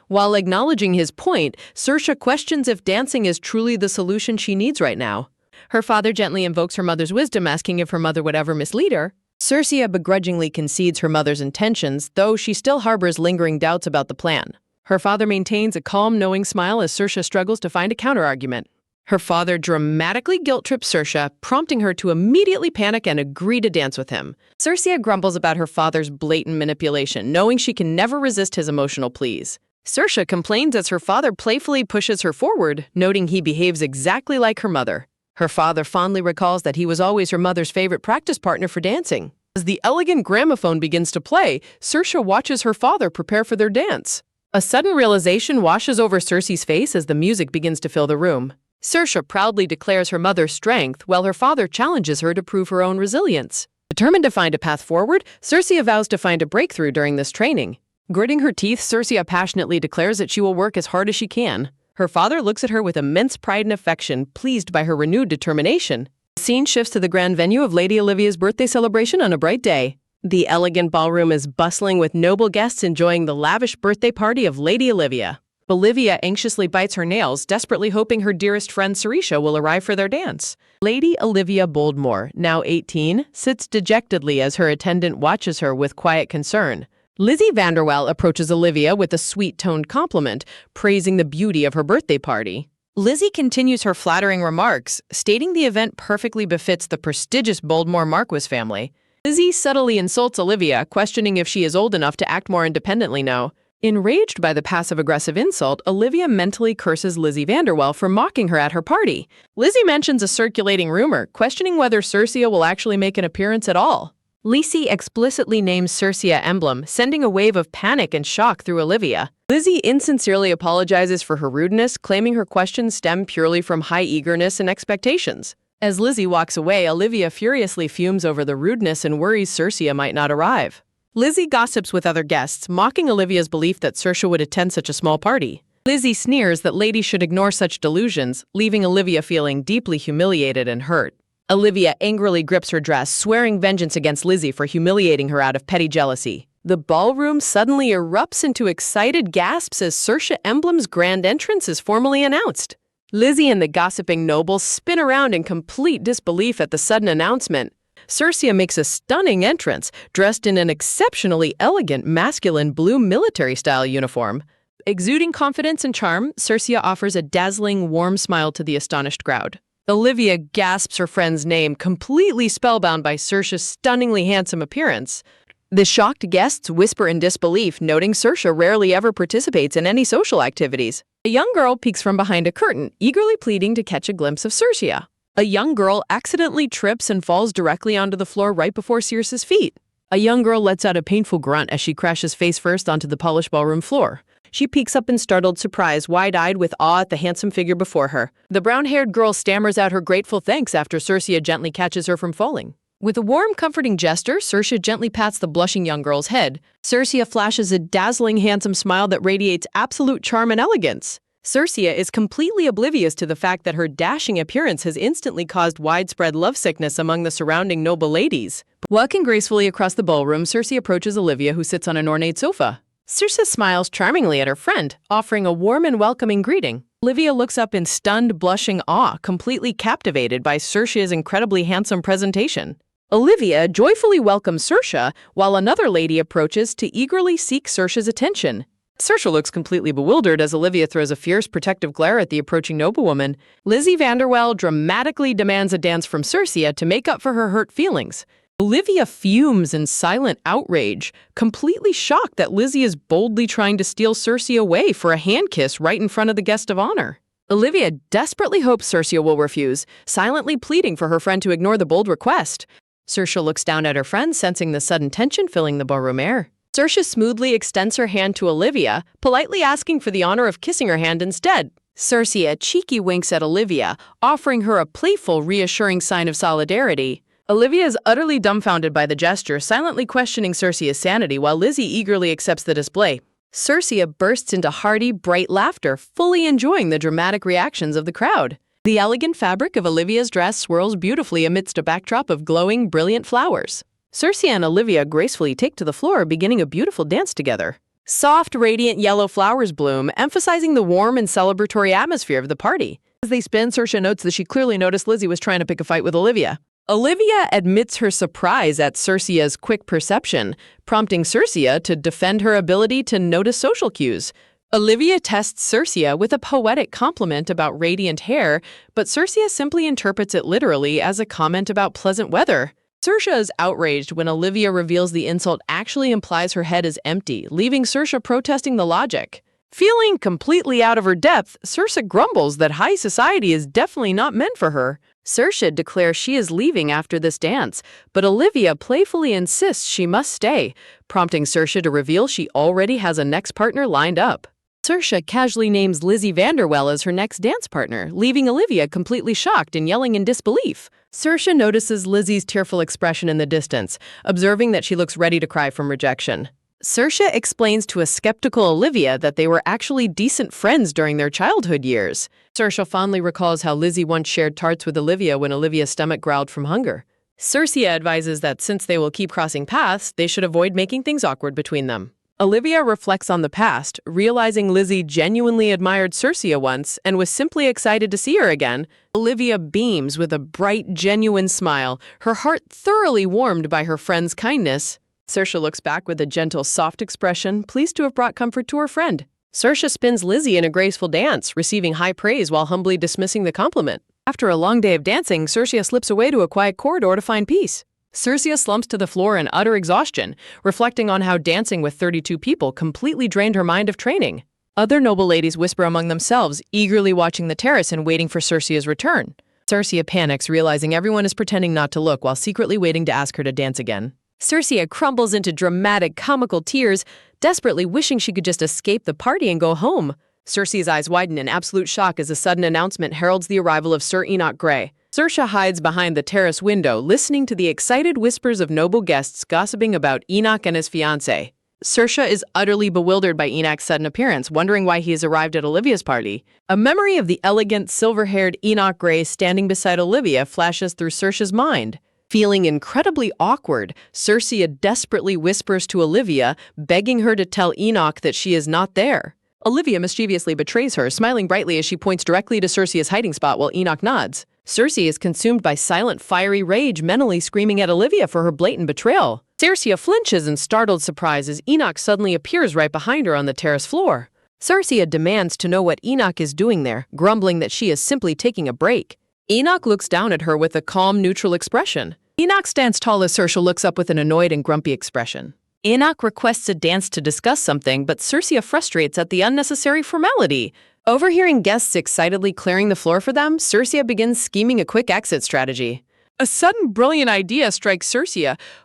While acknowledging his point, Cersei questions if dancing is truly the solution she needs right now. Her father gently invokes her mother's wisdom, asking if her mother would ever mislead her. Cersei begrudgingly concedes her mother's intentions, though she still harbors lingering doubts about the plan. Her father maintains a calm, knowing smile as Cersei struggles to find a counterargument. Her father dramatically guilt-trips Cersei, prompting her to immediately panic and agree to dance with him. Cersei grumbles about her father's blatant manipulation, knowing she can never resist his emotional pleas. Cersei complains as her father playfully pushes her forward, noting he behaves exactly like her mother. Her father fondly recalls that he was always her mother's favorite practice partner for dancing. As the elegant gramophone begins to play, Cersei watches her father prepare for their dance. A sudden realization washes over Cersei's face as the music begins to fill the room. Cersei proudly declares her mother's strength, while her father challenges her to prove her own resilience. Determined to find a path forward, Cersei vows to find a breakthrough during this training. Gritting her teeth, Cersei passionately declares that she will work as hard as she can. Her father looks at her with immense pride and affection, pleased by her renewed determination. The scene shifts to the grand venue of Lady Olivia's birthday celebration on a bright day. The elegant ballroom is bustling with noble guests enjoying the lavish birthday party of Lady Olivia. Olivia anxiously bites her nails, desperately hoping her dearest friend Cersei will arrive for their dance. Lady Olivia Boldmore, now 18, sits dejectedly as her attendant watches her with quiet concern. Lizzie Vanderwell approaches Olivia with a sweet-toned compliment, praising the beauty of her birthday party. Lizzie continues her flattering remarks, stating the event perfectly befits the prestigious Boldmore Marquis family. Lizzie subtly insults Olivia, questioning if she is old enough to act more independently now. Enraged by the passive-aggressive insult, Olivia mentally curses Lizzie Vanderwell for mocking her at her party. Lizzie mentions a circulating rumor, questioning whether Cersei will actually make an appearance at all. Lisi explicitly names Circia emblem, sending a wave of panic and shock through Olivia. Lizzie insincerely apologizes for her rudeness, claiming her questions stem purely from high eagerness and expectations. As Lizzie walks away, Olivia furiously fumes over the rudeness and worries Circia might not arrive. Lizzie gossips with other guests, mocking Olivia's belief that Circia would attend such a small party. Lizzie sneers that ladies should ignore such delusions, leaving Olivia feeling deeply humiliated and hurt. Olivia angrily grips her dress, swearing vengeance against Lizzie for humiliating her out of petty jealousy. The ballroom suddenly erupts into excited gasps as Circia Emblem's grand entrance is formally announced. Lizzie and the gossiping nobles spin around in complete disbelief at the sudden announcement. Circia makes a stunning entrance, dressed in an exceptionally elegant masculine blue military-style uniform. Exuding confidence and charm, Circia offers a dazzling, warm smile to the astonished crowd. Olivia gasps her friend's name, completely spellbound by Circia's stunningly handsome appearance. The shocked guests whisper in disbelief, noting Circia rarely ever participates in any social activities. A young girl peeks from behind a curtain, eagerly pleading to catch a glimpse of Circia. A young girl accidentally trips and falls directly onto the floor right before Circe's feet. A young girl lets out a painful grunt as she crashes face first onto the polished ballroom floor. She peeks up in startled surprise, wide-eyed with awe at the handsome figure before her. The brown-haired girl stammers out her grateful thanks after Circia gently catches her from falling. With a warm, comforting gesture, Circia gently pats the blushing young girl's head. Circia flashes a dazzling, handsome smile that radiates absolute charm and elegance. Circia is completely oblivious to the fact that her dashing appearance has instantly caused widespread lovesickness among the surrounding noble ladies. Walking gracefully across the ballroom, Circia approaches Olivia, who sits on an ornate sofa. Circia smiles charmingly at her friend, offering a warm and welcoming greeting. Olivia looks up in stunned, blushing awe, completely captivated by Circia's incredibly handsome presentation. Olivia joyfully welcomes Circia, while another lady approaches to eagerly seek Circia's attention. Circia looks completely bewildered as Olivia throws a fierce, protective glare at the approaching noblewoman. Lizzie Vanderwell dramatically demands a dance from Circia to make up for her hurt feelings. Olivia fumes in silent outrage, completely shocked that Lizzie is boldly trying to steal Circia away for a hand kiss right in front of the guest of honor. Olivia desperately hopes Circia will refuse, silently pleading for her friend to ignore the bold request. Circia looks down at her friend, sensing the sudden tension filling the ballroom air. Circia smoothly extends her hand to Olivia, politely asking for the honor of kissing her hand instead. Circia cheeky winks at Olivia, offering her a playful, reassuring sign of solidarity. Olivia is utterly dumbfounded by the gesture, silently questioning Circia's sanity while Lizzie eagerly accepts the display. Circia bursts into hearty, bright laughter, fully enjoying the dramatic reactions of the crowd. The elegant fabric of Olivia's dress swirls beautifully amidst a backdrop of glowing, brilliant flowers. Circia and Olivia gracefully take to the floor, beginning a beautiful dance together. Soft, radiant yellow flowers bloom, emphasizing the warm and celebratory atmosphere of the party. As they spin, Circia notes that she clearly noticed Lizzie was trying to pick a fight with Olivia. Olivia admits her surprise at Circia's quick perception, prompting Circia to defend her ability to notice social cues. Olivia tests Circia with a poetic compliment about radiant hair, but Circia simply interprets it literally as a comment about pleasant weather. Circia is outraged when Olivia reveals the insult actually implies her head is empty, leaving Circia protesting the logic. Feeling completely out of her depth, Circia grumbles that high society is definitely not meant for her. Circia declares she is leaving after this dance, but Olivia playfully insists she must stay, prompting Circia to reveal she already has a next partner lined up. Circia casually names Lizzie Vanderwell as her next dance partner, leaving Olivia completely shocked and yelling in disbelief. Circia notices Lizzie's tearful expression in the distance, observing that she looks ready to cry from rejection. Circia explains to a skeptical Olivia that they were actually decent friends during their childhood years. Circia fondly recalls how Lizzie once shared tarts with Olivia when Olivia's stomach growled from hunger. Circia advises that since they will keep crossing paths, they should avoid making things awkward between them. Olivia reflects on the past, realizing Lizzie genuinely admired Circia once and was simply excited to see her again. Olivia beams with a bright, genuine smile, her heart thoroughly warmed by her friend's kindness. Circia looks back with a gentle, soft expression, pleased to have brought comfort to her friend. Circia spins Lizzie in a graceful dance, receiving high praise while humbly dismissing the compliment. After a long day of dancing, Circia slips away to a quiet corridor to find peace. Circia slumps to the floor in utter exhaustion, reflecting on how dancing with 32 people completely drained her mind of training. Other noble ladies whisper among themselves, eagerly watching the terrace and waiting for Circia's return. Circia panics, realizing everyone is pretending not to look while secretly waiting to ask her to dance again. Circe crumbles into dramatic, comical tears, desperately wishing she could just escape the party and go home. Circe's eyes widen in absolute shock as a sudden announcement heralds the arrival of Sir Enoch Grey. Circe hides behind the terrace window, listening to the excited whispers of noble guests gossiping about Enoch and his fiancée. Circe is utterly bewildered by Enoch's sudden appearance, wondering why he has arrived at Olivia's party. A memory of the elegant, silver-haired Enoch Grey standing beside Olivia flashes through Circe's mind. Feeling incredibly awkward, Circe desperately whispers to Olivia, begging her to tell Enoch that she is not there. Olivia mischievously betrays her, smiling brightly as she points directly to Circe's hiding spot while Enoch nods. Circe is consumed by silent, fiery rage, mentally screaming at Olivia for her blatant betrayal. Circe flinches in startled surprise as Enoch suddenly appears right behind her on the terrace floor. Circe demands to know what Enoch is doing there, grumbling that she is simply taking a break. Enoch looks down at her with a calm, neutral expression. Enoch stands tall as Circe looks up with an annoyed and grumpy expression. Enoch requests a dance to discuss something, but Circe frustrates at the unnecessary formality. Overhearing guests excitedly clearing the floor for them, Circe begins scheming a quick exit strategy. A sudden brilliant idea strikes Circe,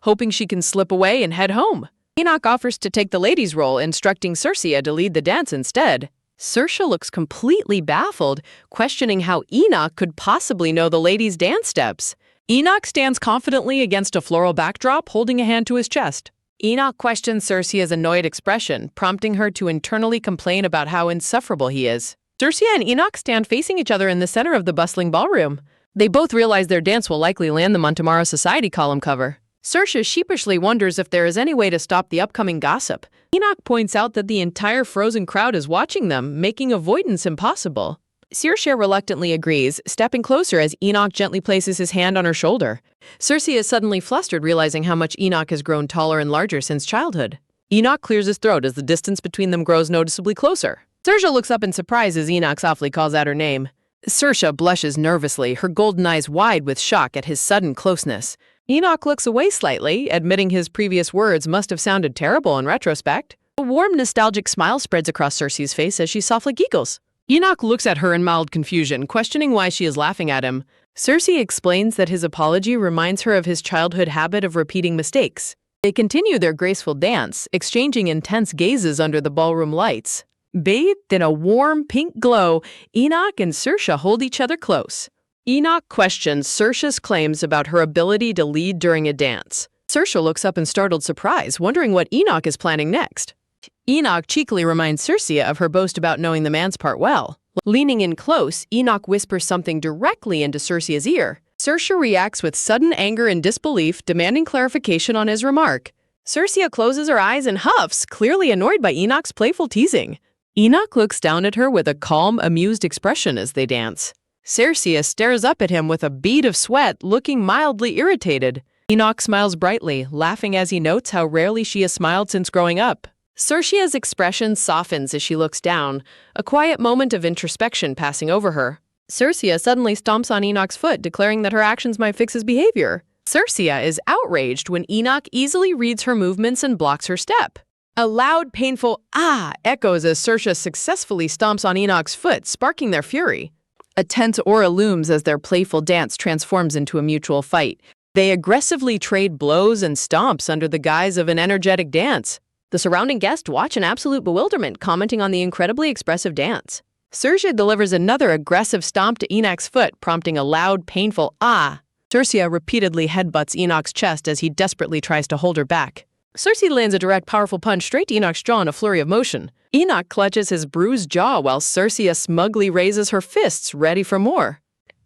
hoping she can slip away and head home. Enoch offers to take the lady's role, instructing Circe to lead the dance instead. Circe looks completely baffled, questioning how Enoch could possibly know the lady's dance steps. Enoch stands confidently against a floral backdrop, holding a hand to his chest. Enoch questions Circe's annoyed expression, prompting her to internally complain about how insufferable he is. Circe and Enoch stand facing each other in the center of the bustling ballroom. They both realize their dance will likely land them on tomorrow's Society column cover. Circe sheepishly wonders if there is any way to stop the upcoming gossip. Enoch points out that the entire frozen crowd is watching them, making avoidance impossible. Circe reluctantly agrees, stepping closer as Enoch gently places his hand on her shoulder. Circe is suddenly flustered, realizing how much Enoch has grown taller and larger since childhood. Enoch clears his throat as the distance between them grows noticeably closer. Circe looks up in surprise as Enoch softly calls out her name. Circe blushes nervously, her golden eyes wide with shock at his sudden closeness. Enoch looks away slightly, admitting his previous words must have sounded terrible in retrospect. A warm, nostalgic smile spreads across Circe's face as she softly giggles. Enoch looks at her in mild confusion, questioning why she is laughing at him. Circe explains that his apology reminds her of his childhood habit of repeating mistakes. They continue their graceful dance, exchanging intense gazes under the ballroom lights. Bathed in a warm pink glow, Enoch and Circe hold each other close. Enoch questions Circe's claims about her ability to lead during a dance. Circe looks up in startled surprise, wondering what Enoch is planning next. Enoch cheekily reminds Circe of her boast about knowing the man's part well. Leaning in close, Enoch whispers something directly into Circe's ear. Circe reacts with sudden anger and disbelief, demanding clarification on his remark. Circe closes her eyes and huffs, clearly annoyed by Enoch's playful teasing. Enoch looks down at her with a calm, amused expression as they dance. Circe stares up at him with a bead of sweat, looking mildly irritated. Enoch smiles brightly, laughing as he notes how rarely she has smiled since growing up. Circe's expression softens as she looks down, a quiet moment of introspection passing over her. Circe suddenly stomps on Enoch's foot, declaring that her actions might fix his behavior. Circe is outraged when Enoch easily reads her movements and blocks her step. A loud, painful "ah" echoes as Circe successfully stomps on Enoch's foot, sparking their fury. A tense aura looms as their playful dance transforms into a mutual fight. They aggressively trade blows and stomps under the guise of an energetic dance. The surrounding guests watch in absolute bewilderment, commenting on the incredibly expressive dance. Circe delivers another aggressive stomp to Enoch's foot, prompting a loud, painful "ah." Circe repeatedly headbutts Enoch's chest as he desperately tries to hold her back. Circe lands a direct, powerful punch straight to Enoch's jaw in a flurry of motion. Enoch clutches his bruised jaw while Circe smugly raises her fists, ready for more.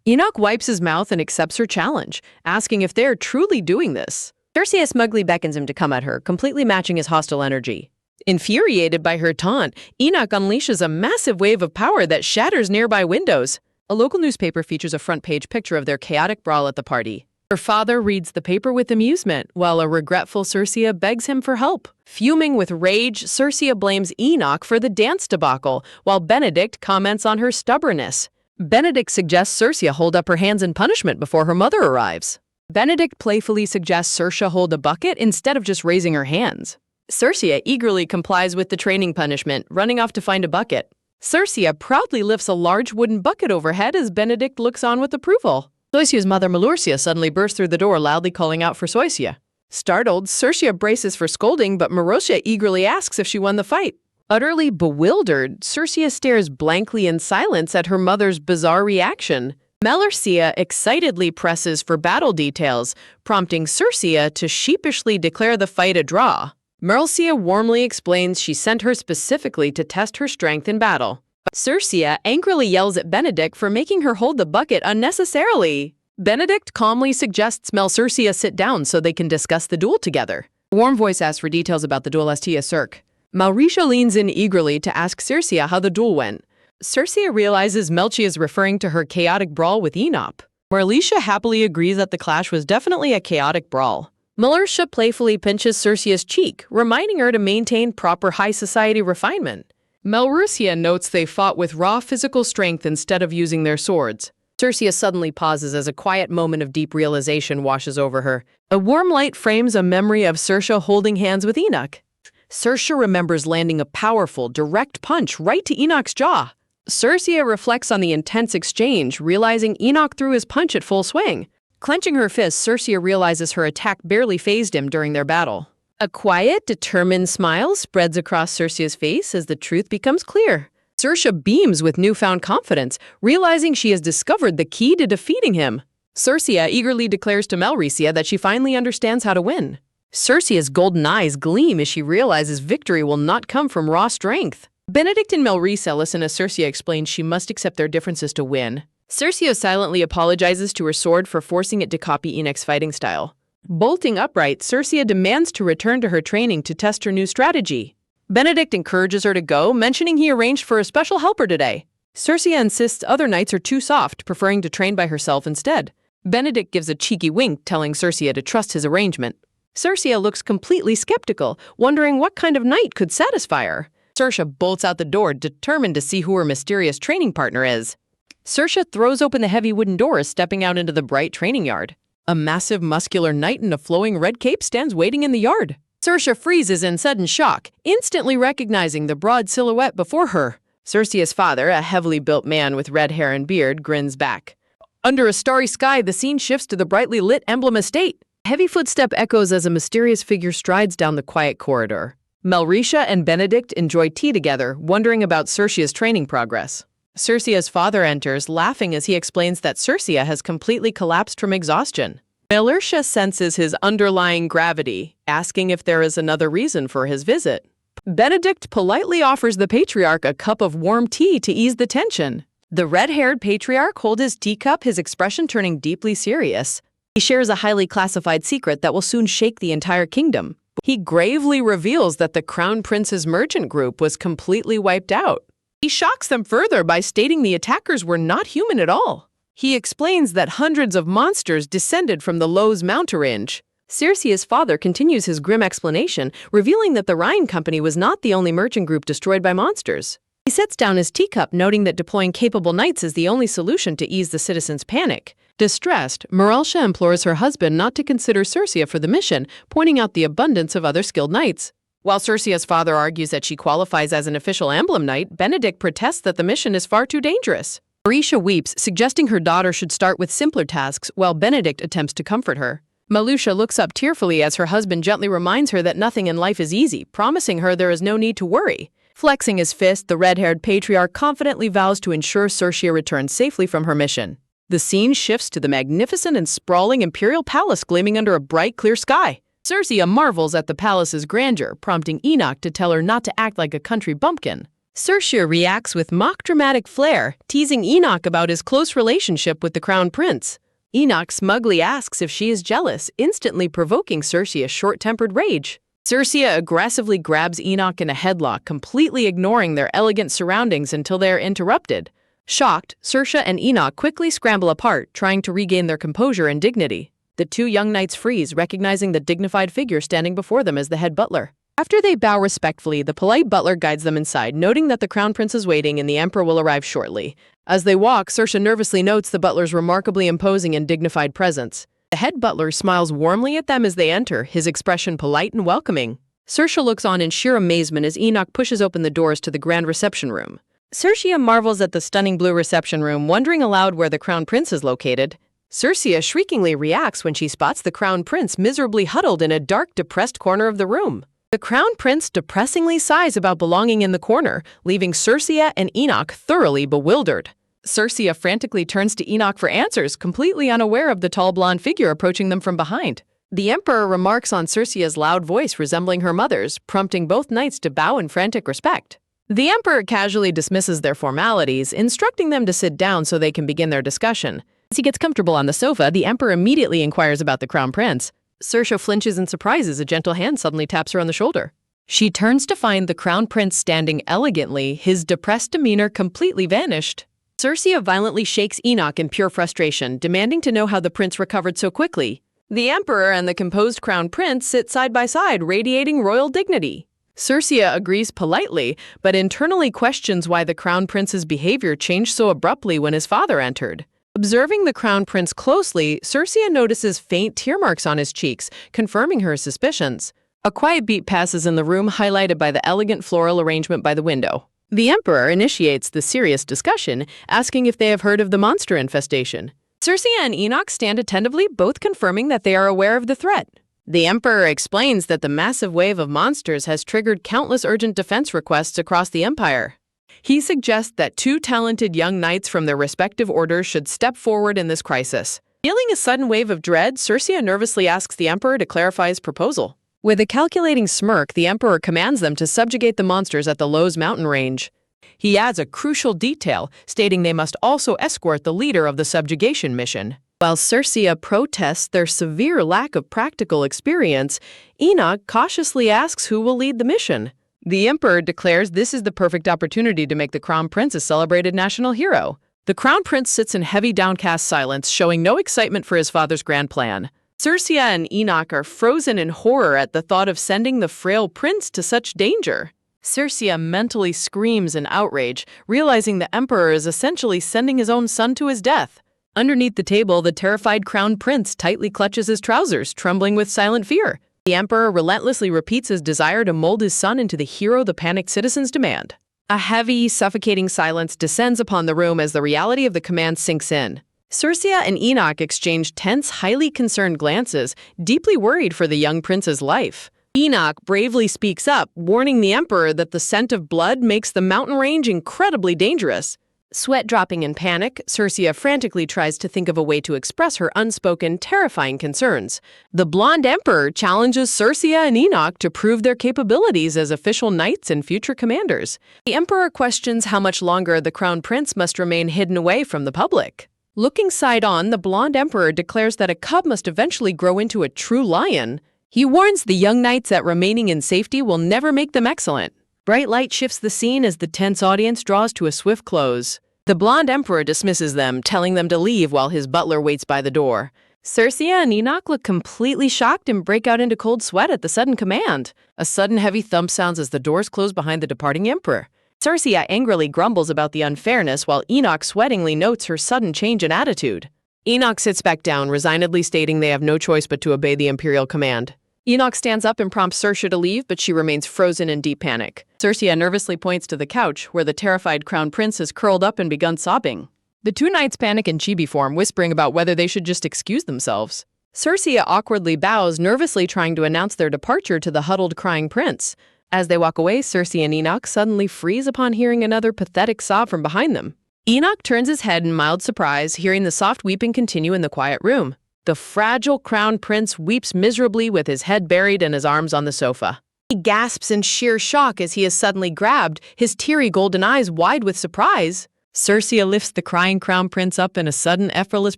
Enoch wipes his mouth and accepts her challenge, asking if they're truly doing this. Circe smugly beckons him to come at her, completely matching his hostile energy. Infuriated by her taunt, Enoch unleashes a massive wave of power that shatters nearby windows. A local newspaper features a front-page picture of their chaotic brawl at the party. Her father reads the paper with amusement, while a regretful Circe begs him for help. Fuming with rage, Circe blames Enoch for the dance debacle, while Benedict comments on her stubbornness. Benedict suggests Circe hold up her hands in punishment before her mother arrives. Benedict playfully suggests Circe hold a bucket instead of just raising her hands. Circe eagerly complies with the training punishment, running off to find a bucket. Circe proudly lifts a large wooden bucket overhead as Benedict looks on with approval. Soisia's mother Melurcia suddenly bursts through the door, loudly calling out for Soisia. Startled, Circia braces for scolding, but Marossia eagerly asks if she won the fight. Utterly bewildered, Circia stares blankly in silence at her mother's bizarre reaction. Marossia excitedly presses for battle details, prompting Circia to sheepishly declare the fight a draw. Marossia warmly explains she sent her specifically to test her strength in battle. Circia angrily yells at Benedict for making her hold the bucket unnecessarily. Benedict calmly suggests Circia sit down so they can discuss the duel together. A warm voice asks for details about the duel Estia Cirque. Mauricia leans in eagerly to ask Circia how the duel went. Circia realizes Melchi is referring to her chaotic brawl with Enoch. Marlicia happily agrees that the clash was definitely a chaotic brawl. Marlicia playfully pinches Circia's cheek, reminding her to maintain proper high society refinement. Marlicia notes they fought with raw physical strength instead of using their swords. Circia suddenly pauses as a quiet moment of deep realization washes over her. A warm light frames a memory of Circia holding hands with Enoch. Circia remembers landing a powerful, direct punch right to Enoch's jaw. Circia reflects on the intense exchange, realizing Enoch threw his punch at full swing. Clenching her fists, Circia realizes her attack barely fazed him during their battle. A quiet, determined smile spreads across Circia's face as the truth becomes clear. Circia beams with newfound confidence, realizing she has discovered the key to defeating him. Circia eagerly declares to Marlicia that she finally understands how to win. Circia's golden eyes gleam as she realizes victory will not come from raw strength. Benedict and Marlicia listen as Circia explains she must accept their differences to win. Circia silently apologizes to her sword for forcing it to copy Enoch's fighting style. Bolting upright, Circia demands to return to her training to test her new strategy. Benedict encourages her to go, mentioning he arranged for a special helper today. Circia insists other knights are too soft, preferring to train by herself instead. Benedict gives a cheeky wink, telling Circia to trust his arrangement. Circia looks completely skeptical, wondering what kind of knight could satisfy her. Circia bolts out the door, determined to see who her mysterious training partner is. Circia throws open the heavy wooden doors, stepping out into the bright training yard. A massive, muscular knight in a flowing red cape stands waiting in the yard. Circia freezes in sudden shock, instantly recognizing the broad silhouette before her. Circia's father, a heavily built man with red hair and beard, grins back. Under a starry sky, the scene shifts to the brightly lit Emblem Estate. A heavy footstep echoes as a mysterious figure strides down the quiet corridor. Marlicia and Benedict enjoy tea together, wondering about Circia's training progress. Circia's father enters, laughing as he explains that Circia has completely collapsed from exhaustion. Marlicia senses his underlying gravity, asking if there is another reason for his visit. Benedict politely offers the patriarch a cup of warm tea to ease the tension. The red-haired patriarch holds his teacup, his expression turning deeply serious. He shares a highly classified secret that will soon shake the entire kingdom. He gravely reveals that the Crown Prince's merchant group was completely wiped out. He shocks them further by stating the attackers were not human at all. He explains that hundreds of monsters descended from the Lowe's mountain range. Circe's father continues his grim explanation, revealing that the Rhine Company was not the only merchant group destroyed by monsters. He sets down his teacup, noting that deploying capable knights is the only solution to ease the citizens' panic. Distressed, Marlicia implores her husband not to consider Circia for the mission, pointing out the abundance of other skilled knights. While Circia's father argues that she qualifies as an official emblem knight, Benedict protests that the mission is far too dangerous. Marlicia weeps, suggesting her daughter should start with simpler tasks, while Benedict attempts to comfort her. Marlicia looks up tearfully as her husband gently reminds her that nothing in life is easy, promising her there is no need to worry. Flexing his fist, the red-haired patriarch confidently vows to ensure Circia returns safely from her mission. The scene shifts to the magnificent and sprawling imperial palace gleaming under a bright, clear sky. Circia marvels at the palace's grandeur, prompting Enoch to tell her not to act like a country bumpkin. Circia reacts with mock dramatic flair, teasing Enoch about his close relationship with the crown prince. Enoch smugly asks if she is jealous, instantly provoking Circia's short-tempered rage. Circia aggressively grabs Enoch in a headlock, completely ignoring their elegant surroundings until they are interrupted. Shocked, Circia and Enoch quickly scramble apart, trying to regain their composure and dignity. The two young knights freeze, recognizing the dignified figure standing before them as the head butler. After they bow respectfully, the polite butler guides them inside, noting that the crown prince is waiting and the emperor will arrive shortly. As they walk, Circia nervously notes the butler's remarkably imposing and dignified presence. The head butler smiles warmly at them as they enter, his expression polite and welcoming. Circia looks on in sheer amazement as Enoch pushes open the doors to the grand reception room. Circia marvels at the stunning blue reception room, wondering aloud where the crown prince is located. Circe shriekingly reacts when she spots the crown prince miserably huddled in a dark, depressed corner of the room. The crown prince depressingly sighs about belonging in the corner, leaving Circe and Enoch thoroughly bewildered. Circe frantically turns to Enoch for answers, completely unaware of the tall blonde figure approaching them from behind. The emperor remarks on Circe's loud voice resembling her mother's, prompting both knights to bow in frantic respect. The emperor casually dismisses their formalities, instructing them to sit down so they can begin their discussion. As he gets comfortable on the sofa, the emperor immediately inquires about the crown prince. Circe flinches in surprise as a gentle hand suddenly taps her on the shoulder. She turns to find the crown prince standing elegantly, his depressed demeanor completely vanished. Circe violently shakes Enoch in pure frustration, demanding to know how the prince recovered so quickly. The emperor and the composed crown prince sit side by side, radiating royal dignity. Circe agrees politely, but internally questions why the crown prince's behavior changed so abruptly when his father entered. Observing the crown prince closely, Circe notices faint tear marks on his cheeks, confirming her suspicions. A quiet beat passes in the room, highlighted by the elegant floral arrangement by the window. The emperor initiates the serious discussion, asking if they have heard of the monster infestation. Circe and Enoch stand attentively, both confirming that they are aware of the threat. The emperor explains that the massive wave of monsters has triggered countless urgent defense requests across the empire. He suggests that 2 talented young knights from their respective orders should step forward in this crisis. Feeling a sudden wave of dread, Circe nervously asks the emperor to clarify his proposal. With a calculating smirk, the emperor commands them to subjugate the monsters at the Lowe's mountain range. He adds a crucial detail, stating they must also escort the leader of the subjugation mission. While Circe protests their severe lack of practical experience, Enoch cautiously asks who will lead the mission. The emperor declares this is the perfect opportunity to make the crown prince a celebrated national hero. The crown prince sits in heavy downcast silence, showing no excitement for his father's grand plan. Circe and Enoch are frozen in horror at the thought of sending the frail prince to such danger. Circe mentally screams in outrage, realizing the emperor is essentially sending his own son to his death. Underneath the table, the terrified crown prince tightly clutches his trousers, trembling with silent fear. The emperor relentlessly repeats his desire to mold his son into the hero the panicked citizens demand. A heavy, suffocating silence descends upon the room as the reality of the command sinks in. Circe and Enoch exchange tense, highly concerned glances, deeply worried for the young prince's life. Enoch bravely speaks up, warning the emperor that the scent of blood makes the mountain range incredibly dangerous. Sweat dropping in panic, Circe frantically tries to think of a way to express her unspoken, terrifying concerns. The blonde emperor challenges Circe and Enoch to prove their capabilities as official knights and future commanders. The emperor questions how much longer the crown prince must remain hidden away from the public. Looking side on, the blonde emperor declares that a cub must eventually grow into a true lion. He warns the young knights that remaining in safety will never make them excellent. Bright light shifts the scene as the tense audience draws to a swift close. The blonde emperor dismisses them, telling them to leave while his butler waits by the door. Circe and Enoch look completely shocked and break out into cold sweat at the sudden command. A sudden heavy thump sounds as the doors close behind the departing emperor. Circe angrily grumbles about the unfairness while Enoch sweatingly notes her sudden change in attitude. Enoch sits back down, resignedly stating they have no choice but to obey the imperial command. Enoch stands up and prompts Circe to leave, but she remains frozen in deep panic. Circe nervously points to the couch, where the terrified crown prince has curled up and begun sobbing. The 2 knights panic in chibi form, whispering about whether they should just excuse themselves. Circe awkwardly bows, nervously trying to announce their departure to the huddled, crying prince. As they walk away, Circe and Enoch suddenly freeze upon hearing another pathetic sob from behind them. Enoch turns his head in mild surprise, hearing the soft weeping continue in the quiet room. The fragile crown prince weeps miserably with his head buried and his arms on the sofa. He gasps in sheer shock as he is suddenly grabbed, his teary golden eyes wide with surprise. Circe lifts the crying crown prince up in a sudden, effortless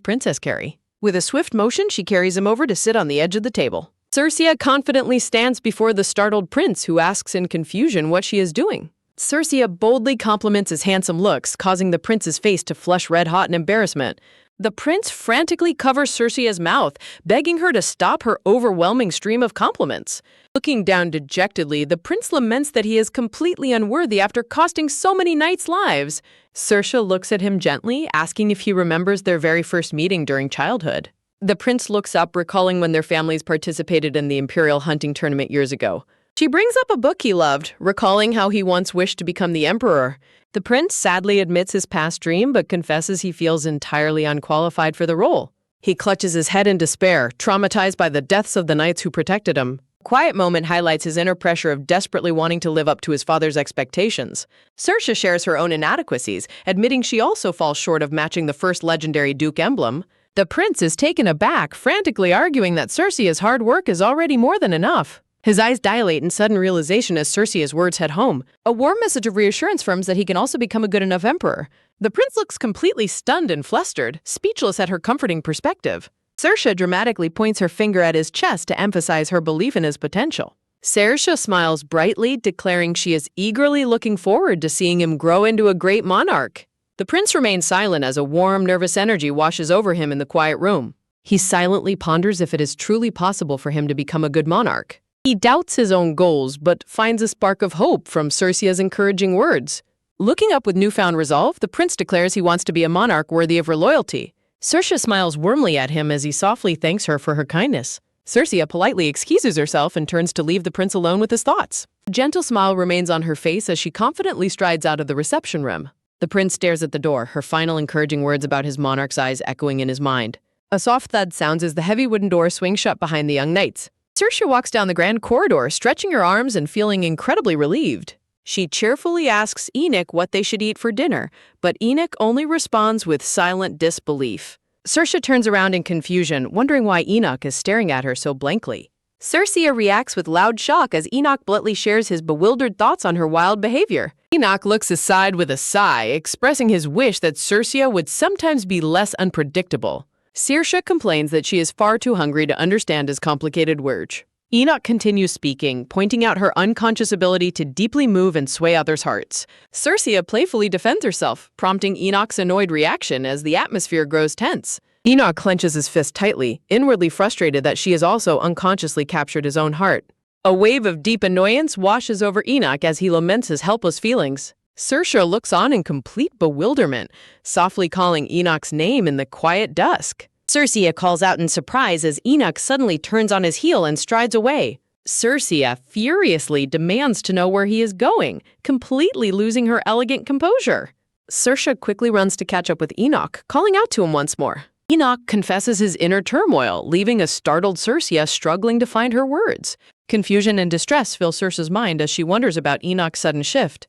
princess carry. With a swift motion, she carries him over to sit on the edge of the table. Circe confidently stands before the startled prince, who asks in confusion what she is doing. Circe boldly compliments his handsome looks, causing the prince's face to flush red-hot in embarrassment. The prince frantically covers Circe's mouth, begging her to stop her overwhelming stream of compliments. Looking down dejectedly, the prince laments that he is completely unworthy after costing so many knights' lives. Circe looks at him gently, asking if he remembers their very first meeting during childhood. The prince looks up, recalling when their families participated in the imperial hunting tournament years ago. She brings up a book he loved, recalling how he once wished to become the emperor. The prince sadly admits his past dream, but confesses he feels entirely unqualified for the role. He clutches his head in despair, traumatized by the deaths of the knights who protected him. Quiet moment highlights his inner pressure of desperately wanting to live up to his father's expectations. Saoirse shares her own inadequacies, admitting she also falls short of matching the first legendary Duke emblem. The prince is taken aback, frantically arguing that Cersei's hard work is already more than enough. His eyes dilate in sudden realization as Cersei's words head home. A warm message of reassurance affirms that he can also become a good enough emperor. The prince looks completely stunned and flustered, speechless at her comforting perspective. Saoirse dramatically points her finger at his chest to emphasize her belief in his potential. Saoirse smiles brightly, declaring she is eagerly looking forward to seeing him grow into a great monarch. The prince remains silent as a warm, nervous energy washes over him in the quiet room. He silently ponders if it is truly possible for him to become a good monarch. He doubts his own goals, but finds a spark of hope from Cersei's encouraging words. Looking up with newfound resolve, the prince declares he wants to be a monarch worthy of her loyalty. Saoirse smiles warmly at him as he softly thanks her for her kindness. Cersei politely excuses herself and turns to leave the prince alone with his thoughts. A gentle smile remains on her face as she confidently strides out of the reception room. The prince stares at the door, her final encouraging words about his monarch's eyes echoing in his mind. A soft thud sounds as the heavy wooden door swings shut behind the young knights. Saoirse walks down the grand corridor, stretching her arms and feeling incredibly relieved. She cheerfully asks Enoch what they should eat for dinner, but Enoch only responds with silent disbelief. Saoirse turns around in confusion, wondering why Enoch is staring at her so blankly. Cersei reacts with loud shock as Enoch bluntly shares his bewildered thoughts on her wild behavior. Enoch looks aside with a sigh, expressing his wish that Cersei would sometimes be less unpredictable. Saoirse complains that she is far too hungry to understand his complicated words. Enoch continues speaking, pointing out her unconscious ability to deeply move and sway others' hearts. Cersei playfully defends herself, prompting Enoch's annoyed reaction as the atmosphere grows tense. Enoch clenches his fist tightly, inwardly frustrated that she has also unconsciously captured his own heart. A wave of deep annoyance washes over Enoch as he laments his helpless feelings. Saoirse looks on in complete bewilderment, softly calling Enoch's name in the quiet dusk. Cersei calls out in surprise as Enoch suddenly turns on his heel and strides away. Cersei furiously demands to know where he is going, completely losing her elegant composure. Saoirse quickly runs to catch up with Enoch, calling out to him once more. Enoch confesses his inner turmoil, leaving a startled Cersei struggling to find her words. Confusion and distress fill Cersei's mind as she wonders about Enoch's sudden shift.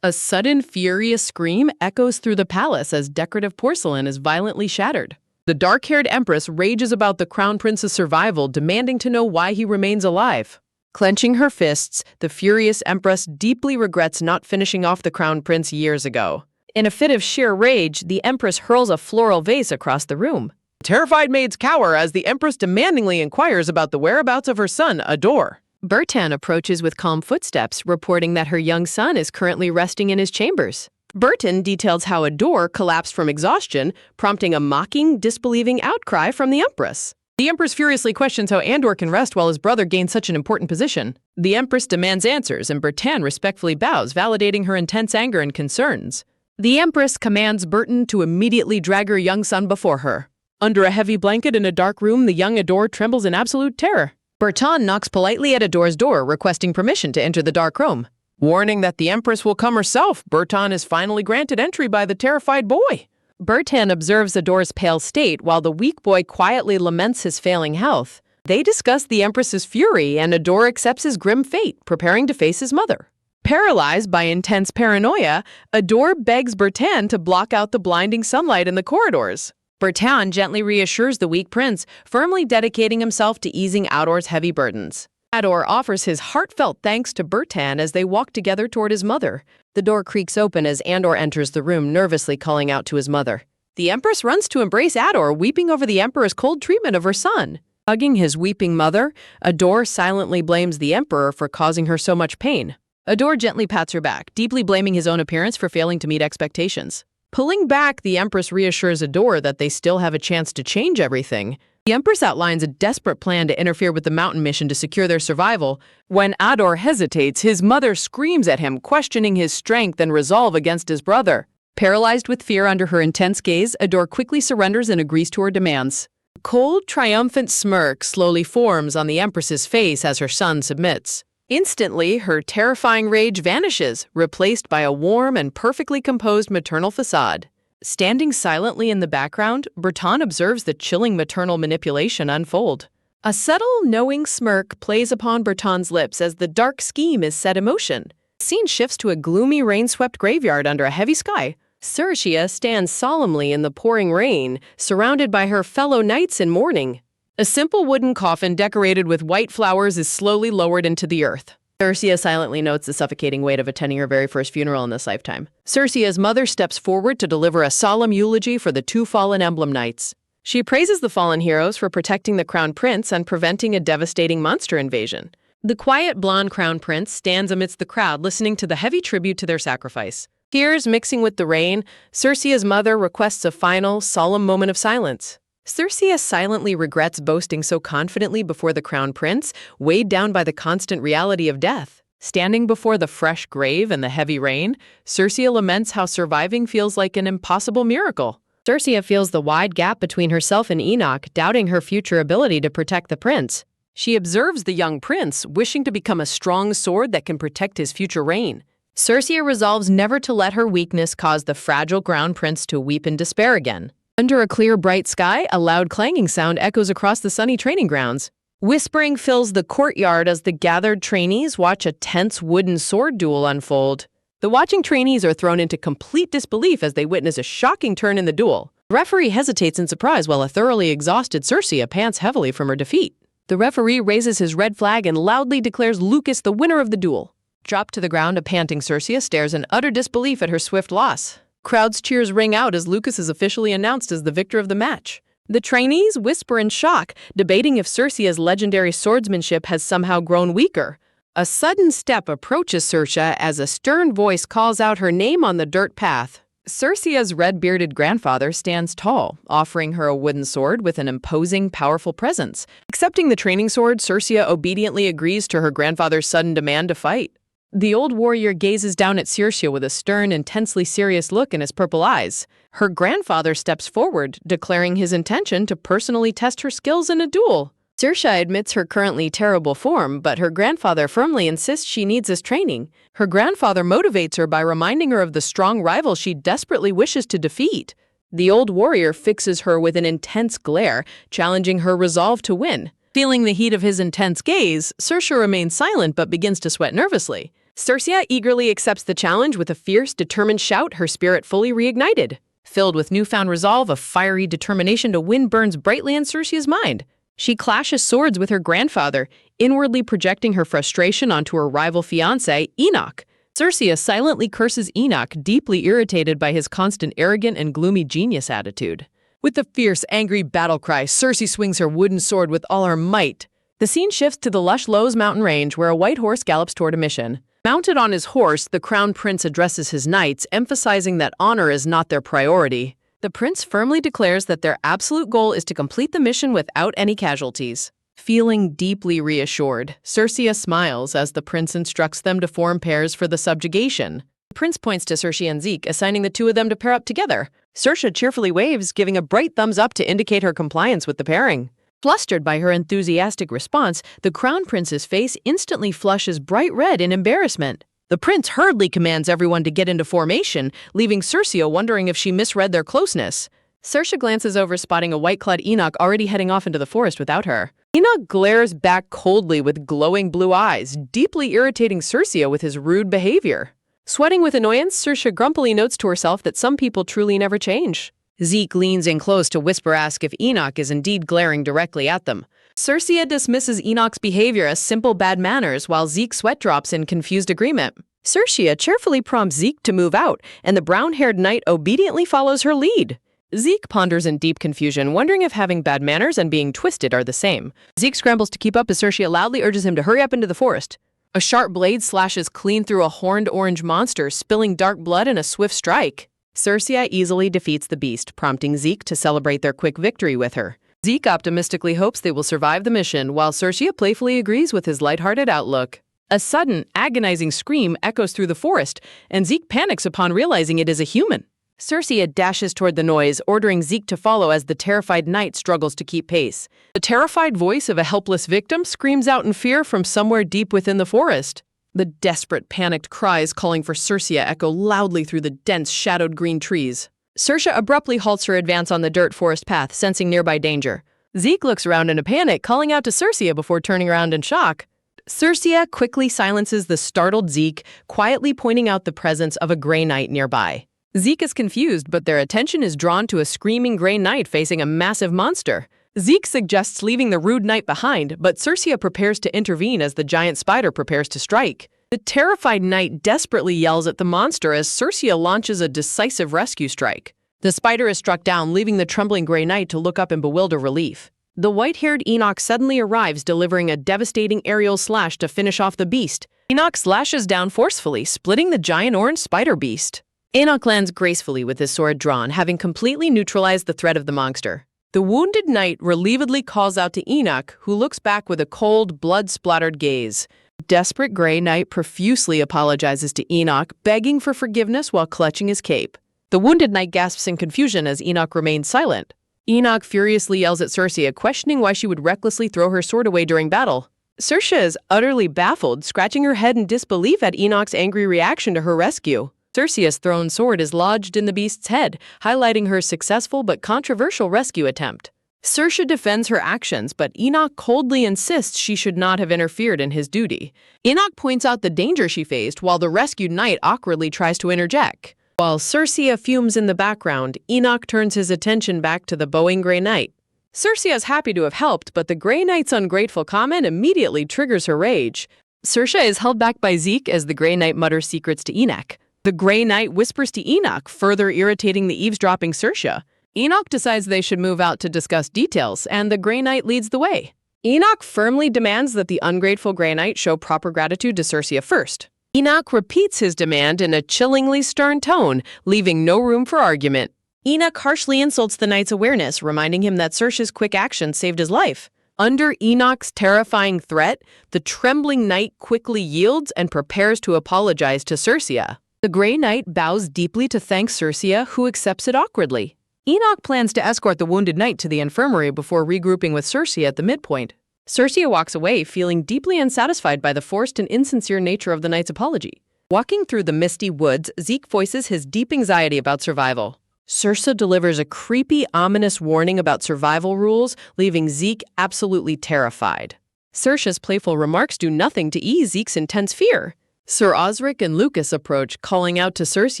A sudden, furious scream echoes through the palace as decorative porcelain is violently shattered. The dark-haired empress rages about the crown prince's survival, demanding to know why he remains alive. Clenching her fists, the furious empress deeply regrets not finishing off the crown prince years ago. In a fit of sheer rage, the empress hurls a floral vase across the room. Terrified maids cower as the empress demandingly inquires about the whereabouts of her son, Ador. Bertan approaches with calm footsteps, reporting that her young son is currently resting in his chambers. Bertan details how Ador collapsed from exhaustion, prompting a mocking, disbelieving outcry from the empress. The empress furiously questions how Andor can rest while his brother gains such an important position. The empress demands answers, and Bertan respectfully bows, validating her intense anger and concerns. The empress commands Bertan to immediately drag her young son before her. Under a heavy blanket in a dark room, the young Ador trembles in absolute terror. Bertan knocks politely at Ador's door, requesting permission to enter the dark room. Warning that the empress will come herself, Bertan is finally granted entry by the terrified boy. Bertan observes Ador's pale state while the weak boy quietly laments his failing health. They discuss the empress's fury, and Ador accepts his grim fate, preparing to face his mother. Paralyzed by intense paranoia, Ador begs Bertan to block out the blinding sunlight in the corridors. Bertan gently reassures the weak prince, firmly dedicating himself to easing Ador's heavy burdens. Ador offers his heartfelt thanks to Bertan as they walk together toward his mother. The door creaks open as Andor enters the room, nervously calling out to his mother. The empress runs to embrace Ador, weeping over the emperor's cold treatment of her son. Hugging his weeping mother, Ador silently blames the emperor for causing her so much pain. Ador gently pats her back, deeply blaming his own appearance for failing to meet expectations. Pulling back, the empress reassures Ador that they still have a chance to change everything. The empress outlines a desperate plan to interfere with the mountain mission to secure their survival. When Ador hesitates, his mother screams at him, questioning his strength and resolve against his brother. Paralyzed with fear under her intense gaze, Ador quickly surrenders and agrees to her demands. A cold, triumphant smirk slowly forms on the empress's face as her son submits. Instantly, her terrifying rage vanishes, replaced by a warm and perfectly composed maternal facade. Standing silently in the background, Bertan observes the chilling maternal manipulation unfold. A subtle, knowing smirk plays upon Bertan's lips as the dark scheme is set in motion. The scene shifts to a gloomy, rain-swept graveyard under a heavy sky. Cercia stands solemnly in the pouring rain, surrounded by her fellow knights in mourning. A simple wooden coffin decorated with white flowers is slowly lowered into the earth. Cercia silently notes the suffocating weight of attending her very first funeral in this lifetime. Cercia's mother steps forward to deliver a solemn eulogy for the two fallen emblem knights. She praises the fallen heroes for protecting the crown prince and preventing a devastating monster invasion. The quiet blonde crown prince stands amidst the crowd listening to the heavy tribute to their sacrifice. Tears mixing with the rain, Cercia's mother requests a final, solemn moment of silence. Cercia silently regrets boasting so confidently before the crown prince, weighed down by the constant reality of death. Standing before the fresh grave and the heavy rain, Cercia laments how surviving feels like an impossible miracle. Cercia feels the wide gap between herself and Enoch, doubting her future ability to protect the prince. She observes the young prince, wishing to become a strong sword that can protect his future reign. Cercia resolves never to let her weakness cause the fragile crown prince to weep in despair again. Under a clear, bright sky, a loud clanging sound echoes across the sunny training grounds. Whispering fills the courtyard as the gathered trainees watch a tense wooden sword duel unfold. The watching trainees are thrown into complete disbelief as they witness a shocking turn in the duel. The referee hesitates in surprise while a thoroughly exhausted Cercia pants heavily from her defeat. The referee raises his red flag and loudly declares Lucas the winner of the duel. Dropped to the ground, a panting Cercia stares in utter disbelief at her swift loss. Crowd's cheers ring out as Lucas is officially announced as the victor of the match. The trainees whisper in shock, debating if Cercia's legendary swordsmanship has somehow grown weaker. A sudden step approaches Cercia as a stern voice calls out her name on the dirt path. Cercia's red-bearded grandfather stands tall, offering her a wooden sword with an imposing, powerful presence. Accepting the training sword, Cercia obediently agrees to her grandfather's sudden demand to fight. The old warrior gazes down at Cercia with a stern, intensely serious look in his purple eyes. Her grandfather steps forward, declaring his intention to personally test her skills in a duel. Cercia admits her currently terrible form, but her grandfather firmly insists she needs his training. Her grandfather motivates her by reminding her of the strong rival she desperately wishes to defeat. The old warrior fixes her with an intense glare, challenging her resolve to win. Feeling the heat of his intense gaze, Cercia remains silent but begins to sweat nervously. Cercia eagerly accepts the challenge with a fierce, determined shout, her spirit fully reignited. Filled with newfound resolve, a fiery determination to win burns brightly in Cercia's mind. She clashes swords with her grandfather, inwardly projecting her frustration onto her rival fiancé, Enoch. Cercia silently curses Enoch, deeply irritated by his constant arrogant and gloomy genius attitude. With a fierce, angry battle cry, Cercia swings her wooden sword with all her might. The scene shifts to the lush Lowe's mountain range where a white horse gallops toward a mission. Mounted on his horse, the crown prince addresses his knights, emphasizing that honor is not their priority. The prince firmly declares that their absolute goal is to complete the mission without any casualties. Feeling deeply reassured, Cercia smiles as the prince instructs them to form pairs for the subjugation. The prince points to Cercia and Zeke, assigning the two of them to pair up together. Cercia cheerfully waves, giving a bright thumbs up to indicate her compliance with the pairing. Flustered by her enthusiastic response, the crown prince's face instantly flushes bright red in embarrassment. The prince hurriedly commands everyone to get into formation, leaving Cercia wondering if she misread their closeness. Cercia glances over, spotting a white-clad Enoch already heading off into the forest without her. Enoch glares back coldly with glowing blue eyes, deeply irritating Cercia with his rude behavior. Sweating with annoyance, Cercia grumpily notes to herself that some people truly never change. Zeke leans in close to ask if Enoch is indeed glaring directly at them. Cercia dismisses Enoch's behavior as simple bad manners while Zeke sweat drops in confused agreement. Cercia cheerfully prompts Zeke to move out, and the brown-haired knight obediently follows her lead. Zeke ponders in deep confusion, wondering if having bad manners and being twisted are the same. Zeke scrambles to keep up as Cercia loudly urges him to hurry up into the forest. A sharp blade slashes clean through a horned orange monster, spilling dark blood in a swift strike. Cercia easily defeats the beast, prompting Zeke to celebrate their quick victory with her. Zeke optimistically hopes they will survive the mission, while Cercia playfully agrees with his lighthearted outlook. A sudden, agonizing scream echoes through the forest, and Zeke panics upon realizing it is a human. Cercia dashes toward the noise, ordering Zeke to follow as the terrified knight struggles to keep pace. The terrified voice of a helpless victim screams out in fear from somewhere deep within the forest. The desperate, panicked cries calling for Cercia echo loudly through the dense, shadowed green trees. Saoirse abruptly halts her advance on the dirt forest path, sensing nearby danger. Zeke looks around in a panic, calling out to Saoirse before turning around in shock. Saoirse quickly silences the startled Zeke, quietly pointing out the presence of a Grey Knight nearby. Zeke is confused, but their attention is drawn to a screaming Grey Knight facing a massive monster. Zeke suggests leaving the rude knight behind, but Saoirse prepares to intervene as the giant spider prepares to strike. The terrified knight desperately yells at the monster as Saoirse launches a decisive rescue strike. The spider is struck down, leaving the trembling Grey Knight to look up in bewildered relief. The white-haired Enoch suddenly arrives, delivering a devastating aerial slash to finish off the beast. Enoch slashes down forcefully, splitting the giant orange spider beast. Enoch lands gracefully with his sword drawn, having completely neutralized the threat of the monster. The wounded knight relievedly calls out to Enoch, who looks back with a cold, blood-splattered gaze. Desperate Grey Knight profusely apologizes to Enoch, begging for forgiveness while clutching his cape. The wounded knight gasps in confusion as Enoch remains silent. Enoch furiously yells at Saoirse, questioning why she would recklessly throw her sword away during battle. Saoirse is utterly baffled, scratching her head in disbelief at Enoch's angry reaction to her rescue. Saoirse's thrown sword is lodged in the beast's head, highlighting her successful but controversial rescue attempt. Saoirse defends her actions, but Enoch coldly insists she should not have interfered in his duty. Enoch points out the danger she faced, while the rescued knight awkwardly tries to interject. While Saoirse fumes in the background, Enoch turns his attention back to the bowing Grey Knight. Saoirse is happy to have helped, but the Grey Knight's ungrateful comment immediately triggers her rage. Saoirse is held back by Zeke as the Grey Knight mutters secrets to Enoch. The Grey Knight whispers to Enoch, further irritating the eavesdropping Saoirse. Enoch decides they should move out to discuss details, and the Grey Knight leads the way. Enoch firmly demands that the ungrateful Grey Knight show proper gratitude to Saoirse first. Enoch repeats his demand in a chillingly stern tone, leaving no room for argument. Enoch harshly insults the knight's awareness, reminding him that Saoirse's quick action saved his life. Under Enoch's terrifying threat, the trembling knight quickly yields and prepares to apologize to Saoirse. The Grey Knight bows deeply to thank Saoirse, who accepts it awkwardly. Enoch plans to escort the wounded knight to the infirmary before regrouping with Saoirse at the midpoint. Saoirse walks away, feeling deeply unsatisfied by the forced and insincere nature of the knight's apology. Walking through the misty woods, Zeke voices his deep anxiety about survival. Saoirse delivers a creepy, ominous warning about survival rules, leaving Zeke absolutely terrified. Saoirse's playful remarks do nothing to ease Zeke's intense fear. Sir Osric and Lucas approach, calling out to Saoirse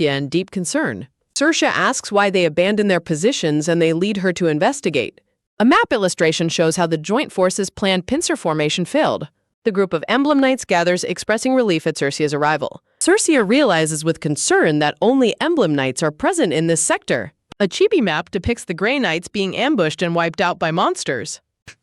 in deep concern. Saoirse asks why they abandoned their positions, and they lead her to investigate. A map illustration shows how the joint forces' planned pincer formation failed. The group of Emblem Knights gathers, expressing relief at Saoirse's arrival. Saoirse realizes with concern that only Emblem Knights are present in this sector. A chibi map depicts the Grey Knights being ambushed and wiped out by monsters.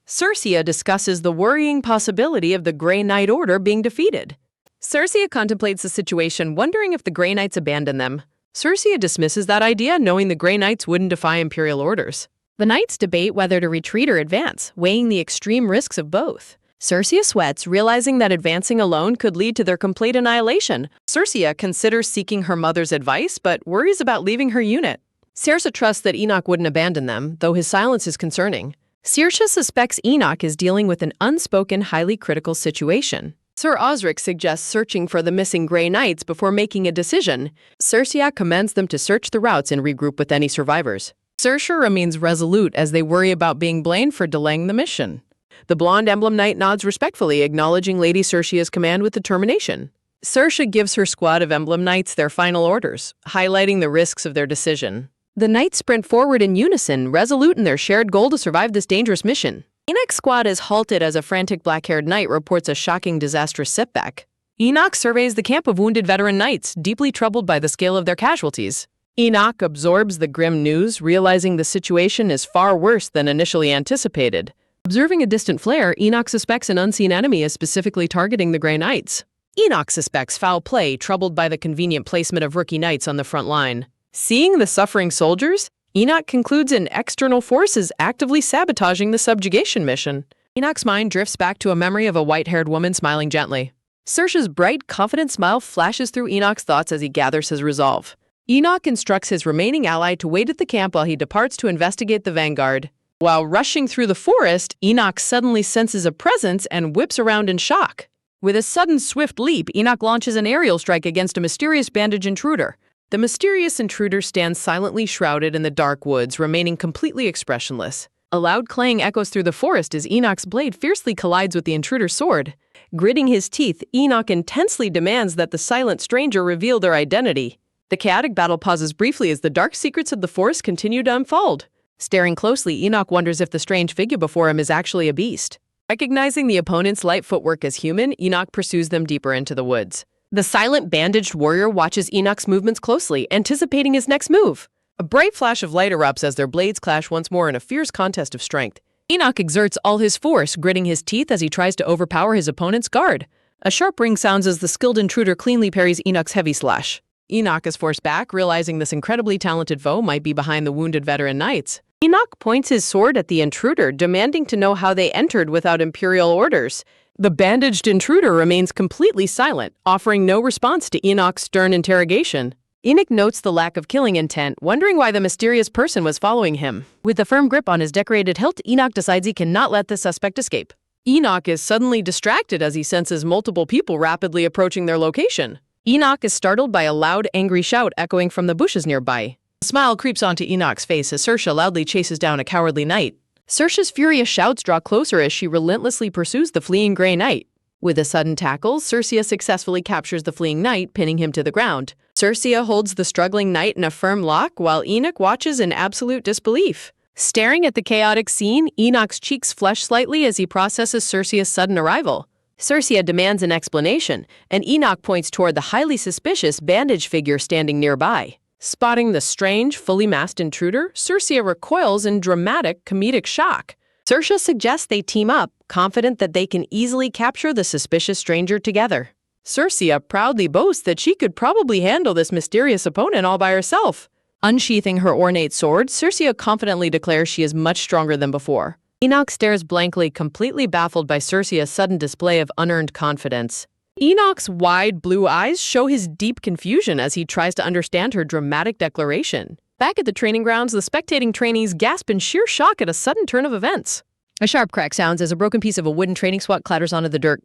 Saoirse discusses the worrying possibility of the Grey Knight Order being defeated. Saoirse contemplates the situation, wondering if the Grey Knights abandon them. Saoirse dismisses that idea, knowing the Grey Knights wouldn't defy Imperial orders. The Knights debate whether to retreat or advance, weighing the extreme risks of both. Saoirse sweats, realizing that advancing alone could lead to their complete annihilation. Saoirse considers seeking her mother's advice, but worries about leaving her unit. Saoirse trusts that Enoch wouldn't abandon them, though his silence is concerning. Saoirse suspects Enoch is dealing with an unspoken, highly critical situation. Sir Osric suggests searching for the missing Grey Knights before making a decision. Saoirse commands them to search the routes and regroup with any survivors. Saoirse remains resolute as they worry about being blamed for delaying the mission. The blonde Emblem Knight nods respectfully, acknowledging Lady Saoirse's command with determination. Saoirse gives her squad of Emblem Knights their final orders, highlighting the risks of their decision. The Knights sprint forward in unison, resolute in their shared goal to survive this dangerous mission. Enoch's squad is halted as a frantic black-haired knight reports a shocking, disastrous setback. Enoch surveys the camp of wounded veteran knights, deeply troubled by the scale of their casualties. Enoch absorbs the grim news, realizing the situation is far worse than initially anticipated. Observing a distant flare, Enoch suspects an unseen enemy is specifically targeting the Grey Knights. Enoch suspects foul play, troubled by the convenient placement of rookie knights on the front line. Seeing the suffering soldiers, Enoch concludes an external force is actively sabotaging the subjugation mission. Enoch's mind drifts back to a memory of a white-haired woman smiling gently. Saoirse's bright, confident smile flashes through Enoch's thoughts as he gathers his resolve. Enoch instructs his remaining ally to wait at the camp while he departs to investigate the vanguard. While rushing through the forest, Enoch suddenly senses a presence and whips around in shock. With a sudden, swift leap, Enoch launches an aerial strike against a mysterious bandage intruder. The mysterious intruder stands silently shrouded in the dark woods, remaining completely expressionless. A loud clang echoes through the forest as Enoch's blade fiercely collides with the intruder's sword. Gritting his teeth, Enoch intensely demands that the silent stranger reveal their identity. The chaotic battle pauses briefly as the dark secrets of the forest continue to unfold. Staring closely, Enoch wonders if the strange figure before him is actually a beast. Recognizing the opponent's light footwork as human, Enoch pursues them deeper into the woods. The silent, bandaged warrior watches Enoch's movements closely, anticipating his next move. A bright flash of light erupts as their blades clash once more in a fierce contest of strength. Enoch exerts all his force, gritting his teeth as he tries to overpower his opponent's guard. A sharp ring sounds as the skilled intruder cleanly parries Enoch's heavy slash. Enoch is forced back, realizing this incredibly talented foe might be behind the wounded veteran knights. Enoch points his sword at the intruder, demanding to know how they entered without imperial orders. The bandaged intruder remains completely silent, offering no response to Enoch's stern interrogation. Enoch notes the lack of killing intent, wondering why the mysterious person was following him. With a firm grip on his decorated hilt, Enoch decides he cannot let the suspect escape. Enoch is suddenly distracted as he senses multiple people rapidly approaching their location. Enoch is startled by a loud, angry shout echoing from the bushes nearby. A smile creeps onto Enoch's face as Saoirse loudly chases down a cowardly knight. Saoirse's furious shouts draw closer as she relentlessly pursues the fleeing Grey Knight. With a sudden tackle, Saoirse successfully captures the fleeing knight, pinning him to the ground. Saoirse holds the struggling knight in a firm lock while Enoch watches in absolute disbelief. Staring at the chaotic scene, Enoch's cheeks flush slightly as he processes Saoirse's sudden arrival. Saoirse demands an explanation, and Enoch points toward the highly suspicious bandaged figure standing nearby. Spotting the strange, fully masked intruder, Saoirse recoils in dramatic, comedic shock. Saoirse suggests they team up, confident that they can easily capture the suspicious stranger together. Saoirse proudly boasts that she could probably handle this mysterious opponent all by herself. Unsheathing her ornate sword, Saoirse confidently declares she is much stronger than before. Enoch stares blankly, completely baffled by Saoirse's sudden display of unearned confidence. Enoch's wide blue eyes show his deep confusion as he tries to understand her dramatic declaration. Back at the training grounds, the spectating trainees gasp in sheer shock at a sudden turn of events. A sharp crack sounds as a broken piece of a wooden training swat clatters onto the dirt.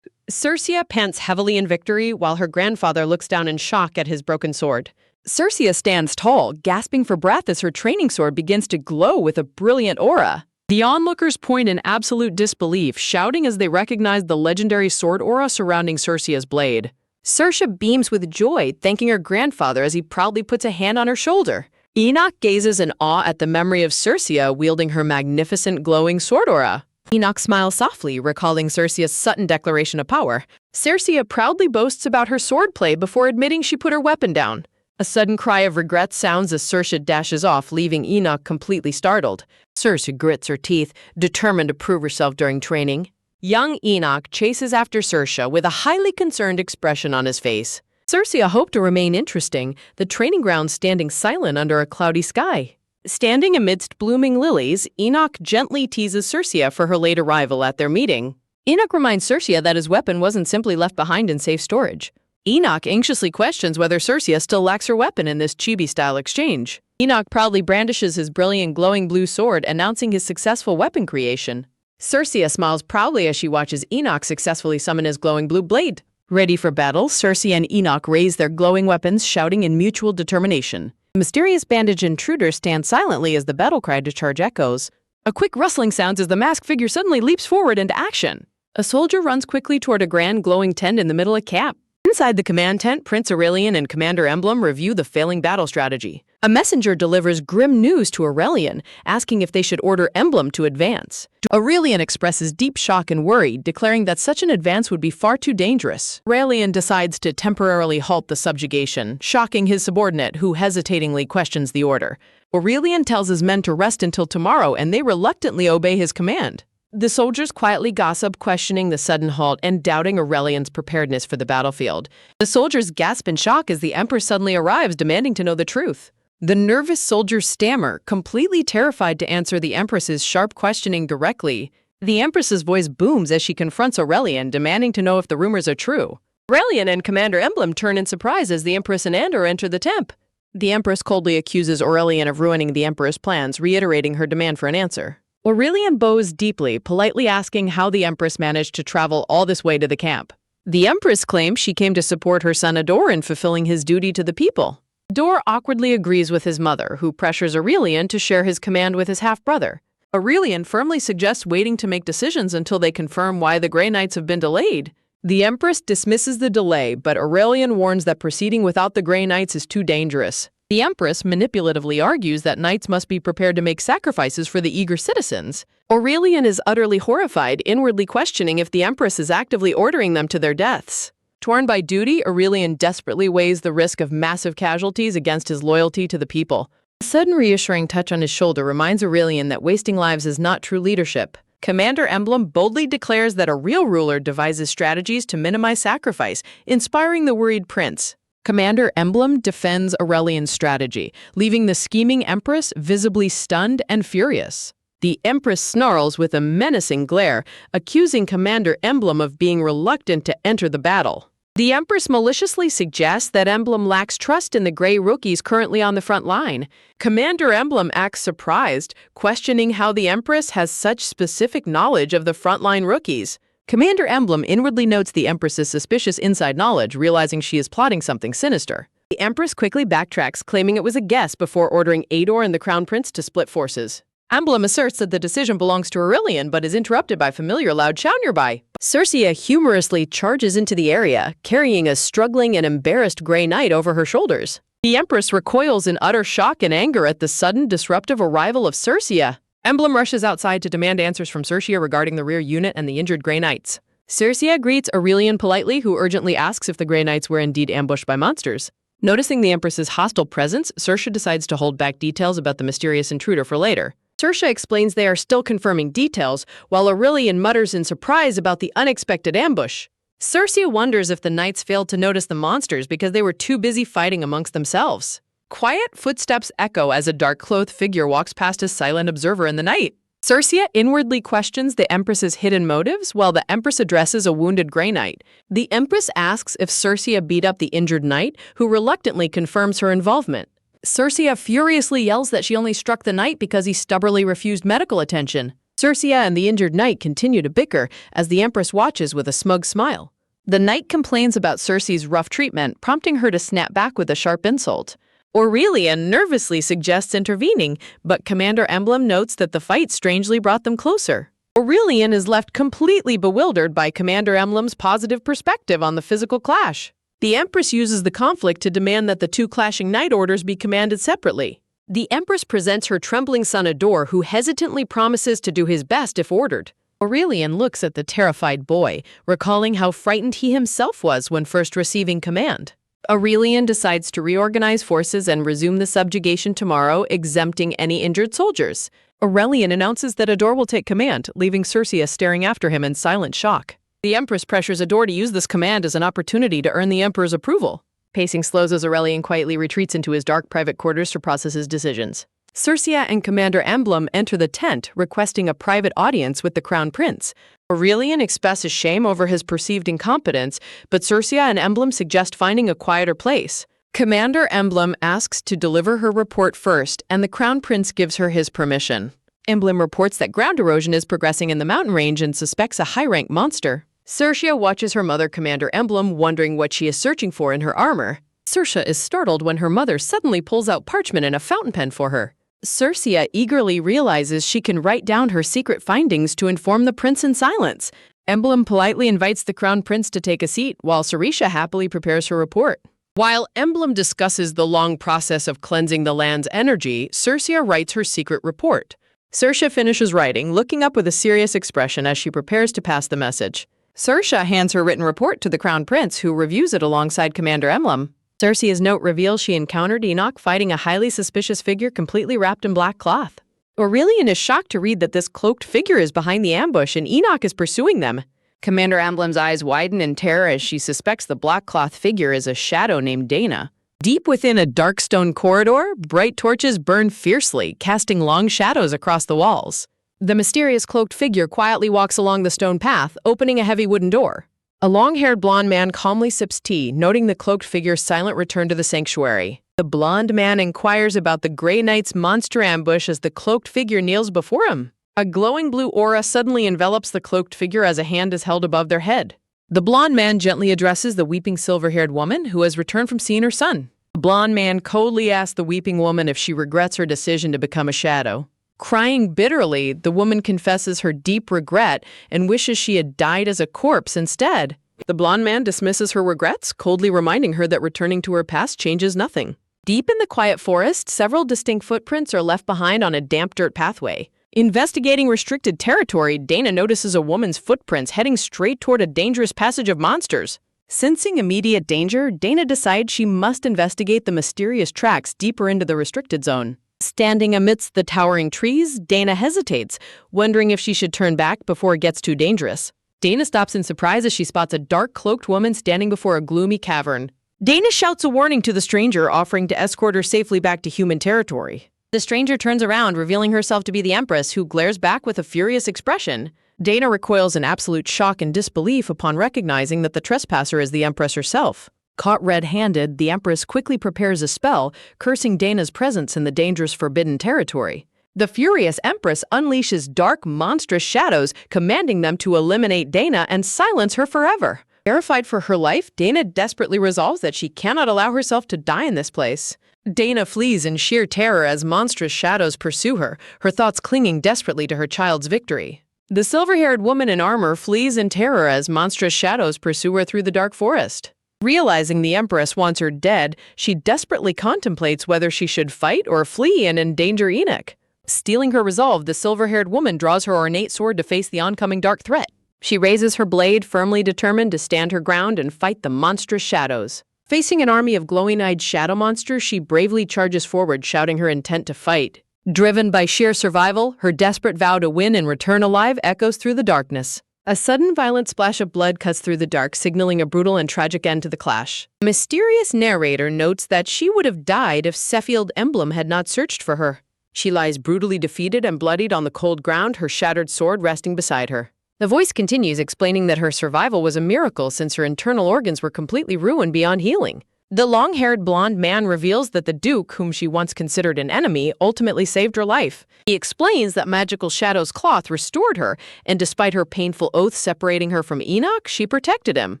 Saoirse pants heavily in victory while her grandfather looks down in shock at his broken sword. Saoirse stands tall, gasping for breath as her training sword begins to glow with a brilliant aura. The onlookers point in absolute disbelief, shouting as they recognize the legendary sword aura surrounding Saoirse's blade. Saoirse beams with joy, thanking her grandfather as he proudly puts a hand on her shoulder. Enoch gazes in awe at the memory of Saoirse wielding her magnificent glowing sword aura. Enoch smiles softly, recalling Saoirse's sudden declaration of power. Saoirse proudly boasts about her swordplay before admitting she put her weapon down. A sudden cry of regret sounds as Saoirse dashes off, leaving Enoch completely startled. Saoirse grits her teeth, determined to prove herself during training. Young Enoch chases after Saoirse with a highly concerned expression on his face. Saoirse hoped to remain interesting, the training ground standing silent under a cloudy sky. Standing amidst blooming lilies, Enoch gently teases Saoirse for her late arrival at their meeting. Enoch reminds Saoirse that his weapon wasn't simply left behind in safe storage. Enoch anxiously questions whether Saoirse still lacks her weapon in this chibi-style exchange. Enoch proudly brandishes his brilliant glowing blue sword, announcing his successful weapon creation. Saoirse smiles proudly as she watches Enoch successfully summon his glowing blue blade. Ready for battle, Saoirse and Enoch raise their glowing weapons, shouting in mutual determination. The mysterious bandaged intruder stands silently as the battle cry to charge echoes. A quick rustling sounds as the masked figure suddenly leaps forward into action. A soldier runs quickly toward a grand glowing tent in the middle of camp. Inside the command tent, Prince Aurelian and Commander Emblem review the failing battle strategy. A messenger delivers grim news to Aurelian, asking if they should order Emblem to advance. Aurelian expresses deep shock and worry, declaring that such an advance would be far too dangerous. Aurelian decides to temporarily halt the subjugation, shocking his subordinate, who hesitatingly questions the order. Aurelian tells his men to rest until tomorrow, and they reluctantly obey his command. The soldiers quietly gossip, questioning the sudden halt and doubting Aurelian's preparedness for the battlefield. The soldiers gasp in shock as the Empress suddenly arrives, demanding to know the truth. The nervous soldiers stammer, completely terrified to answer the Empress's sharp questioning directly. The Empress's voice booms as she confronts Aurelian, demanding to know if the rumors are true. Aurelian and Commander Emblem turn in surprise as the Empress and Andor enter the temp. The Empress coldly accuses Aurelian of ruining the Emperor's plans, reiterating her demand for an answer. Aurelian bows deeply, politely asking how the Empress managed to travel all this way to the camp. The Empress claims she came to support her son Ador in fulfilling his duty to the people. Dor awkwardly agrees with his mother, who pressures Aurelian to share his command with his half-brother. Aurelian firmly suggests waiting to make decisions until they confirm why the Grey Knights have been delayed. The Empress dismisses the delay, but Aurelian warns that proceeding without the Grey Knights is too dangerous. The Empress manipulatively argues that knights must be prepared to make sacrifices for the eager citizens. Aurelian is utterly horrified, inwardly questioning if the Empress is actively ordering them to their deaths. Torn by duty, Aurelian desperately weighs the risk of massive casualties against his loyalty to the people. A sudden reassuring touch on his shoulder reminds Aurelian that wasting lives is not true leadership. Commander Emblem boldly declares that a real ruler devises strategies to minimize sacrifice, inspiring the worried prince. Commander Emblem defends Aurelian's strategy, leaving the scheming Empress visibly stunned and furious. The Empress snarls with a menacing glare, accusing Commander Emblem of being reluctant to enter the battle. The Empress maliciously suggests that Emblem lacks trust in the Grey rookies currently on the front line. Commander Emblem acts surprised, questioning how the Empress has such specific knowledge of the frontline rookies. Commander Emblem inwardly notes the Empress's suspicious inside knowledge, realizing she is plotting something sinister. The Empress quickly backtracks, claiming it was a guess before ordering Ador and the Crown Prince to split forces. Emblem asserts that the decision belongs to Aurelian, but is interrupted by familiar loud chow nearby. Circia humorously charges into the area, carrying a struggling and embarrassed Grey Knight over her shoulders. The Empress recoils in utter shock and anger at the sudden, disruptive arrival of Circia. Emblem rushes outside to demand answers from Circia regarding the rear unit and the injured Grey Knights. Circia greets Aurelian politely, who urgently asks if the Grey Knights were indeed ambushed by monsters. Noticing the Empress's hostile presence, Circia decides to hold back details about the mysterious intruder for later. Circia explains they are still confirming details, while Aurelian mutters in surprise about the unexpected ambush. Circia wonders if the knights failed to notice the monsters because they were too busy fighting amongst themselves. Quiet footsteps echo as a dark-clothed figure walks past a silent observer in the night. Circia inwardly questions the Empress's hidden motives, while the Empress addresses a wounded Grey Knight. The Empress asks if Circia beat up the injured knight, who reluctantly confirms her involvement. Circia furiously yells that she only struck the knight because he stubbornly refused medical attention. Circia and the injured knight continue to bicker as the Empress watches with a smug smile. The knight complains about Circe's rough treatment, prompting her to snap back with a sharp insult. Aurelian nervously suggests intervening, but Commander Emblem notes that the fight strangely brought them closer. Aurelian is left completely bewildered by Commander Emblem's positive perspective on the physical clash. The Empress uses the conflict to demand that the two clashing knight orders be commanded separately. The Empress presents her trembling son Ador, who hesitantly promises to do his best if ordered. Aurelian looks at the terrified boy, recalling how frightened he himself was when first receiving command. Aurelian decides to reorganize forces and resume the subjugation tomorrow, exempting any injured soldiers. Aurelian announces that Ador will take command, leaving Circia staring after him in silent shock. The Empress pressures Ador to use this command as an opportunity to earn the Emperor's approval. Pacing slows as Aurelian quietly retreats into his dark private quarters to process his decisions. Circia and Commander Emblem enter the tent, requesting a private audience with the Crown Prince. Aurelian expresses shame over his perceived incompetence, but Circia and Emblem suggest finding a quieter place. Commander Emblem asks to deliver her report first, and the Crown Prince gives her his permission. Emblem reports that ground erosion is progressing in the mountain range and suspects a high-rank monster. Circia watches her mother, Commander Emblem, wondering what she is searching for in her armor. Circia is startled when her mother suddenly pulls out parchment and a fountain pen for her. Circia eagerly realizes she can write down her secret findings to inform the prince in silence. Emblem politely invites the Crown Prince to take a seat, while Circia happily prepares her report. While Emblem discusses the long process of cleansing the land's energy, Circia writes her secret report. Circia finishes writing, looking up with a serious expression as she prepares to pass the message. Circia hands her written report to the Crown Prince, who reviews it alongside Commander Emblem. Circe's note reveals she encountered Enoch fighting a highly suspicious figure completely wrapped in black cloth. Aurelian is shocked to read that this cloaked figure is behind the ambush and Enoch is pursuing them. Commander Emblem's eyes widen in terror as she suspects the black cloth figure is a shadow named Dana. Deep within a dark stone corridor, bright torches burn fiercely, casting long shadows across the walls. The mysterious cloaked figure quietly walks along the stone path, opening a heavy wooden door. A long-haired blonde man calmly sips tea, noting the cloaked figure's silent return to the sanctuary. The blonde man inquires about the Grey Knight's monster ambush as the cloaked figure kneels before him. A glowing blue aura suddenly envelops the cloaked figure as a hand is held above their head. The blonde man gently addresses the weeping silver-haired woman who has returned from seeing her son. The blonde man coldly asks the weeping woman if she regrets her decision to become a shadow. Crying bitterly, the woman confesses her deep regret and wishes she had died as a corpse instead. The blonde man dismisses her regrets, coldly reminding her that returning to her past changes nothing. Deep in the quiet forest, several distinct footprints are left behind on a damp dirt pathway. Investigating restricted territory, Dana notices a woman's footprints heading straight toward a dangerous passage of monsters. Sensing immediate danger, Dana decides she must investigate the mysterious tracks deeper into the restricted zone. Standing amidst the towering trees, Dana hesitates, wondering if she should turn back before it gets too dangerous. Dana stops in surprise as she spots a dark-cloaked woman standing before a gloomy cavern. Dana shouts a warning to the stranger, offering to escort her safely back to human territory. The stranger turns around, revealing herself to be the Empress, who glares back with a furious expression. Dana recoils in absolute shock and disbelief upon recognizing that the trespasser is the Empress herself. Caught red-handed, the Empress quickly prepares a spell, cursing Dana's presence in the dangerous forbidden territory. The furious Empress unleashes dark, monstrous shadows, commanding them to eliminate Dana and silence her forever. Terrified for her life, Dana desperately resolves that she cannot allow herself to die in this place. Dana flees in sheer terror as monstrous shadows pursue her, her thoughts clinging desperately to her child's victory. The silver-haired woman in armor flees in terror as monstrous shadows pursue her through the dark forest. Realizing the Empress wants her dead, she desperately contemplates whether she should fight or flee and endanger Enoch. Stealing her resolve, the silver-haired woman draws her ornate sword to face the oncoming dark threat. She raises her blade, firmly determined to stand her ground and fight the monstrous shadows. Facing an army of glowing-eyed shadow monsters, she bravely charges forward, shouting her intent to fight. Driven by sheer survival, her desperate vow to win and return alive echoes through the darkness. A sudden violent splash of blood cuts through the dark, signaling a brutal and tragic end to the clash. A mysterious narrator notes that she would have died if Sheffield Emblem had not searched for her. She lies brutally defeated and bloodied on the cold ground, her shattered sword resting beside her. The voice continues, explaining that her survival was a miracle since her internal organs were completely ruined beyond healing. The long-haired blonde man reveals that the Duke, whom she once considered an enemy, ultimately saved her life. He explains that Magical Shadow's cloth restored her, and despite her painful oath separating her from Enoch, she protected him.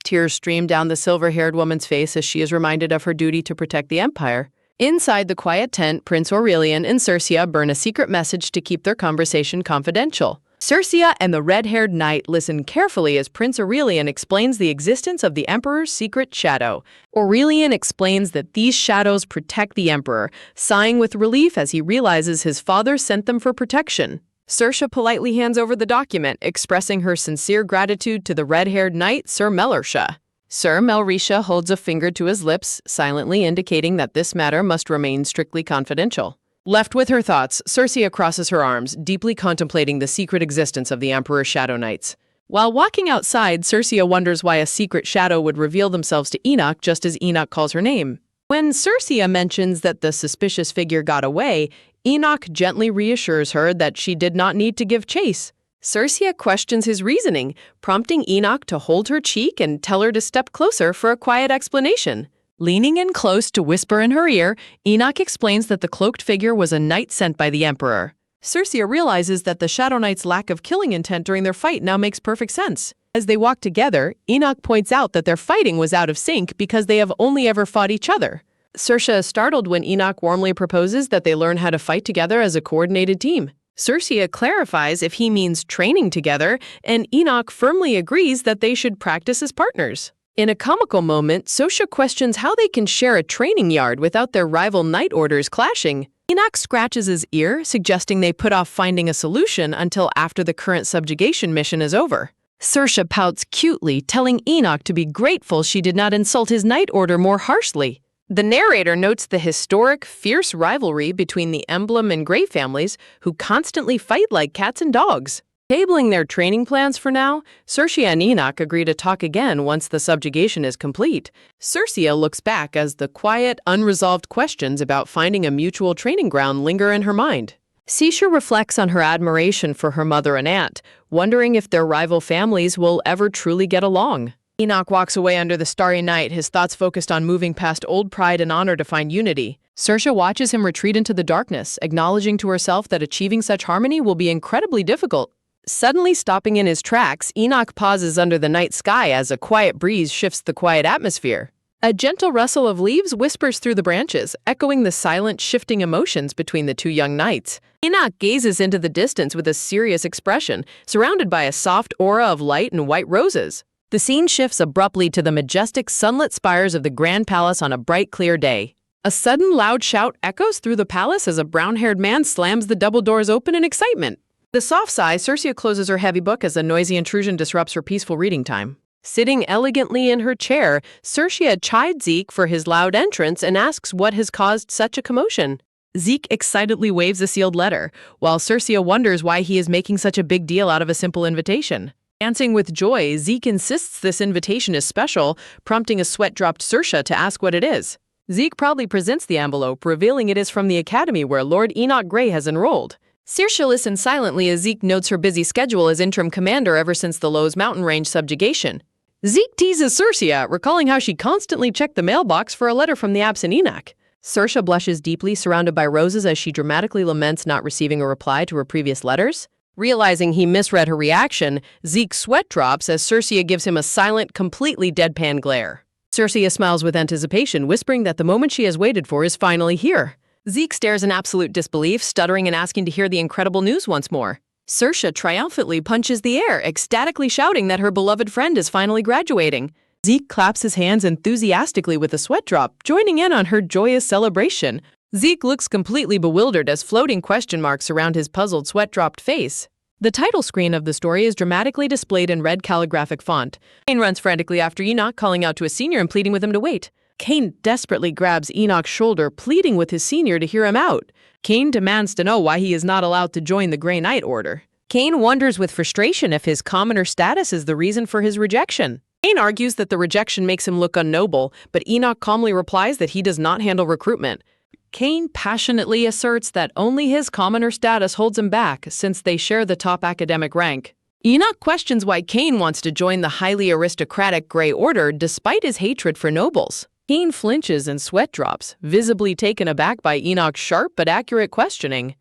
Tears stream down the silver-haired woman's face as she is reminded of her duty to protect the Empire. Inside the quiet tent, Prince Aurelian and Circia burn a secret message to keep their conversation confidential. Circia and the red-haired knight listen carefully as Prince Aurelian explains the existence of the Emperor's secret shadow. Aurelian explains that these shadows protect the Emperor, sighing with relief as he realizes his father sent them for protection. Circia politely hands over the document, expressing her sincere gratitude to the red-haired knight, Sir Melrisha. Sir Melrisha holds a finger to his lips, silently indicating that this matter must remain strictly confidential. Left with her thoughts, Circia crosses her arms, deeply contemplating the secret existence of the Emperor's Shadow Knights. While walking outside, Circia wonders why a secret shadow would reveal themselves to Enoch just as Enoch calls her name. When Circia mentions that the suspicious figure got away, Enoch gently reassures her that she did not need to give chase. Circia questions his reasoning, prompting Enoch to hold her cheek and tell her to step closer for a quiet explanation. Leaning in close to whisper in her ear, Enoch explains that the cloaked figure was a knight sent by the Emperor. Circia realizes that the Shadow Knight's lack of killing intent during their fight now makes perfect sense. As they walk together, Enoch points out that their fighting was out of sync because they have only ever fought each other. Circia is startled when Enoch warmly proposes that they learn how to fight together as a coordinated team. Circia clarifies if he means training together, and Enoch firmly agrees that they should practice as partners. In a comical moment, Sosha questions how they can share a training yard without their rival knight orders clashing. Enoch scratches his ear, suggesting they put off finding a solution until after the current subjugation mission is over. Circia pouts cutely, telling Enoch to be grateful she did not insult his knight order more harshly. The narrator notes the historic, fierce rivalry between the Emblem and Grey families, who constantly fight like cats and dogs. Tabling their training plans for now, Circia and Enoch agree to talk again once the subjugation is complete. Circia looks back as the quiet, unresolved questions about finding a mutual training ground linger in her mind. Sisha reflects on her admiration for her mother and aunt, wondering if their rival families will ever truly get along. Enoch walks away under the starry night, his thoughts focused on moving past old pride and honor to find unity. Circia watches him retreat into the darkness, acknowledging to herself that achieving such harmony will be incredibly difficult. Suddenly stopping in his tracks, Enoch pauses under the night sky as a quiet breeze shifts the quiet atmosphere. A gentle rustle of leaves whispers through the branches, echoing the silent, shifting emotions between the two young knights. Enoch gazes into the distance with a serious expression, surrounded by a soft aura of light and white roses. The scene shifts abruptly to the majestic sunlit spires of the grand palace on a bright, clear day. A sudden loud shout echoes through the palace as a brown-haired man slams the double doors open in excitement. With a soft sigh, Circe closes her heavy book as a noisy intrusion disrupts her peaceful reading time. Sitting elegantly in her chair, Circe chides Zeke for his loud entrance and asks what has caused such a commotion. Zeke excitedly waves a sealed letter, while Circe wonders why he is making such a big deal out of a simple invitation. Dancing with joy, Zeke insists this invitation is special, prompting a sweat-dropped Circe to ask what it is. Zeke proudly presents the envelope, revealing it is from the academy where Lord Enoch Grey has enrolled. Circe listens silently as Zeke notes her busy schedule as interim commander ever since the Lowe's mountain range subjugation. Zeke teases Circe, recalling how she constantly checked the mailbox for a letter from the absent Enoch. Circe blushes deeply, surrounded by roses, as she dramatically laments not receiving a reply to her previous letters. Realizing he misread her reaction, Zeke's sweat drops as Circe gives him a silent, completely deadpan glare. Circe smiles with anticipation, whispering that the moment she has waited for is finally here. Zeke stares in absolute disbelief, stuttering and asking to hear the incredible news once more. Circe triumphantly punches the air, ecstatically shouting that her beloved friend is finally graduating. Zeke claps his hands enthusiastically with a sweat drop, joining in on her joyous celebration. Zeke looks completely bewildered as floating question marks surround his puzzled, sweat-dropped face. The title screen of the story is dramatically displayed in red calligraphic font. Cain runs frantically after Enoch, calling out to his senior and pleading with him to wait. Cain desperately grabs Enoch's shoulder, pleading with his senior to hear him out. Cain demands to know why he is not allowed to join the Grey Knight Order. Cain wonders with frustration if his commoner status is the reason for his rejection. Cain argues that the rejection makes him look unnoble, but Enoch calmly replies that he does not handle recruitment. Cain passionately asserts that only his commoner status holds him back, since they share the top academic rank. Enoch questions why Cain wants to join the highly aristocratic Grey Order despite his hatred for nobles. Cain flinches and sweat drops, visibly taken aback by Enoch's sharp but accurate questioning.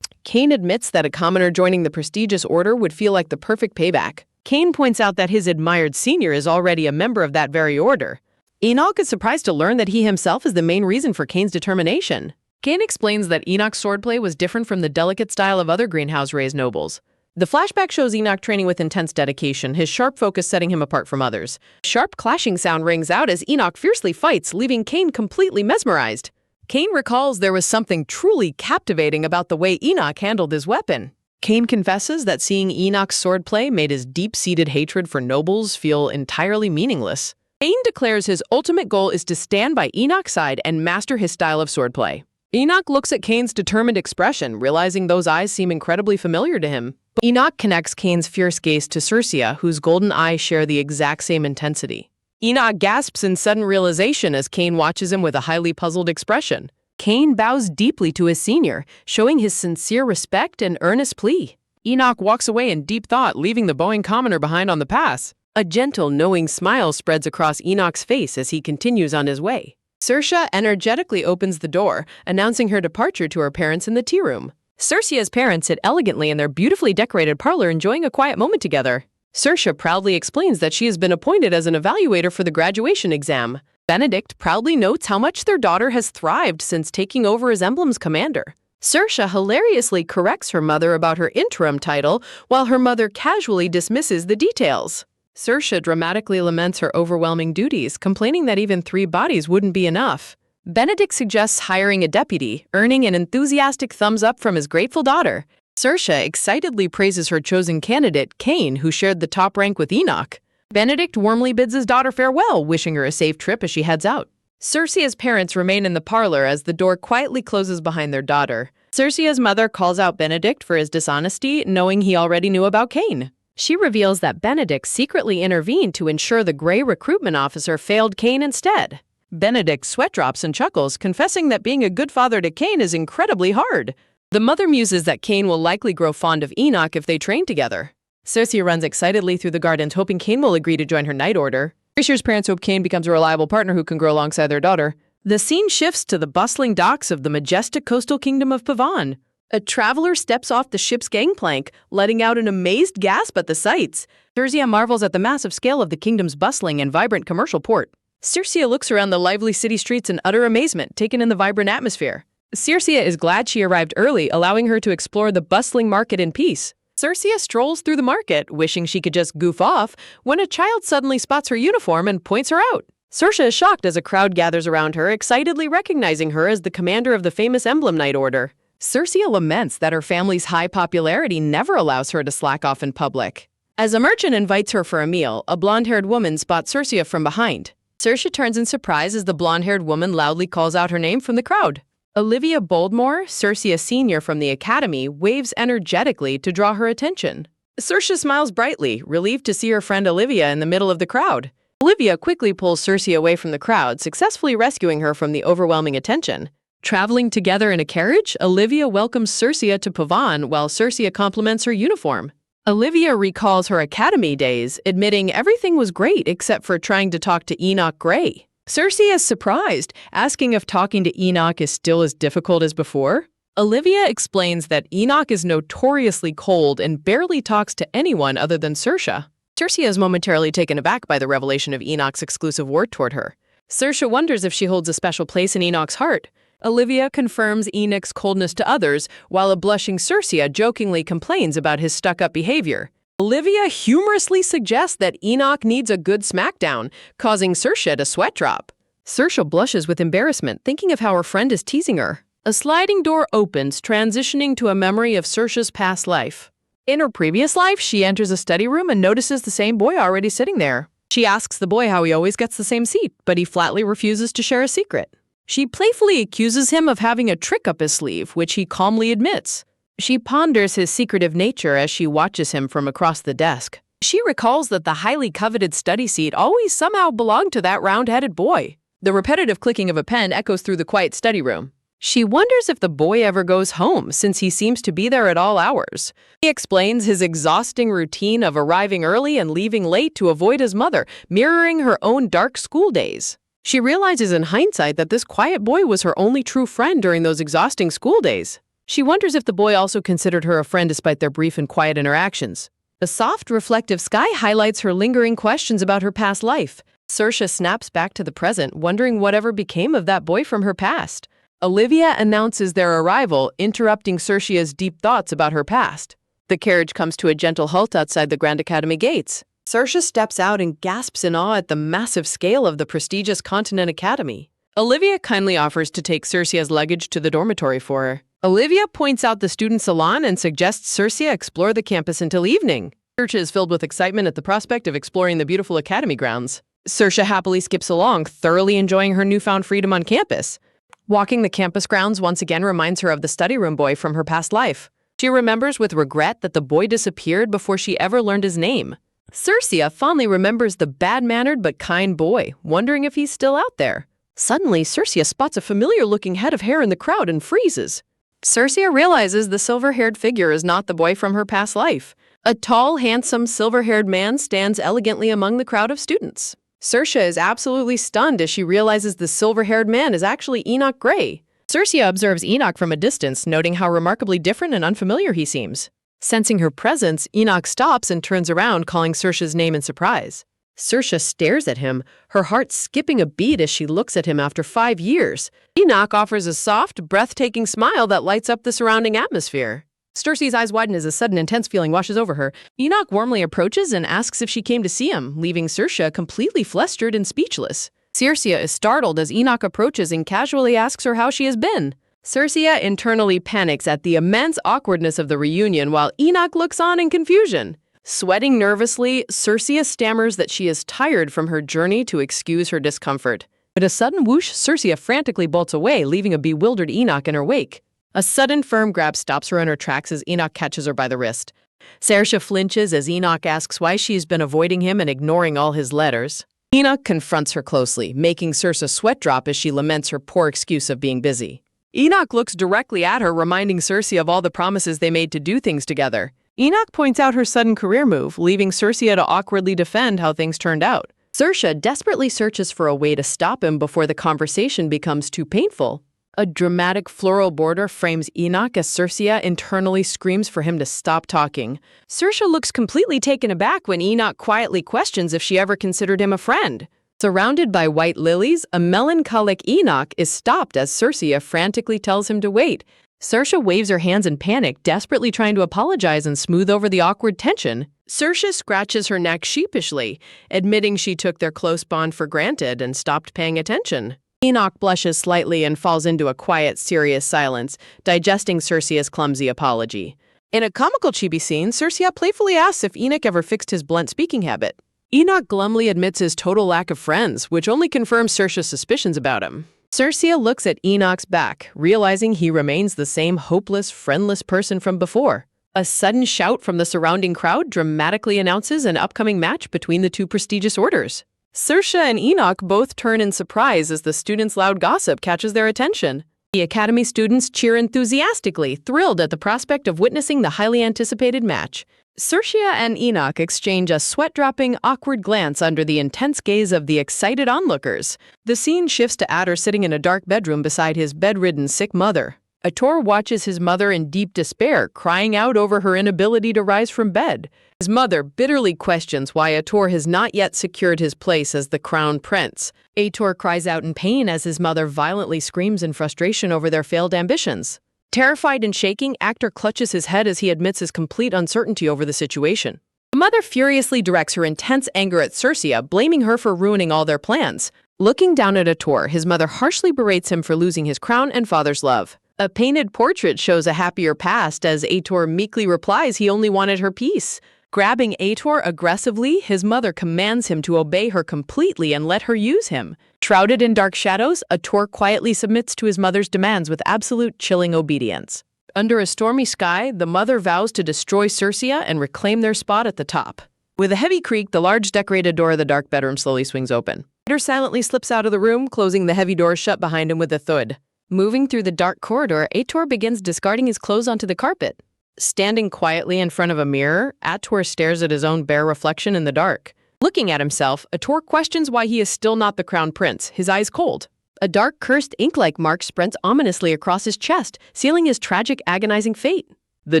Cain admits that a commoner joining the prestigious order would feel like the perfect payback. Cain points out that his admired senior is already a member of that very order. Enoch is surprised to learn that he himself is the main reason for Cain's determination. Cain explains that Enoch's swordplay was different from the delicate style of other greenhouse-raised nobles. The flashback shows Enoch training with intense dedication, his sharp focus setting him apart from others. A sharp clashing sound rings out as Enoch fiercely fights, leaving Cain completely mesmerized. Cain recalls there was something truly captivating about the way Enoch handled his weapon. Cain confesses that seeing Enoch's swordplay made his deep-seated hatred for nobles feel entirely meaningless. Cain declares his ultimate goal is to stand by Enoch's side and master his style of swordplay. Enoch looks at Cain's determined expression, realizing those eyes seem incredibly familiar to him. But Enoch connects Cain's fierce gaze to Circe, whose golden eyes share the exact same intensity. Enoch gasps in sudden realization as Cain watches him with a highly puzzled expression. Cain bows deeply to his senior, showing his sincere respect and earnest plea. Enoch walks away in deep thought, leaving the bowing commoner behind on the pass. A gentle, knowing smile spreads across Enoch's face as he continues on his way. Circe energetically opens the door, announcing her departure to her parents in the tea room. Circe's parents sit elegantly in their beautifully decorated parlor, enjoying a quiet moment together. Circe proudly explains that she has been appointed as an evaluator for the graduation exam. Benedict proudly notes how much their daughter has thrived since taking over as Emblem's commander. Circe hilariously corrects her mother about her interim title, while her mother casually dismisses the details. Circe dramatically laments her overwhelming duties, complaining that even 3 bodies wouldn't be enough. Benedict suggests hiring a deputy, earning an enthusiastic thumbs up from his grateful daughter. Circe excitedly praises her chosen candidate, Cain, who shared the top rank with Enoch. Benedict warmly bids his daughter farewell, wishing her a safe trip as she heads out. Circe's parents remain in the parlor as the door quietly closes behind their daughter. Circe's mother calls out Benedict for his dishonesty, knowing he already knew about Cain. She reveals that Benedict secretly intervened to ensure the Grey recruitment officer failed Cain instead. Benedict sweat drops and chuckles, confessing that being a good father to Cain is incredibly hard. The mother muses that Cain will likely grow fond of Enoch if they train together. Circe runs excitedly through the gardens, hoping Cain will agree to join her Knight Order. Horatio's parents hope Cain becomes a reliable partner who can grow alongside their daughter. The scene shifts to the bustling docks of the majestic coastal kingdom of Pavan. A traveler steps off the ship's gangplank, letting out an amazed gasp at the sights. Circe marvels at the massive scale of the kingdom's bustling and vibrant commercial port. Circia looks around the lively city streets in utter amazement, taken in the vibrant atmosphere. Circia is glad she arrived early, allowing her to explore the bustling market in peace. Circia strolls through the market, wishing she could just goof off, when a child suddenly spots her uniform and points her out. Circia is shocked as a crowd gathers around her, excitedly recognizing her as the commander of the famous Emblem Knight Order. Circia laments that her family's high popularity never allows her to slack off in public. As a merchant invites her for a meal, a blonde-haired woman spots Circia from behind. Circia turns in surprise as the blonde-haired woman loudly calls out her name from the crowd. Olivia Boldmore, Circia Sr. from the Academy, waves energetically to draw her attention. Circia smiles brightly, relieved to see her friend Olivia in the middle of the crowd. Olivia quickly pulls Circia away from the crowd, successfully rescuing her from the overwhelming attention. Traveling together in a carriage, Olivia welcomes Circia to Pavan while Circia compliments her uniform. Olivia recalls her academy days, admitting everything was great except for trying to talk to Enoch Gray. Circia is surprised, asking if talking to Enoch is still as difficult as before. Olivia explains that Enoch is notoriously cold and barely talks to anyone other than Circia. Circia is momentarily taken aback by the revelation of Enoch's exclusive word toward her. Circia wonders if she holds a special place in Enoch's heart. Olivia confirms Enoch's coldness to others, while a blushing Circia jokingly complains about his stuck-up behavior. Olivia humorously suggests that Enoch needs a good smackdown, causing Circia to sweat drop. Circia blushes with embarrassment, thinking of how her friend is teasing her. A sliding door opens, transitioning to a memory of Circia's past life. In her previous life, she enters a study room and notices the same boy already sitting there. She asks the boy how he always gets the same seat, but he flatly refuses to share a secret. She playfully accuses him of having a trick up his sleeve, which he calmly admits. She ponders his secretive nature as she watches him from across the desk. She recalls that the highly coveted study seat always somehow belonged to that round-headed boy. The repetitive clicking of a pen echoes through the quiet study room. She wonders if the boy ever goes home, since he seems to be there at all hours. He explains his exhausting routine of arriving early and leaving late to avoid his mother, mirroring her own dark school days. She realizes in hindsight that this quiet boy was her only true friend during those exhausting school days. She wonders if the boy also considered her a friend despite their brief and quiet interactions. A soft, reflective sky highlights her lingering questions about her past life. Circia snaps back to the present, wondering whatever became of that boy from her past. Olivia announces their arrival, interrupting Circia's deep thoughts about her past. The carriage comes to a gentle halt outside the Grand Academy gates. Circia steps out and gasps in awe at the massive scale of the prestigious Continent Academy. Olivia kindly offers to take Circia's luggage to the dormitory for her. Olivia points out the student salon and suggests Circia explore the campus until evening. Circia is filled with excitement at the prospect of exploring the beautiful academy grounds. Circia happily skips along, thoroughly enjoying her newfound freedom on campus. Walking the campus grounds once again reminds her of the study room boy from her past life. She remembers with regret that the boy disappeared before she ever learned his name. Circia fondly remembers the bad-mannered but kind boy, wondering if he's still out there. Suddenly, Circia spots a familiar-looking head of hair in the crowd and freezes. Circia realizes the silver-haired figure is not the boy from her past life. A tall, handsome, silver-haired man stands elegantly among the crowd of students. Circia is absolutely stunned as she realizes the silver-haired man is actually Enoch Gray. Circia observes Enoch from a distance, noting how remarkably different and unfamiliar he seems. Sensing her presence, Enoch stops and turns around, calling Circia's name in surprise. Circia stares at him, her heart skipping a beat as she looks at him after 5 years. Enoch offers a soft, breathtaking smile that lights up the surrounding atmosphere. Circia's eyes widen as a sudden intense feeling washes over her. Enoch warmly approaches and asks if she came to see him, leaving Circia completely flustered and speechless. Circia is startled as Enoch approaches and casually asks her how she has been. Circia internally panics at the immense awkwardness of the reunion while Enoch looks on in confusion. Sweating nervously, Circia stammers that she is tired from her journey to excuse her discomfort. With a sudden whoosh, Circia frantically bolts away, leaving a bewildered Enoch in her wake. A sudden firm grab stops her in her tracks as Enoch catches her by the wrist. Circia flinches as Enoch asks why she's been avoiding him and ignoring all his letters. Enoch confronts her closely, making Circia sweat drop as she laments her poor excuse of being busy. Enoch looks directly at her, reminding Circia of all the promises they made to do things together. Enoch points out her sudden career move, leaving Circia to awkwardly defend how things turned out. Circia desperately searches for a way to stop him before the conversation becomes too painful. A dramatic floral border frames Enoch as Circia internally screams for him to stop talking. Circia looks completely taken aback when Enoch quietly questions if she ever considered him a friend. Surrounded by white lilies, a melancholic Enoch is stopped as Circe frantically tells him to wait. Circe waves her hands in panic, desperately trying to apologize and smooth over the awkward tension. Circe scratches her neck sheepishly, admitting she took their close bond for granted and stopped paying attention. Enoch blushes slightly and falls into a quiet, serious silence, digesting Circe's clumsy apology. In a comical chibi scene, Circe playfully asks if Enoch ever fixed his blunt speaking habit. Enoch glumly admits his total lack of friends, which only confirms Circe's suspicions about him. Circe looks at Enoch's back, realizing he remains the same hopeless, friendless person from before. A sudden shout from the surrounding crowd dramatically announces an upcoming match between the two prestigious orders. Circe and Enoch both turn in surprise as the students' loud gossip catches their attention. The Academy students cheer enthusiastically, thrilled at the prospect of witnessing the highly anticipated match. Circe and Enoch exchange a sweat-dropping, awkward glance under the intense gaze of the excited onlookers. The scene shifts to Ator sitting in a dark bedroom beside his bedridden, sick mother. Ator watches his mother in deep despair, crying out over her inability to rise from bed. His mother bitterly questions why Ator has not yet secured his place as the crown prince. Ator cries out in pain as his mother violently screams in frustration over their failed ambitions. Terrified and shaking, Actor clutches his head as he admits his complete uncertainty over the situation. The mother furiously directs her intense anger at Circe, blaming her for ruining all their plans. Looking down at Ator, his mother harshly berates him for losing his crown and father's love. A painted portrait shows a happier past as Ator meekly replies he only wanted her peace. Grabbing Ator aggressively, his mother commands him to obey her completely and let her use him. Shrouded in dark shadows, Ator quietly submits to his mother's demands with absolute chilling obedience. Under a stormy sky, the mother vows to destroy Circe and reclaim their spot at the top. With a heavy creak, the large decorated door of the dark bedroom slowly swings open. Ator silently slips out of the room, closing the heavy door shut behind him with a thud. Moving through the dark corridor, Ator begins discarding his clothes onto the carpet. Standing quietly in front of a mirror, Ator stares at his own bare reflection in the dark. Looking at himself, Ator questions why he is still not the crown prince, his eyes cold. A dark, cursed ink-like mark sprints ominously across his chest, sealing his tragic, agonizing fate. The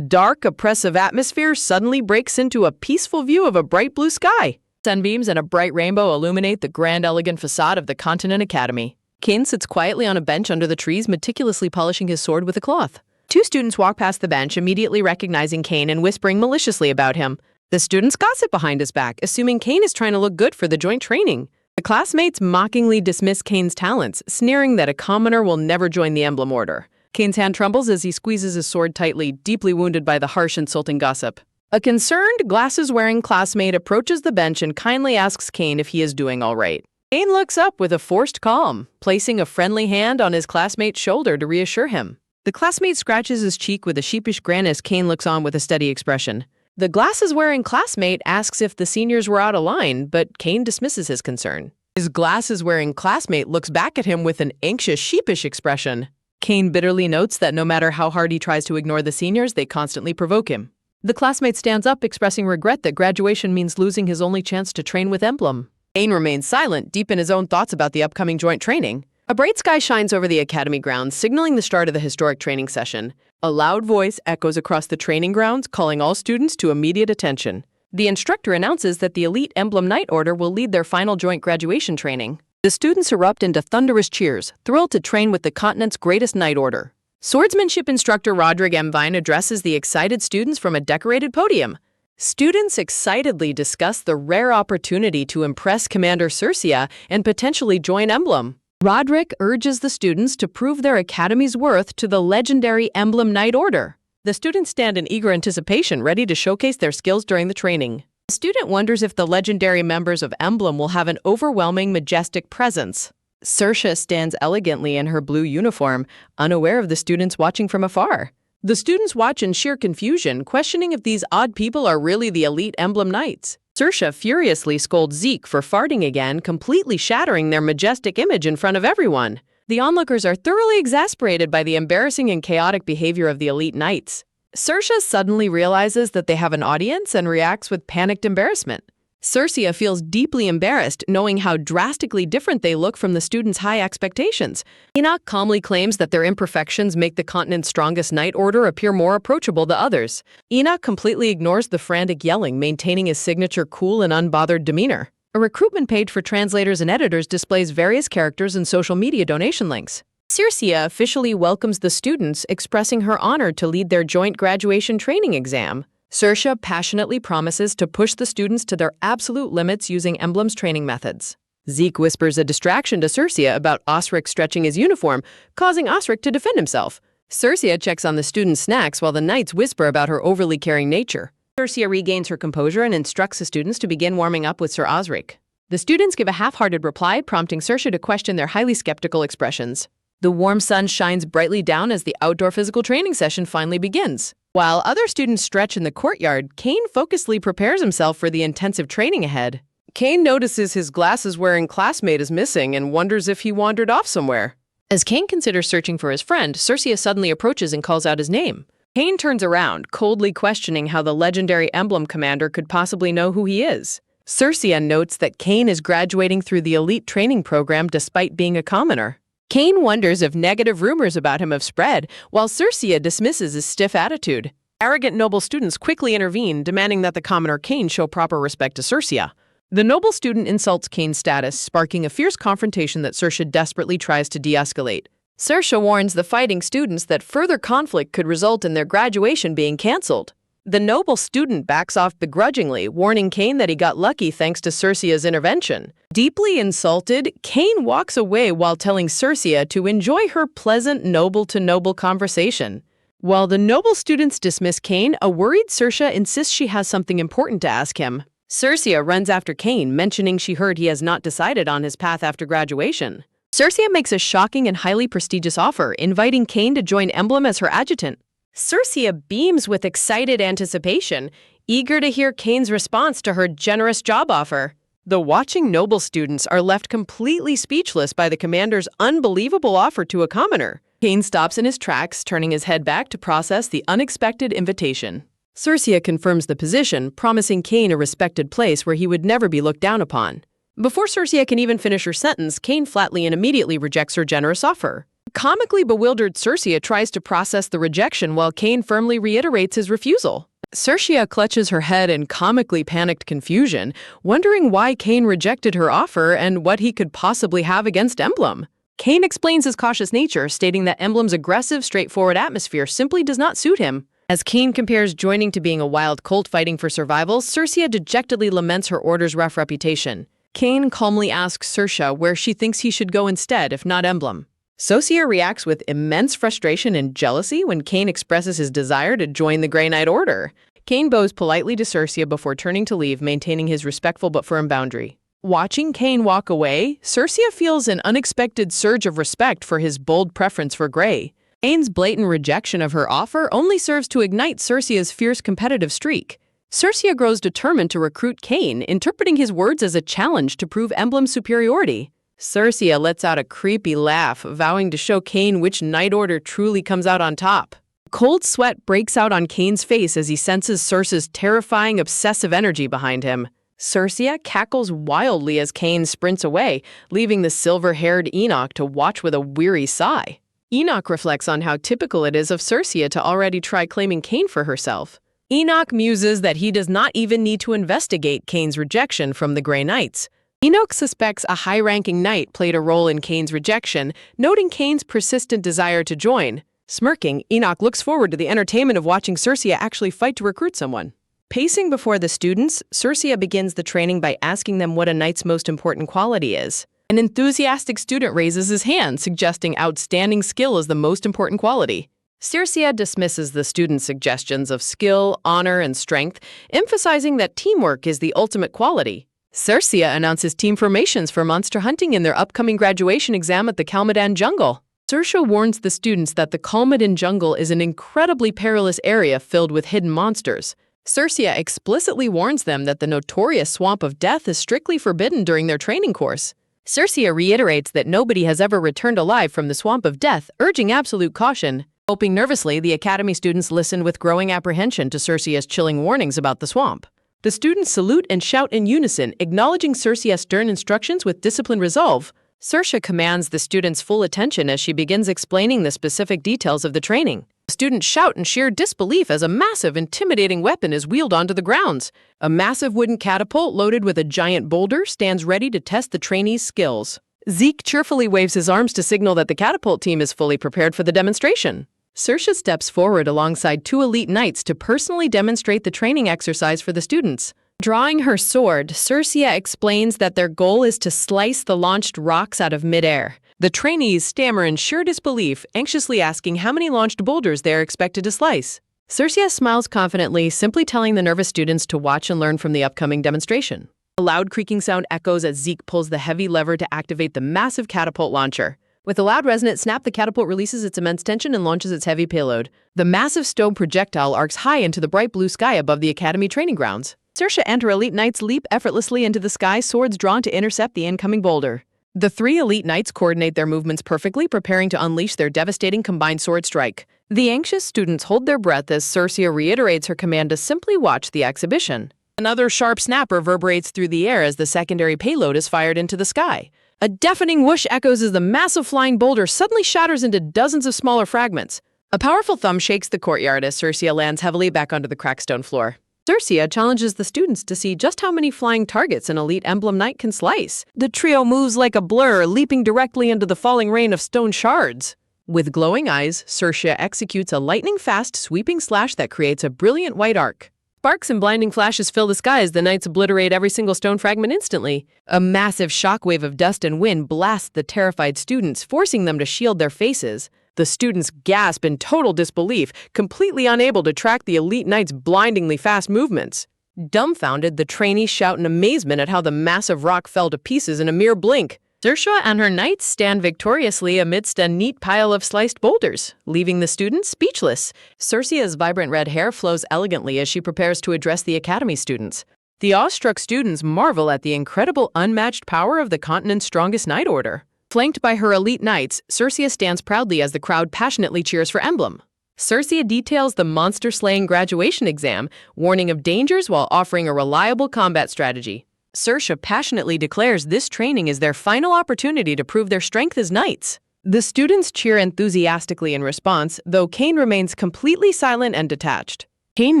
dark, oppressive atmosphere suddenly breaks into a peaceful view of a bright blue sky. Sunbeams and a bright rainbow illuminate the grand, elegant facade of the Continent Academy. Cain sits quietly on a bench under the trees, meticulously polishing his sword with a cloth. Two students walk past the bench, immediately recognizing Cain and whispering maliciously about him. The students gossip behind his back, assuming Cain is trying to look good for the joint training. The classmates mockingly dismiss Cain's talents, sneering that a commoner will never join the emblem order. Cain's hand trembles as he squeezes his sword tightly, deeply wounded by the harsh, insulting gossip. A concerned, glasses-wearing classmate approaches the bench and kindly asks Cain if he is doing all right. Cain looks up with a forced calm, placing a friendly hand on his classmate's shoulder to reassure him. The classmate scratches his cheek with a sheepish grin as Cain looks on with a steady expression. The glasses-wearing classmate asks if the seniors were out of line, but Cain dismisses his concern. His glasses-wearing classmate looks back at him with an anxious, sheepish expression. Cain bitterly notes that no matter how hard he tries to ignore the seniors, they constantly provoke him. The classmate stands up, expressing regret that graduation means losing his only chance to train with Emblem. Cain remains silent, deep in his own thoughts about the upcoming joint training. A bright sky shines over the academy grounds, signaling the start of the historic training session. A loud voice echoes across the training grounds, calling all students to immediate attention. The instructor announces that the elite Emblem Knight Order will lead their final joint graduation training. The students erupt into thunderous cheers, thrilled to train with the continent's greatest Knight Order. Swordsmanship instructor Roderick M. Vine addresses the excited students from a decorated podium. Students excitedly discuss the rare opportunity to impress Commander Circe and potentially join Emblem. Roderick urges the students to prove their academy's worth to the legendary Emblem Knight Order. The students stand in eager anticipation, ready to showcase their skills during the training. The student wonders if the legendary members of Emblem will have an overwhelming, majestic presence. Circe stands elegantly in her blue uniform, unaware of the students watching from afar. The students watch in sheer confusion, questioning if these odd people are really the elite Emblem Knights. Circe furiously scolds Zeke for farting again, completely shattering their majestic image in front of everyone. The onlookers are thoroughly exasperated by the embarrassing and chaotic behavior of the elite knights. Circe suddenly realizes that they have an audience and reacts with panicked embarrassment. Circe feels deeply embarrassed, knowing how drastically different they look from the students' high expectations. Enoch calmly claims that their imperfections make the continent's strongest Knight Order appear more approachable to others. Enoch completely ignores the frantic yelling, maintaining his signature cool and unbothered demeanor. A recruitment page for translators and editors displays various characters and social media donation links. Circia officially welcomes the students, expressing her honor to lead their joint graduation training exam. Circia passionately promises to push the students to their absolute limits using Emblem's training methods. Zeke whispers a distraction to Circia about Osric stretching his uniform, causing Osric to defend himself. Circia checks on the students' snacks while the knights whisper about her overly caring nature. Circia regains her composure and instructs the students to begin warming up with Sir Osric. The students give a half-hearted reply, prompting Circia to question their highly skeptical expressions. The warm sun shines brightly down as the outdoor physical training session finally begins. While other students stretch in the courtyard, Kane focusedly prepares himself for the intensive training ahead. Kane notices his glasses-wearing classmate is missing and wonders if he wandered off somewhere. As Kane considers searching for his friend, Circia suddenly approaches and calls out his name. Kane turns around, coldly questioning how the legendary Emblem commander could possibly know who he is. Circia notes that Kane is graduating through the elite training program despite being a commoner. Kane wonders if negative rumors about him have spread, while Circia dismisses his stiff attitude. Arrogant noble students quickly intervene, demanding that the commoner Kane show proper respect to Circia. The noble student insults Kane's status, sparking a fierce confrontation that Circia desperately tries to de-escalate. Circia warns the fighting students that further conflict could result in their graduation being cancelled. The noble student backs off begrudgingly, warning Kane that he got lucky thanks to Circia's intervention. Deeply insulted, Kane walks away while telling Circia to enjoy her pleasant noble-to-noble conversation. While the noble students dismiss Kane, a worried Circia insists she has something important to ask him. Circia runs after Kane, mentioning she heard he has not decided on his path after graduation. Circia makes a shocking and highly prestigious offer, inviting Kane to join Emblem as her adjutant. Circia beams with excited anticipation, eager to hear Kane's response to her generous job offer. The watching noble students are left completely speechless by the commander's unbelievable offer to a commoner. Kane stops in his tracks, turning his head back to process the unexpected invitation. Circia confirms the position, promising Kane a respected place where he would never be looked down upon. Before Circia can even finish her sentence, Kane flatly and immediately rejects her generous offer. Comically bewildered Circia tries to process the rejection while Kane firmly reiterates his refusal. Circia clutches her head in comically panicked confusion, wondering why Kane rejected her offer and what he could possibly have against Emblem. Kane explains his cautious nature, stating that Emblem's aggressive, straightforward atmosphere simply does not suit him. As Kane compares joining to being a wild cult fighting for survival, Circia dejectedly laments her order's rough reputation. Kane calmly asks Circia where she thinks he should go instead, if not Emblem. Circia reacts with immense frustration and jealousy when Kane expresses his desire to join the Grey Knight Order. Kane bows politely to Circia before turning to leave, maintaining his respectful but firm boundary. Watching Kane walk away, Circia feels an unexpected surge of respect for his bold preference for Grey. Kane's blatant rejection of her offer only serves to ignite Circia's fierce competitive streak. Circia grows determined to recruit Kane, interpreting his words as a challenge to prove Emblem's superiority. Circia lets out a creepy laugh, vowing to show Kane which Knight Order truly comes out on top. Cold sweat breaks out on Kane's face as he senses Circe's terrifying, obsessive energy behind him. Circia cackles wildly as Kane sprints away, leaving the silver-haired Enoch to watch with a weary sigh. Enoch reflects on how typical it is of Circia to already try claiming Kane for herself. Enoch muses that he does not even need to investigate Kane's rejection from the Grey Knights. Enoch suspects a high-ranking knight played a role in Kane's rejection, noting Kane's persistent desire to join. Smirking, Enoch looks forward to the entertainment of watching Circia actually fight to recruit someone. Pacing before the students, Circia begins the training by asking them what a knight's most important quality is. An enthusiastic student raises his hand, suggesting outstanding skill is the most important quality. Circia dismisses the students' suggestions of skill, honor, and strength, emphasizing that teamwork is the ultimate quality. Circia announces team formations for monster hunting in their upcoming graduation exam at the Kalmadan jungle. Circia warns the students that the Kalmadan jungle is an incredibly perilous area filled with hidden monsters. Circia explicitly warns them that the notorious Swamp of Death is strictly forbidden during their training course. Circia reiterates that nobody has ever returned alive from the Swamp of Death, urging absolute caution. Hoping nervously, the academy students listen with growing apprehension to Circia's chilling warnings about the swamp. The students salute and shout in unison, acknowledging Circia's stern instructions with disciplined resolve. Circia commands the students' full attention as she begins explaining the specific details of the training. Students shout in sheer disbelief as a massive, intimidating weapon is wheeled onto the grounds. A massive wooden catapult loaded with a giant boulder stands ready to test the trainees' skills. Zeke cheerfully waves his arms to signal that the catapult team is fully prepared for the demonstration. Saoirse steps forward alongside two elite knights to personally demonstrate the training exercise for the students. Drawing her sword, Saoirse explains that their goal is to slice the launched rocks out of midair. The trainees stammer in sheer disbelief, anxiously asking how many launched boulders they are expected to slice. Saoirse smiles confidently, simply telling the nervous students to watch and learn from the upcoming demonstration. A loud creaking sound echoes as Zeke pulls the heavy lever to activate the massive catapult launcher. With a loud resonant snap, the catapult releases its immense tension and launches its heavy payload. The massive stone projectile arcs high into the bright blue sky above the academy training grounds. Saoirse and her elite knights leap effortlessly into the sky, swords drawn to intercept the incoming boulder. The three elite knights coordinate their movements perfectly, preparing to unleash their devastating combined sword strike. The anxious students hold their breath as Saoirse reiterates her command to simply watch the exhibition. Another sharp snap reverberates through the air as the secondary payload is fired into the sky. A deafening whoosh echoes as the massive flying boulder suddenly shatters into dozens of smaller fragments. A powerful thumb shakes the courtyard as Saoirse lands heavily back onto the cracked stone floor. Saoirse challenges the students to see just how many flying targets an elite emblem knight can slice. The trio moves like a blur, leaping directly into the falling rain of stone shards. With glowing eyes, Saoirse executes a lightning-fast sweeping slash that creates a brilliant white arc. Sparks and blinding flashes fill the sky as the knights obliterate every single stone fragment instantly. A massive shockwave of dust and wind blasts the terrified students, forcing them to shield their faces. The students gasp in total disbelief, completely unable to track the elite knight's blindingly fast movements. Dumbfounded, the trainees shout in amazement at how the massive rock fell to pieces in a mere blink. Saoirse and her knights stand victoriously amidst a neat pile of sliced boulders, leaving the students speechless. Saoirse's vibrant red hair flows elegantly as she prepares to address the academy students. The awestruck students marvel at the incredible unmatched power of the continent's strongest knight order. Flanked by her elite knights, Saoirse stands proudly as the crowd passionately cheers for Emblem. Saoirse details the monster-slaying graduation exam, warning of dangers while offering a reliable combat strategy. Saoirse passionately declares this training is their final opportunity to prove their strength as knights. The students cheer enthusiastically in response, though Kane remains completely silent and detached. Kane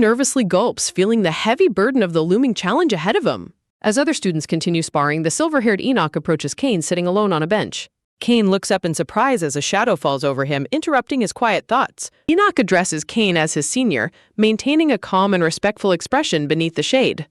nervously gulps, feeling the heavy burden of the looming challenge ahead of him. As other students continue sparring, the silver-haired Enoch approaches Kane sitting alone on a bench. Kane looks up in surprise as a shadow falls over him, interrupting his quiet thoughts. Enoch addresses Kane as his senior, maintaining a calm and respectful expression beneath the shade.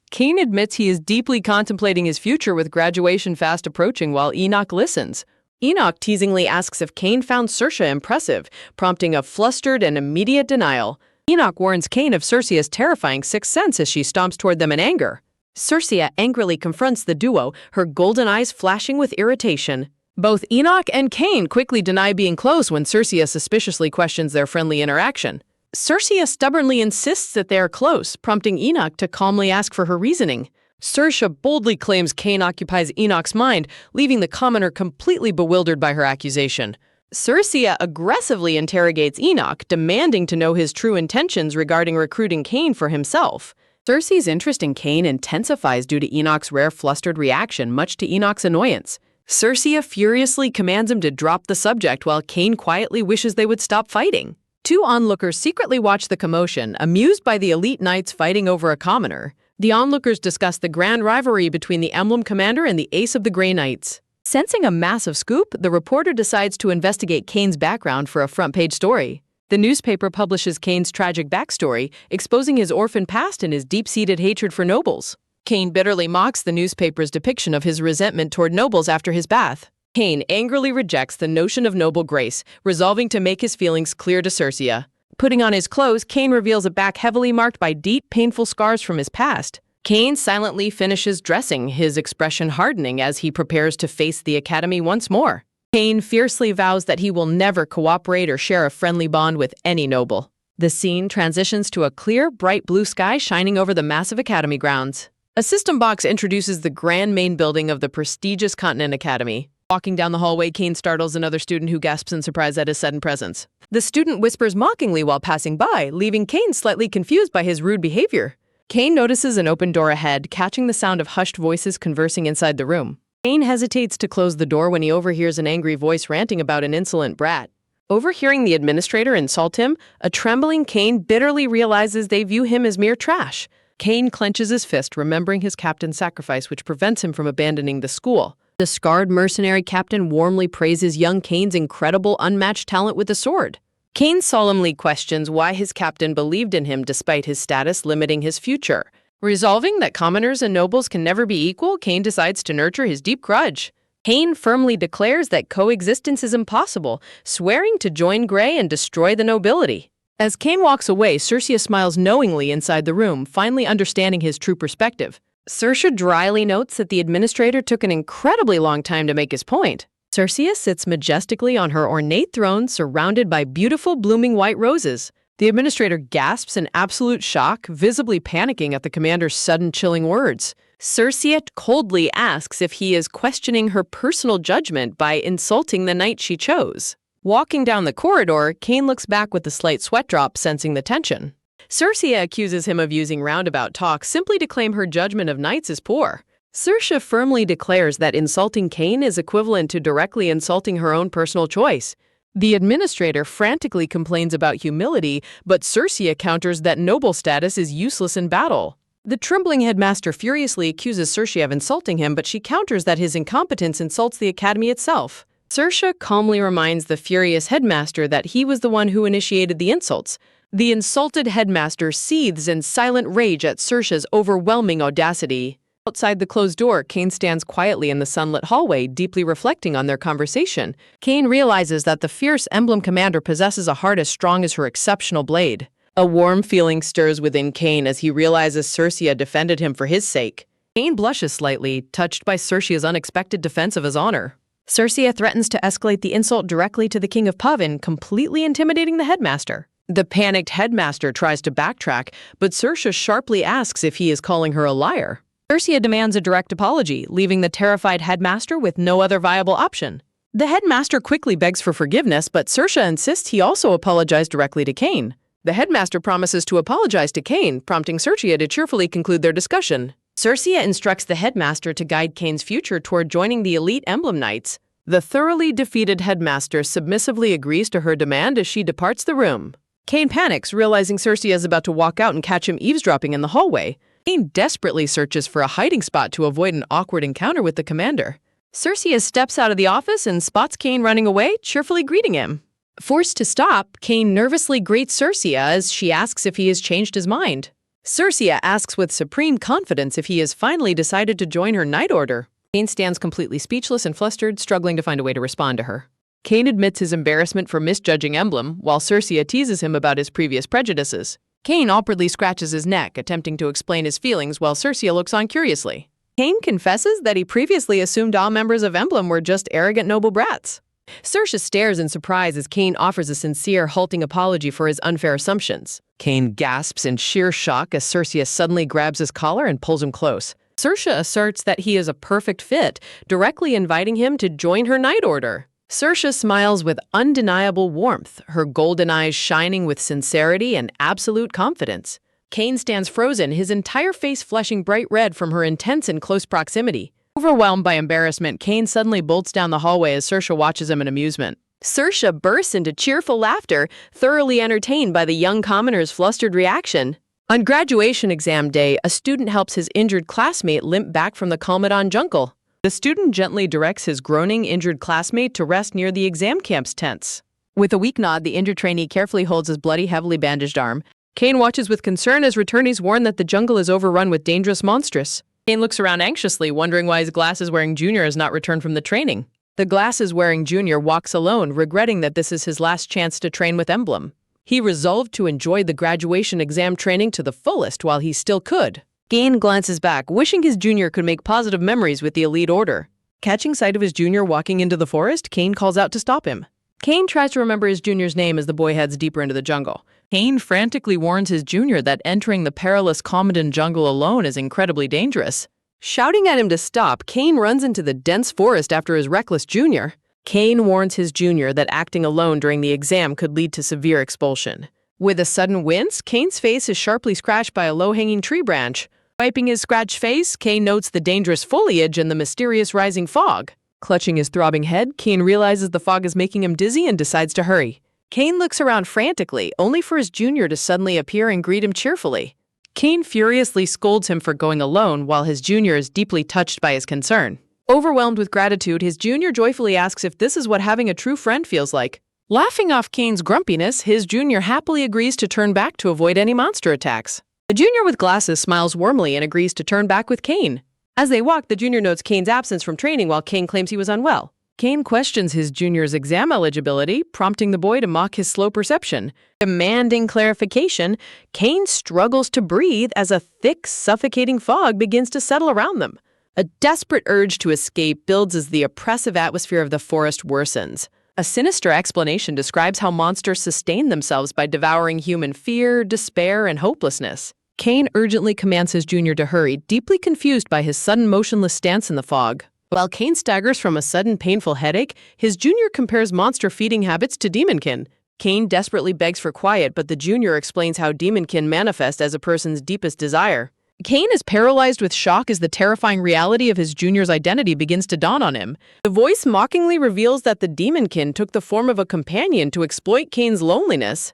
Kane admits he is deeply contemplating his future with graduation fast approaching while Enoch listens. Enoch teasingly asks if Kane found Saoirse impressive, prompting a flustered and immediate denial. Enoch warns Kane of Saoirse's terrifying sixth sense as she stomps toward them in anger. Saoirse angrily confronts the duo, her golden eyes flashing with irritation. Both Enoch and Kane quickly deny being close when Saoirse suspiciously questions their friendly interaction. Saoirse stubbornly insists that they are close, prompting Enoch to calmly ask for her reasoning. Saoirse boldly claims Kane occupies Enoch's mind, leaving the commoner completely bewildered by her accusation. Saoirse aggressively interrogates Enoch, demanding to know his true intentions regarding recruiting Kane for himself. Saoirse's interest in Kane intensifies due to Enoch's rare flustered reaction, much to Enoch's annoyance. Saoirse furiously commands him to drop the subject while Kane quietly wishes they would stop fighting. Two onlookers secretly watch the commotion, amused by the elite knights fighting over a commoner. The onlookers discuss the grand rivalry between the Emblem Commander and the Ace of the Grey Knights. Sensing a massive scoop, the reporter decides to investigate Kane's background for a front-page story. The newspaper publishes Kane's tragic backstory, exposing his orphan past and his deep-seated hatred for nobles. Kane bitterly mocks the newspaper's depiction of his resentment toward nobles after his bath. Kane angrily rejects the notion of noble grace, resolving to make his feelings clear to Saoirse. Putting on his clothes, Kane reveals a back heavily marked by deep, painful scars from his past. Kane silently finishes dressing, his expression hardening as he prepares to face the academy once more. Kane fiercely vows that he will never cooperate or share a friendly bond with any noble. The scene transitions to a clear, bright blue sky shining over the massive academy grounds. A system box introduces the grand main building of the prestigious Continent Academy. Walking down the hallway, Kane startles another student who gasps in surprise at his sudden presence. The student whispers mockingly while passing by, leaving Kane slightly confused by his rude behavior. Kane notices an open door ahead, catching the sound of hushed voices conversing inside the room. Kane hesitates to close the door when he overhears an angry voice ranting about an insolent brat. Overhearing the administrator insult him, a trembling Kane bitterly realizes they view him as mere trash. Kane clenches his fist, remembering his captain's sacrifice, which prevents him from abandoning the school. The scarred mercenary captain warmly praises young Kane's incredible unmatched talent with the sword. Kane solemnly questions why his captain believed in him despite his status limiting his future. Resolving that commoners and nobles can never be equal, Kane decides to nurture his deep grudge. Kane firmly declares that coexistence is impossible, swearing to join Grey and destroy the nobility. As Kane walks away, Cersei smiles knowingly inside the room, finally understanding his true perspective. Cersei dryly notes that the administrator took an incredibly long time to make his point. Cersei sits majestically on her ornate throne, surrounded by beautiful blooming white roses. The administrator gasps in absolute shock, visibly panicking at the commander's sudden chilling words. Cersei coldly asks if he is questioning her personal judgment by insulting the knight she chose. Walking down the corridor, Kane looks back with a slight sweat drop, sensing the tension. Cersei accuses him of using roundabout talk simply to claim her judgment of knights is poor. Cersei firmly declares that insulting Kane is equivalent to directly insulting her own personal choice. The administrator frantically complains about humility, but Cersei counters that noble status is useless in battle. The trembling headmaster furiously accuses Cersei of insulting him, but she counters that his incompetence insults the academy itself. Cersei calmly reminds the furious headmaster that he was the one who initiated the insults. The insulted headmaster seethes in silent rage at Cersei's overwhelming audacity. Outside the closed door, Kane stands quietly in the sunlit hallway, deeply reflecting on their conversation. Kane realizes that the fierce emblem commander possesses a heart as strong as her exceptional blade. A warm feeling stirs within Kane as he realizes Cersei defended him for his sake. Kane blushes slightly, touched by Cersei's unexpected defense of his honor. Cersei threatens to escalate the insult directly to the King of Puffin, completely intimidating the headmaster. The panicked headmaster tries to backtrack, but Cersei sharply asks if he is calling her a liar. Cersei demands a direct apology, leaving the terrified headmaster with no other viable option. The headmaster quickly begs for forgiveness, but Cersei insists he also apologize directly to Kane. The headmaster promises to apologize to Kane, prompting Cersei to cheerfully conclude their discussion. Cersei instructs the headmaster to guide Kane's future toward joining the elite Emblem Knights. The thoroughly defeated headmaster submissively agrees to her demand as she departs the room. Kane panics, realizing Cersei is about to walk out and catch him eavesdropping in the hallway. Kane desperately searches for a hiding spot to avoid an awkward encounter with the commander. Cersei steps out of the office and spots Kane running away, cheerfully greeting him. Forced to stop, Kane nervously greets Cersei as she asks if he has changed his mind. Cersei asks with supreme confidence if he has finally decided to join her Knight Order. Kane stands completely speechless and flustered, struggling to find a way to respond to her. Kane admits his embarrassment for misjudging Emblem, while Cersei teases him about his previous prejudices. Kane awkwardly scratches his neck, attempting to explain his feelings while Cersei looks on curiously. Kane confesses that he previously assumed all members of Emblem were just arrogant noble brats. Cersei stares in surprise as Kane offers a sincere, halting apology for his unfair assumptions. Kane gasps in sheer shock as Cersei suddenly grabs his collar and pulls him close. Cersei asserts that he is a perfect fit, directly inviting him to join her Knight Order. Cersei smiles with undeniable warmth, her golden eyes shining with sincerity and absolute confidence. Kane stands frozen, his entire face flushing bright red from her intense and close proximity. Overwhelmed by embarrassment, Kane suddenly bolts down the hallway as Cersei watches him in amusement. Cersei bursts into cheerful laughter, thoroughly entertained by the young commoner's flustered reaction. On graduation exam day, a student helps his injured classmate limp back from the Kalmadon jungle. The student gently directs his groaning, injured classmate to rest near the exam camp's tents. With a weak nod, the injured trainee carefully holds his bloody, heavily bandaged arm. Kane watches with concern as returnees warn that the jungle is overrun with dangerous monsters. Kane looks around anxiously, wondering why his glasses-wearing junior has not returned from the training. The glasses-wearing junior walks alone, regretting that this is his last chance to train with Emblem. He resolved to enjoy the graduation exam training to the fullest while he still could. Kane glances back, wishing his junior could make positive memories with the elite order. Catching sight of his junior walking into the forest, Kane calls out to stop him. Kane tries to remember his junior's name as the boy heads deeper into the jungle. Kane frantically warns his junior that entering the perilous Kalmadon jungle alone is incredibly dangerous. Shouting at him to stop, Kane runs into the dense forest after his reckless junior. Kane warns his junior that acting alone during the exam could lead to severe expulsion. With a sudden wince, Kane's face is sharply scratched by a low-hanging tree branch. Wiping his scratched face, Kane notes the dangerous foliage and the mysterious rising fog. Clutching his throbbing head, Kane realizes the fog is making him dizzy and decides to hurry. Kane looks around frantically, only for his junior to suddenly appear and greet him cheerfully. Kane furiously scolds him for going alone, while his junior is deeply touched by his concern. Overwhelmed with gratitude, his junior joyfully asks if this is what having a true friend feels like. Laughing off Kane's grumpiness, his junior happily agrees to turn back to avoid any monster attacks. The junior with glasses smiles warmly and agrees to turn back with Kane. As they walk, the junior notes Kane's absence from training while Kane claims he was unwell. Kane questions his junior's exam eligibility, prompting the boy to mock his slow perception. Demanding clarification, Kane struggles to breathe as a thick, suffocating fog begins to settle around them. A desperate urge to escape builds as the oppressive atmosphere of the forest worsens. A sinister explanation describes how monsters sustain themselves by devouring human fear, despair, and hopelessness. Kane urgently commands his junior to hurry, deeply confused by his sudden motionless stance in the fog. While Kane staggers from a sudden painful headache, his junior compares monster feeding habits to demonkin. Kane desperately begs for quiet, but the junior explains how demonkin manifest as a person's deepest desire. Kane is paralyzed with shock as the terrifying reality of his junior's identity begins to dawn on him. The voice mockingly reveals that the demonkin took the form of a companion to exploit Kane's loneliness.